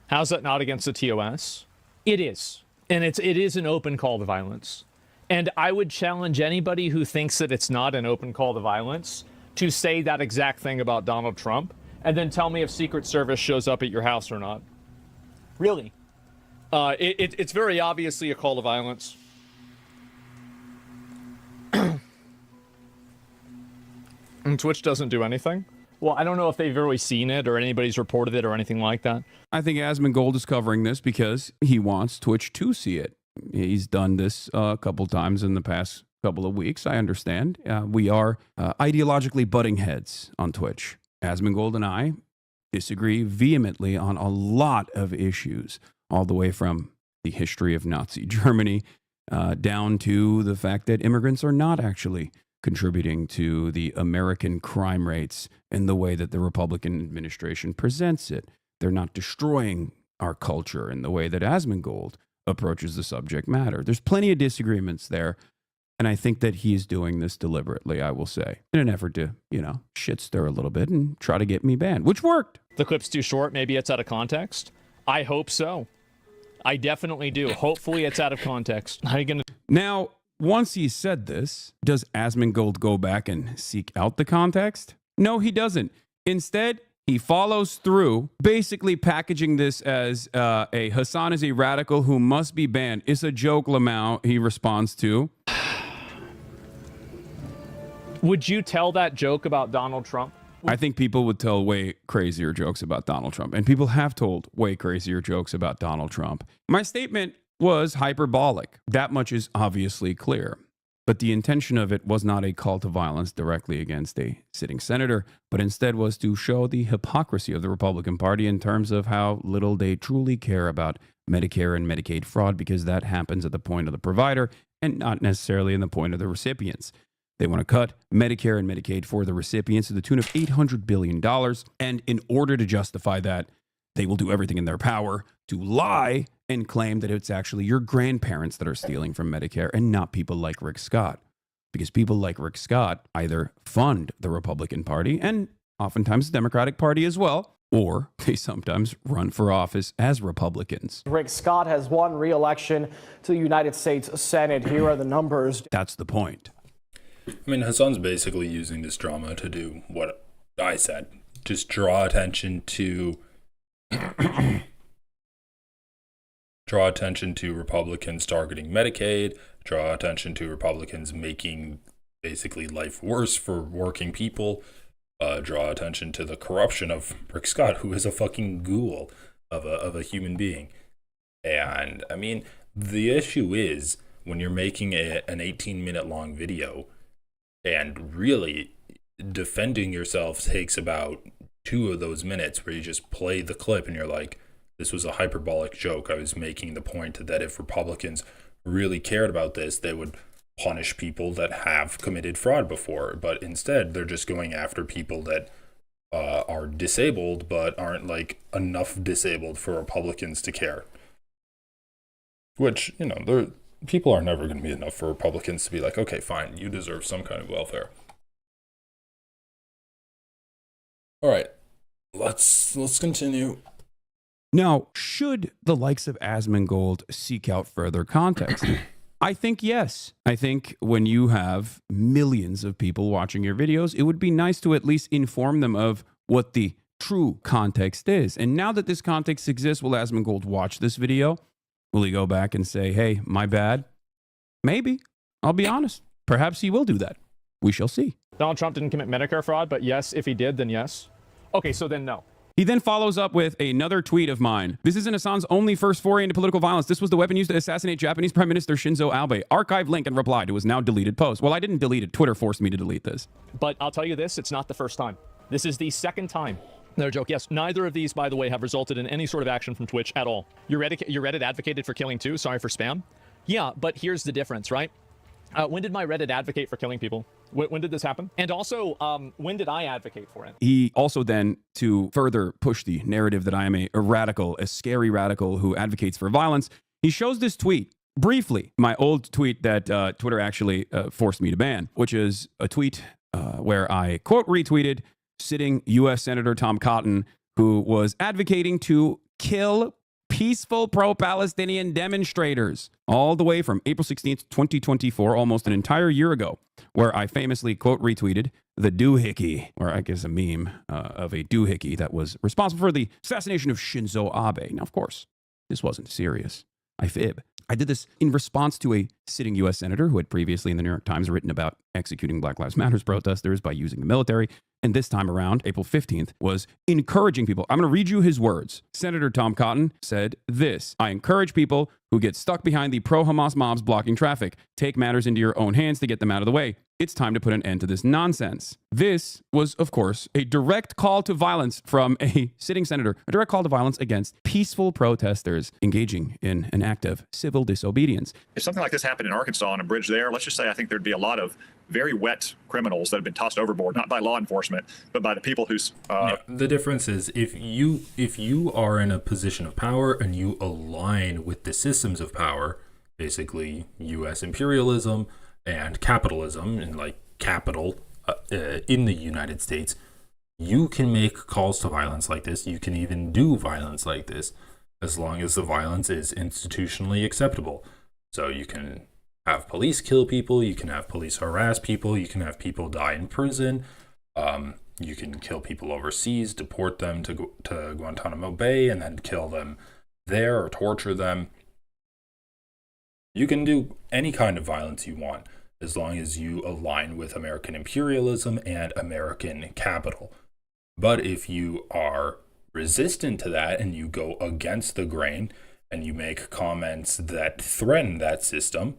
How's that not against the TOS? It is. And it is an open call to violence. And I would challenge anybody who thinks that it's not an open call to violence to say that exact thing about Donald Trump and then tell me if Secret Service shows up at your house or not. Really? It's very obviously a call to violence. And Twitch doesn't do anything? Well, I don't know if they've really seen it or anybody's reported it or anything like that. I think Asmongold is covering this because he wants Twitch to see it. He's done this a couple times in the past couple of weeks. I understand. We are ideologically butting heads on Twitch. Asmongold and I disagree vehemently on a lot of issues, all the way from the history of Nazi Germany down to the fact that immigrants are not actually contributing to the American crime rates in the way that the Republican administration presents it. They're not destroying our culture in the way that Asmongold approaches the subject matter. There's plenty of disagreements there, and I think that he's doing this deliberately, I will say, in an effort to, shit stir a little bit and try to get me banned, which worked. The clip's too short. Maybe it's out of context. I hope so. I definitely do. Hopefully it's out of context. How are you going to... Now, once he said this, does Asmongold go back and seek out the context? No, he doesn't. Instead, he follows through, basically packaging this as a Hasan is a radical who must be banned. It's a joke, Lamau, he responds to. Would you tell that joke about Donald Trump? I think people would tell way crazier jokes about Donald Trump, and people have told way crazier jokes about Donald Trump. My statement was hyperbolic. That much is obviously clear. But the intention of it was not a call to violence directly against a sitting senator, but instead was to show the hypocrisy of the Republican Party in terms of how little they truly care about Medicare and Medicaid fraud, because that happens at the point of the provider and not necessarily in the point of the recipients. They want to cut Medicare and Medicaid for the recipients to the tune of $800 billion. And in order to justify that, they will do everything in their power to lie and claim that it's actually your grandparents that are stealing from Medicare and not people like Rick Scott. Because people like Rick Scott either fund the Republican Party and oftentimes the Democratic Party as well, or they sometimes run for office as Republicans. Rick Scott has won re-election to the United States Senate. Here are the numbers. That's the point. I mean, Hasan's basically using this drama to do what I said. Just draw attention to Republicans targeting Medicaid, draw attention to Republicans making basically life worse for working people, draw attention to the corruption of Rick Scott, who is a fucking ghoul of a human being. And I mean, the issue is when you're making an 18-minute long video and really defending yourself takes about 2 of those minutes where you just play the clip and you're like, this was a hyperbolic joke. I was making the point that if Republicans really cared about this, they would punish people that have committed fraud before. But instead, they're just going after people that are disabled but aren't like enough disabled for Republicans to care. Which, people are never going to be enough for Republicans to be like, okay, fine, you deserve some kind of welfare. All right, let's continue. Now, should the likes of Asmongold seek out further context? I think yes. I think when you have millions of people watching your videos, it would be nice to at least inform them of what the true context is. And now that this context exists, will Asmongold watch this video? Will he go back and say, hey, my bad? Maybe. I'll be honest. Perhaps he will do that. We shall see. Donald Trump didn't commit Medicare fraud, but yes, if he did, then yes. Okay, so then no. He then follows up with another tweet of mine. This isn't Hasan's only first foray into political violence. This was the weapon used to assassinate Japanese Prime Minister Shinzo Abe. Archive link and reply to his now deleted post. Well, I didn't delete it. Twitter forced me to delete this. But I'll tell you this, it's not the first time. This is the second time. No joke. Yes, neither of these, by the way, have resulted in any sort of action from Twitch at all. Your Reddit advocated for killing too. Sorry for spam. Yeah, but here's the difference, right? When did my Reddit advocate for killing people? When did this happen? And also, when did I advocate for it? He also then, to further push the narrative that I am a radical, a scary radical who advocates for violence, he shows this tweet. Briefly, my old tweet that Twitter actually forced me to ban, which is a tweet where I quote retweeted sitting U.S. Senator Tom Cotton, who was advocating to kill peaceful pro-Palestinian demonstrators all the way from April 16th, 2024, almost an entire year ago, where I famously quote retweeted the doohickey, or I guess a meme of a doohickey that was responsible for the assassination of Shinzo Abe. Now, of course, this wasn't serious. I fib. I did this in response to a sitting U.S. senator who had previously in the New York Times written about executing Black Lives Matter protesters by using the military. And this time around, April 15th, was encouraging people. I'm going to read you his words. Senator Tom Cotton said this: I encourage people who get stuck behind the pro-Hamas mobs blocking traffic. Take matters into your own hands to get them out of the way. It's time to put an end to this nonsense. This was, of course, a direct call to violence from a sitting senator, a direct call to violence against peaceful protesters engaging in an act of civil disobedience. If something like this happened in Arkansas on a bridge there, let's just say I think there'd be a lot of very wet criminals that have been tossed overboard, not by law enforcement, but by the people who's... The difference is if you are in a position of power and you align with the systems of power, basically U.S. imperialism and capitalism, and like capital in the United States, you can make calls to violence like this. You can even do violence like this as long as the violence is institutionally acceptable. So you can have police kill people, you can have police harass people, you can have people die in prison, you can kill people overseas, deport them to Guantanamo Bay and then kill them there or torture them. You can do any kind of violence you want as long as you align with American imperialism and American capital. But if you are resistant to that and you go against the grain and you make comments that threaten that system,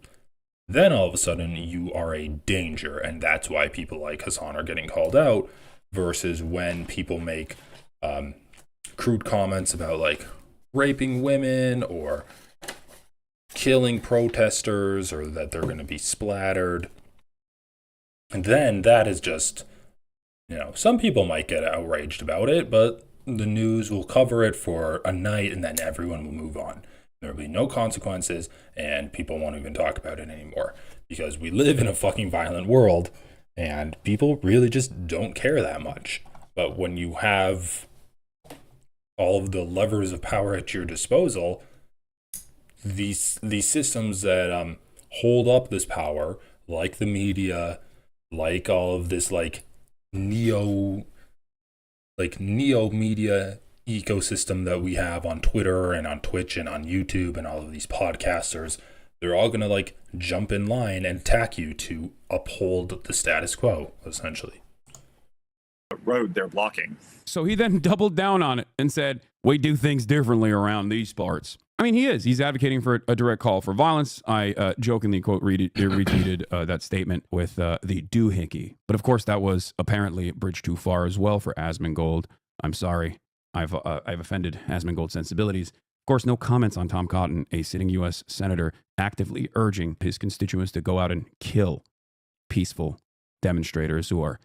then all of a sudden you are a danger. And that's why people like Hasan are getting called out, versus when people make crude comments about like raping women or killing protesters or that they're going to be splattered. And then that is just, some people might get outraged about it, but the news will cover it for a night and then everyone will move on. There will be no consequences and people won't even talk about it anymore because we live in a fucking violent world and people really just don't care that much. But when you have all of the levers of power at your disposal, these systems that hold up this power, like the media, like all of this neo media ecosystem that we have on Twitter and on Twitch and on YouTube and all of these podcasters, they're all gonna jump in line and attack you to uphold the status quo, essentially. The road they're blocking. So he then doubled down on it and said, we do things differently around these parts. I mean, he is. He's advocating for a direct call for violence. I jokingly retweeted that statement with the doohickey. But of course, that was apparently bridged too far as well for Asmongold. I'm sorry. I've offended Asmongold's sensibilities. Of course, no comments on Tom Cotton, a sitting U.S. senator actively urging his constituents to go out and kill peaceful demonstrators who are,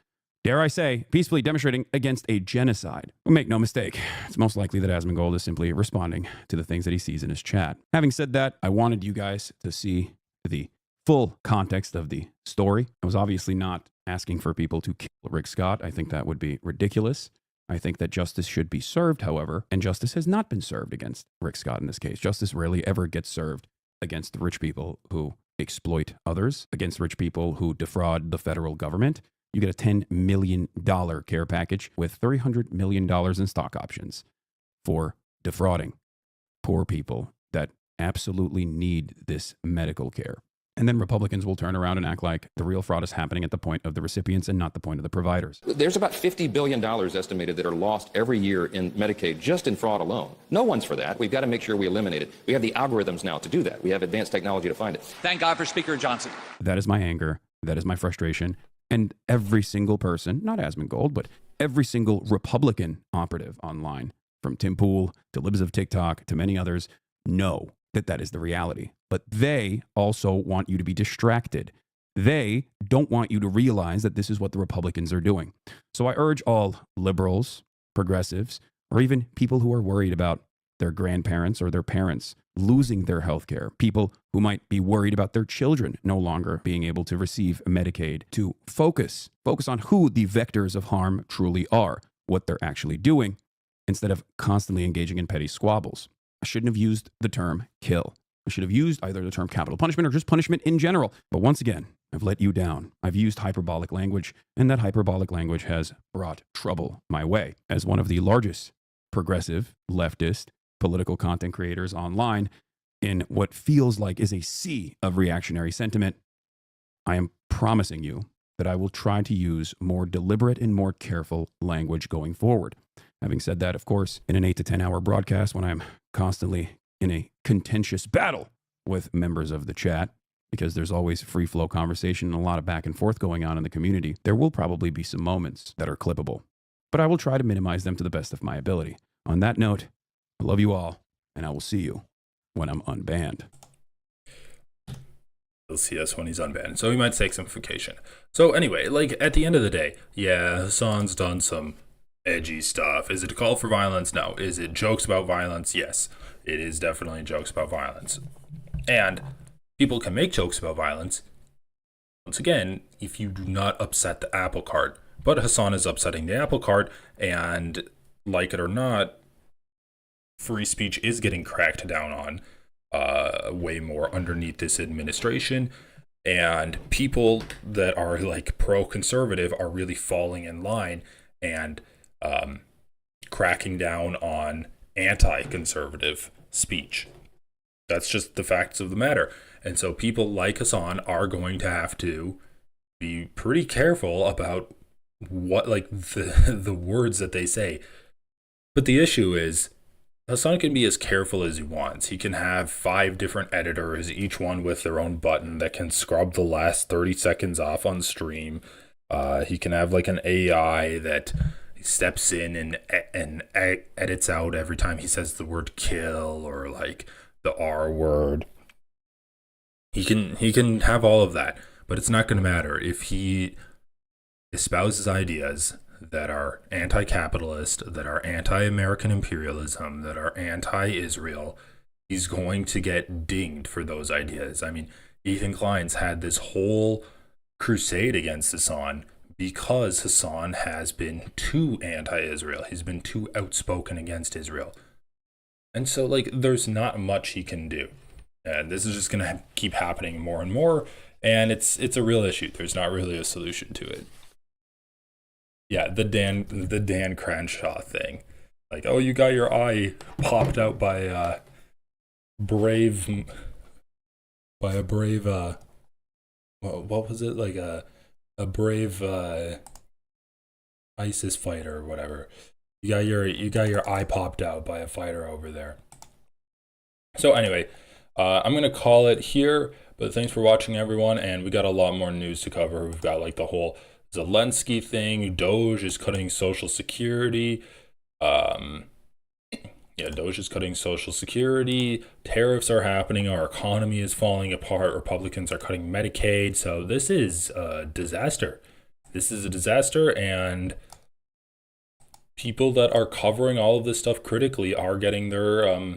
dare I say, peacefully demonstrating against a genocide. Well, make no mistake, it's most likely that Asmongold is simply responding to the things that he sees in his chat. Having said that, I wanted you guys to see the full context of the story. I was obviously not asking for people to kill Rick Scott. I think that would be ridiculous. I think that justice should be served, however, and justice has not been served against Rick Scott in this case. Justice rarely ever gets served against the rich people who exploit others, against rich people who defraud the federal government. You get a $10 million care package with $300 million in stock options for defrauding poor people that absolutely need this medical care. And then Republicans will turn around and act like the real fraud is happening at the point of the recipients and not the point of the providers. There's about $50 billion estimated that are lost every year in Medicaid just in fraud alone. No one's for that. We've got to make sure we eliminate it. We have the algorithms now to do that. We have advanced technology to find it. Thank God for Speaker Johnson. That is my anger. That is my frustration. And every single person, not Asmongold, but every single Republican operative online, from Tim Pool to Libs of TikTok to many others, know that that is the reality. But they also want you to be distracted. They don't want you to realize that this is what the Republicans are doing. So I urge all liberals, progressives, or even people who are worried about their grandparents or their parents losing their health care, people who might be worried about their children no longer being able to receive Medicaid, to focus on who the vectors of harm truly are, what they're actually doing, instead of constantly engaging in petty squabbles. I shouldn't have used the term kill. I should have used either the term capital punishment or just punishment in general. But once again, I've let you down. I've used hyperbolic language, and that hyperbolic language has brought trouble my way. As one of the largest progressive, leftist, political content creators online in what feels like is a sea of reactionary sentiment, I am promising you that I will try to use more deliberate and more careful language going forward. Having said that, of course, in an 8 to 10 hour broadcast when I'm constantly in a contentious battle with members of the chat, because there's always free flow conversation and a lot of back and forth going on in the community, there will probably be some moments that are clippable. But I will try to minimize them to the best of my ability. On that note, I love you all, and I will see you when I'm unbanned. He'll see us when he's unbanned. So he might take some vacation. So anyway, like at the end of the day, yeah, Hasan's done some edgy stuff. Is it a call for violence? No. Is it jokes about violence? Yes. It is definitely jokes about violence. And people can make jokes about violence, once again, if you do not upset the apple cart. But Hasan is upsetting the apple cart, and like it or not, free speech is getting cracked down on way more underneath this administration. And people that are like pro-conservative are really falling in line and cracking down on anti-conservative speech. That's just the facts of the matter. And so people like Hasan are going to have to be pretty careful about what, like, the words that they say. But the issue is, Hasan can be as careful as he wants. He can have 5 different editors, each one with their own button that can scrub the last 30 seconds off on stream. He can have like an AI that steps in and edits out every time he says the word kill or like the R word. He can have all of that, but it's not going to matter if he espouses ideas that are anti-capitalist, that are anti-American imperialism, that are anti-Israel. He's going to get dinged for those ideas. I mean, Ethan Klein's had this whole crusade against Hasan because Hasan has been too anti-Israel. He's been too outspoken against Israel. And so, like, there's not much he can do. And this is just going to keep happening more and more. And it's a real issue. There's not really a solution to it. Yeah, the Dan Crenshaw thing. Like, oh, you got your eye popped out by a brave, what was it? Like a brave ISIS fighter or whatever. You got your eye popped out by a fighter over there. So anyway, I'm gonna call it here. But thanks for watching, everyone. And we got a lot more news to cover. We've got like the whole Zelensky thing. Doge is cutting Social Security. Doge is cutting Social Security. Tariffs are happening. Our economy is falling apart. Republicans are cutting Medicaid. So this is a disaster. This is a disaster, and people that are covering all of this stuff critically are getting their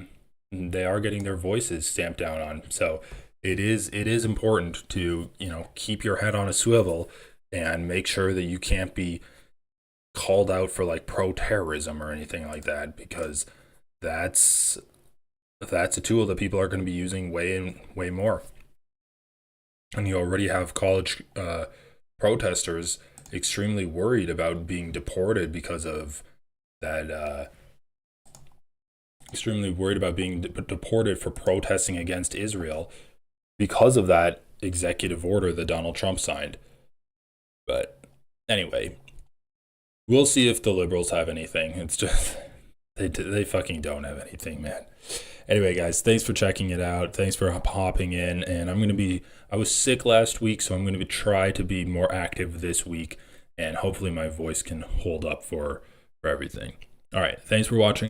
voices stamped down on. So it is important to, keep your head on a swivel and make sure that you can't be called out for like pro-terrorism or anything like that, because that's a tool that people are going to be using way more. And you already have college protesters extremely worried about being deported because of that. Extremely worried about being deported for protesting against Israel because of that executive order that Donald Trump signed. But anyway, we'll see if the liberals have anything. It's just they fucking don't have anything, man. Anyway, guys, thanks for checking it out. Thanks for hopping in. And I was sick last week, so I'm going to try to be more active this week. And hopefully my voice can hold up for everything. All right, thanks for watching.